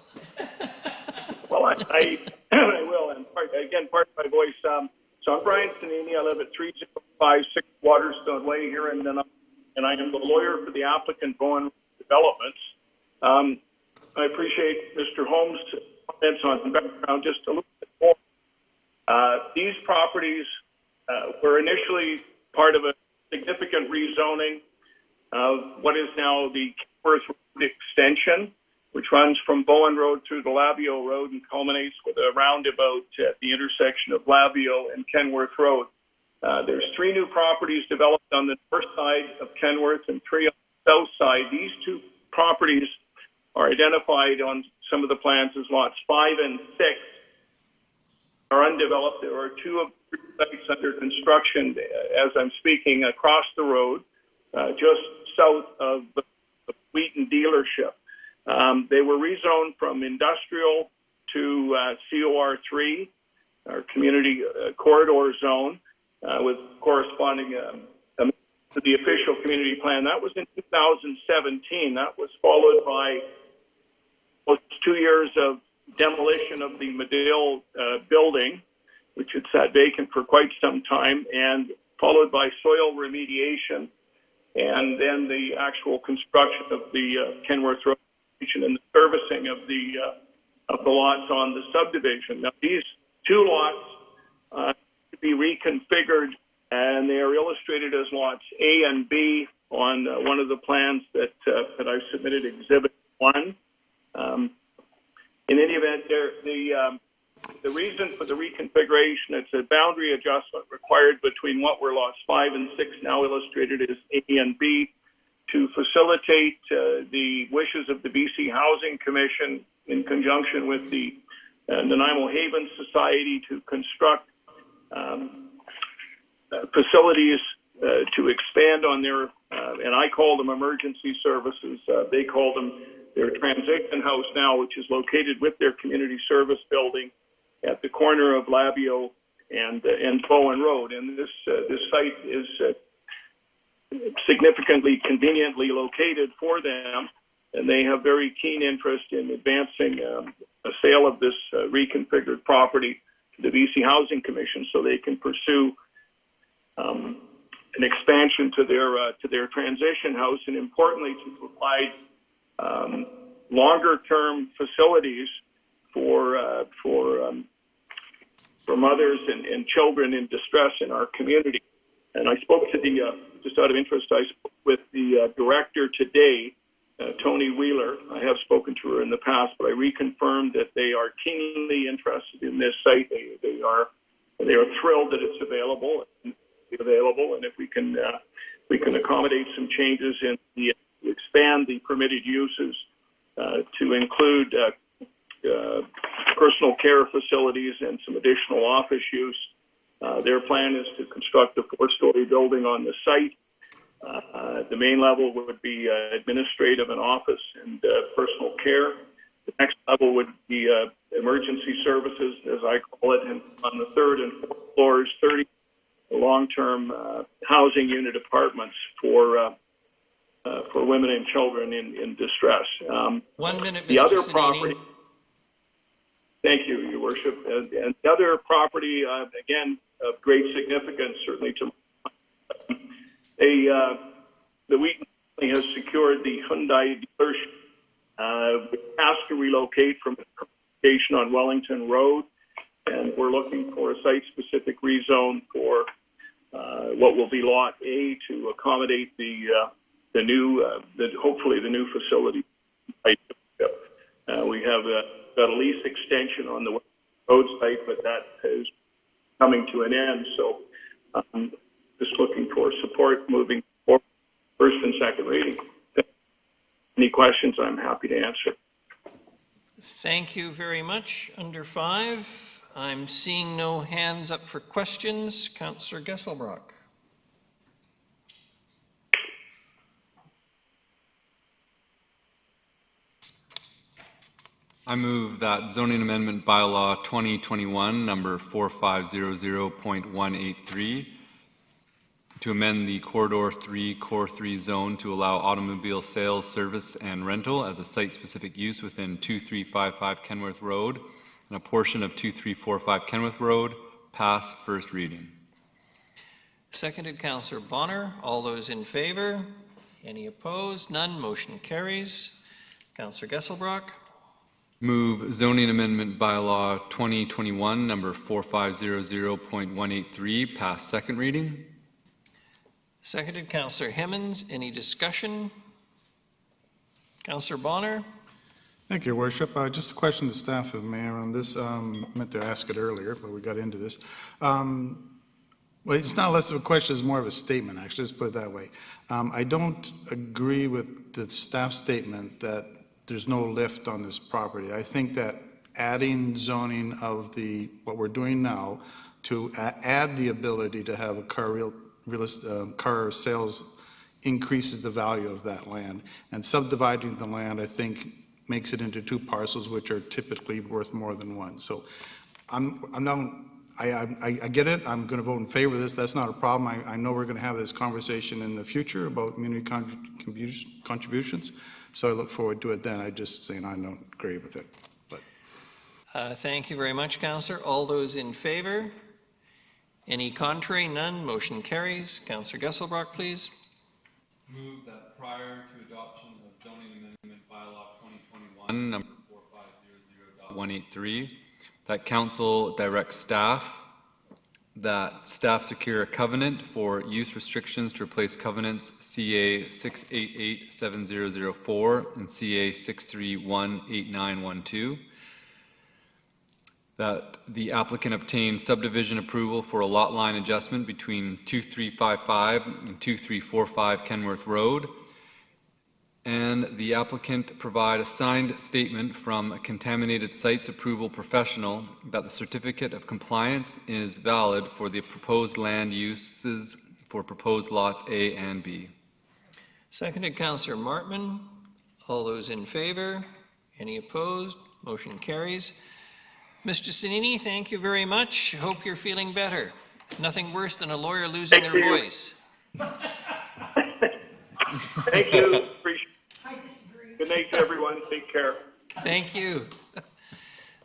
Well, I will, and pardon my voice. So I'm Brian Sanini. I live at 3056 Waterstone Way here in Nanaimo, and I am the lawyer for the applicant Bowen Developments. I appreciate Mr. Holmes' comments on the background just a little bit more. These properties were initially part of a significant rezoning of what is now the Kenworth Road extension, which runs from Bowen Road through to Labio Road and culminates with a roundabout at the intersection of Labio and Kenworth Road. There's 3 new properties developed on the north side of Kenworth and 3 on the south side. These 2 properties are identified on some of the plans as lots 5 and 6 are undeveloped. There are 2 of the 3 sites under construction as I'm speaking across the road, just south of the Wheaton dealership. They were rezoned from industrial to COR3, our community corridor zone, with corresponding to the official community plan. That was in 2017. That was followed by almost 2 years of demolition of the Medill building which had sat vacant for quite some time, and followed by soil remediation, and then the actual construction of the Kenworth Road and the servicing of the lots on the subdivision. Now, these two lots to be reconfigured, and they are illustrated as lots A and B on one of the plans that I submitted, Exhibit 1. In any event, the reason for the reconfiguration, it's a boundary adjustment required between what were lots 5 and 6, now illustrated as A and B, to facilitate the wishes of the BC Housing Commission in conjunction with the Nanaimo Haven Society to construct facilities to expand on their, and I call them emergency services, they call them their transition house now, which is located with their community service building at the corner of Labio and Bowen Road. And this site is significantly conveniently located for them, and they have very keen interest in advancing a sale of this reconfigured property to the BC Housing Commission so they can pursue an expansion to their transition house, and importantly to provide longer-term facilities for mothers and children in distress in our community. And I spoke to just out of interest, I spoke with the director today, Tony Wheeler. I have spoken to her in the past, but I reconfirmed that they are keenly interested in this site. They are thrilled that it's available, and if we can accommodate some changes in expand the permitted uses to include personal care facilities and some additional office use. Their plan is to construct a 4-story building on the site. The main level would be administrative and office and personal care. The next level would be emergency services, as I call it, and on the 3rd and 4th floors, 30 long-term housing unit apartments for women and children in distress. 1 minute, Mr. The other Sanini. property. Thank you, Your Worship. And the other property, again, of great significance, certainly to the Wheaton family has secured the Hyundai dealership. It has to relocate from its location on Wellington Road, and we're looking for a site-specific rezone for what will be Lot A to accommodate hopefully the new facility. We have got a lease extension on the road site, but that is coming to an end. So just looking for support moving forward, first and second reading. Any questions, I'm happy to answer. Thank you very much. Under 5, I'm seeing no hands up for questions. Councillor Gesselbrock. I move that zoning amendment bylaw 2021 number 4500.183 to amend the Corridor 3 Core 3 zone to allow automobile sales, service, and rental as a site-specific use within 2355 Kenworth Road and a portion of 2345 Kenworth Road, pass first reading. Seconded, Councillor Bonner. All those in favor? Any opposed? None. Motion carries. Councillor Gesselbrock. Move zoning amendment bylaw 2021 number 4500.183 pass second reading. Seconded, Councillor Hemmons. Any discussion? Councillor Bonner. Thank you, Your Worship. Just a question to staff and Mayor on this. I meant to ask it earlier, but we got into this. Well, it's not less of a question, it's more of a statement, actually. Let's put it that way. I don't agree with the staff statement that there's no lift on this property. I think that adding zoning of what we're doing now to add the ability to have a car sales increases the value of that land. And subdividing the land, I think, makes it into 2 parcels, which are typically worth more than one. So I get it. I'm going to vote in favor of this. That's not a problem. I know we're going to have this conversation in the future about community contributions. So I look forward to it then. I just saying I don't agree with it. But Thank you very much, Councillor. All those in favor? Any contrary? None. Motion carries. Councillor Gesselbrock, please. Move that prior to adoption of zoning amendment bylaw 2021, number 4500.183, that council directs staff that staff secure a covenant for use restrictions to replace covenants CA 6887004 and CA 6318912. That the applicant obtain subdivision approval for a lot line adjustment between 2355 and 2345 Kenworth Road, and the applicant provide a signed statement from a contaminated sites approval professional that the certificate of compliance is valid for the proposed land uses for proposed lots A and B. Seconded, Councillor Martman. All those in favor? Any opposed? Motion carries. Mr. Sanini, thank you very much. Hope you're feeling better. Nothing worse than a lawyer losing their voice. Thank you. Appreciate it. I disagree. Good night to everyone. Take care. Thank you.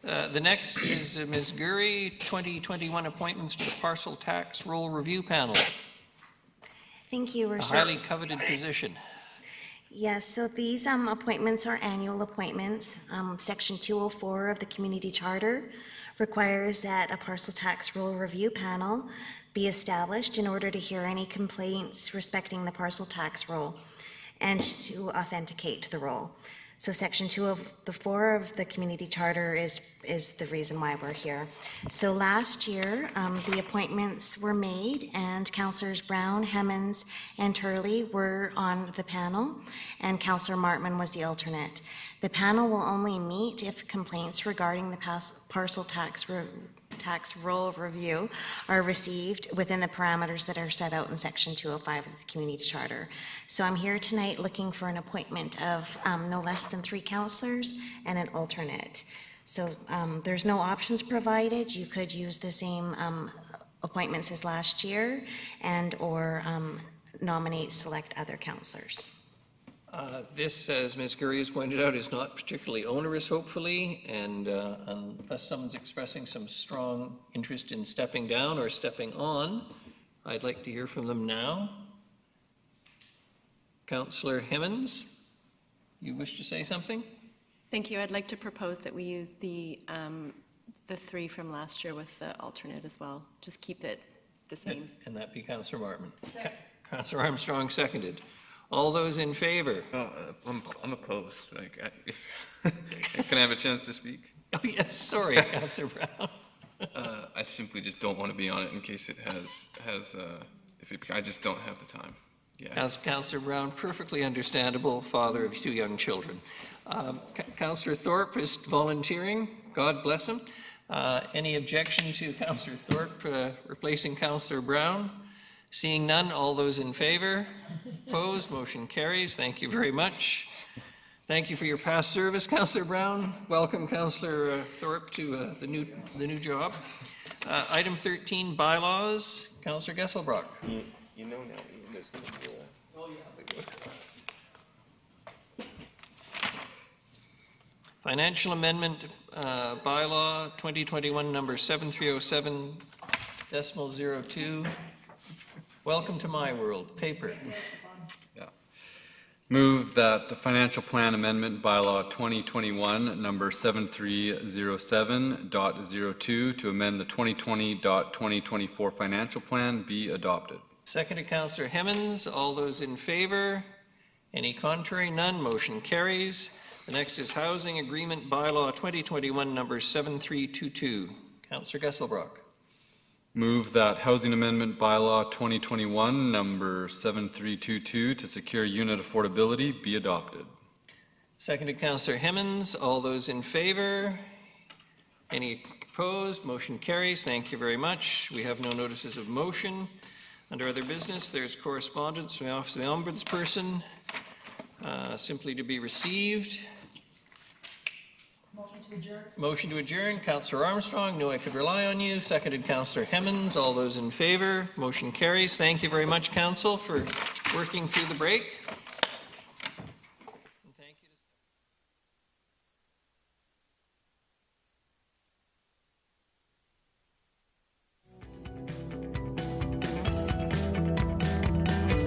The next is Ms. Gurry, 2021 appointments to the Parcel Tax Roll Review Panel. Thank you, A Worship. highly coveted position. Yes, so these appointments are annual appointments. Section 204 of the Community Charter requires that a parcel tax roll review panel be established in order to hear any complaints respecting the parcel tax roll and to authenticate the roll. So Section 204 of the Community Charter is the reason why we're here. So last year, the appointments were made, and Councillors Brown, Hemmons, and Turley were on the panel, and Councillor Martman was the alternate. The panel will only meet if complaints regarding the parcel tax roll review are received within the parameters that are set out in Section 205 of the Community Charter. So I'm here tonight looking for an appointment of no less than 3 councillors and an alternate. So there's no options provided. You could use the same appointments as last year and or nominate select other councillors. This, as Ms. Gurry has pointed out, is not particularly onerous, hopefully, and unless someone's expressing some strong interest in stepping down or stepping on, I'd like to hear from them now. Councillor Hemmons, you wish to say something? Thank you. I'd like to propose that we use the 3 from last year with the alternate as well. Just keep it the same. And that be Councillor Martman. Councillor Armstrong seconded. All those in favor? I'm opposed. Can I have a chance to speak? Oh, yes, sorry, Councillor Brown. I simply just don't want to be on it in case it I just don't have the time. Yeah. Councillor Brown, perfectly understandable, father of 2 young children. Councillor Thorpe is volunteering. God bless him. Any objection to Councillor Thorpe replacing Councillor Brown? Seeing none, all those in favor? Opposed? Motion carries. Thank you very much. Thank you for your past service, Councillor Brown. Welcome, Councillor Thorpe, to the new job. Item 13, bylaws. Councillor Gesselbrock. You know now there's going to be Financial Amendment Bylaw 2021 number 7307.02. Welcome to my world. Paper. Yeah. Move that the Financial Plan Amendment Bylaw 2021 number 7307.02 to amend the 2020-2024 Financial Plan be adopted. Seconded, Councillor Hemmons. All those in favor? Any contrary? None. Motion carries. The next is Housing Agreement Bylaw 2021 number 7322. Councillor Gesselbrock. Move that Housing Amendment Bylaw 2021 number 7322 to secure unit affordability be adopted. Seconded, Councillor Hemmons. All those in favor? Any opposed? Motion carries. Thank you very much. We have no notices of motion. Under other business, there's correspondence from the Office of the Ombudsperson, simply to be received. Motion to adjourn. Motion to adjourn. Councillor Armstrong, knew I could rely on you. Seconded, Councillor Hemmons. All those in favor? Motion carries. Thank you very much, Council, for working through the break.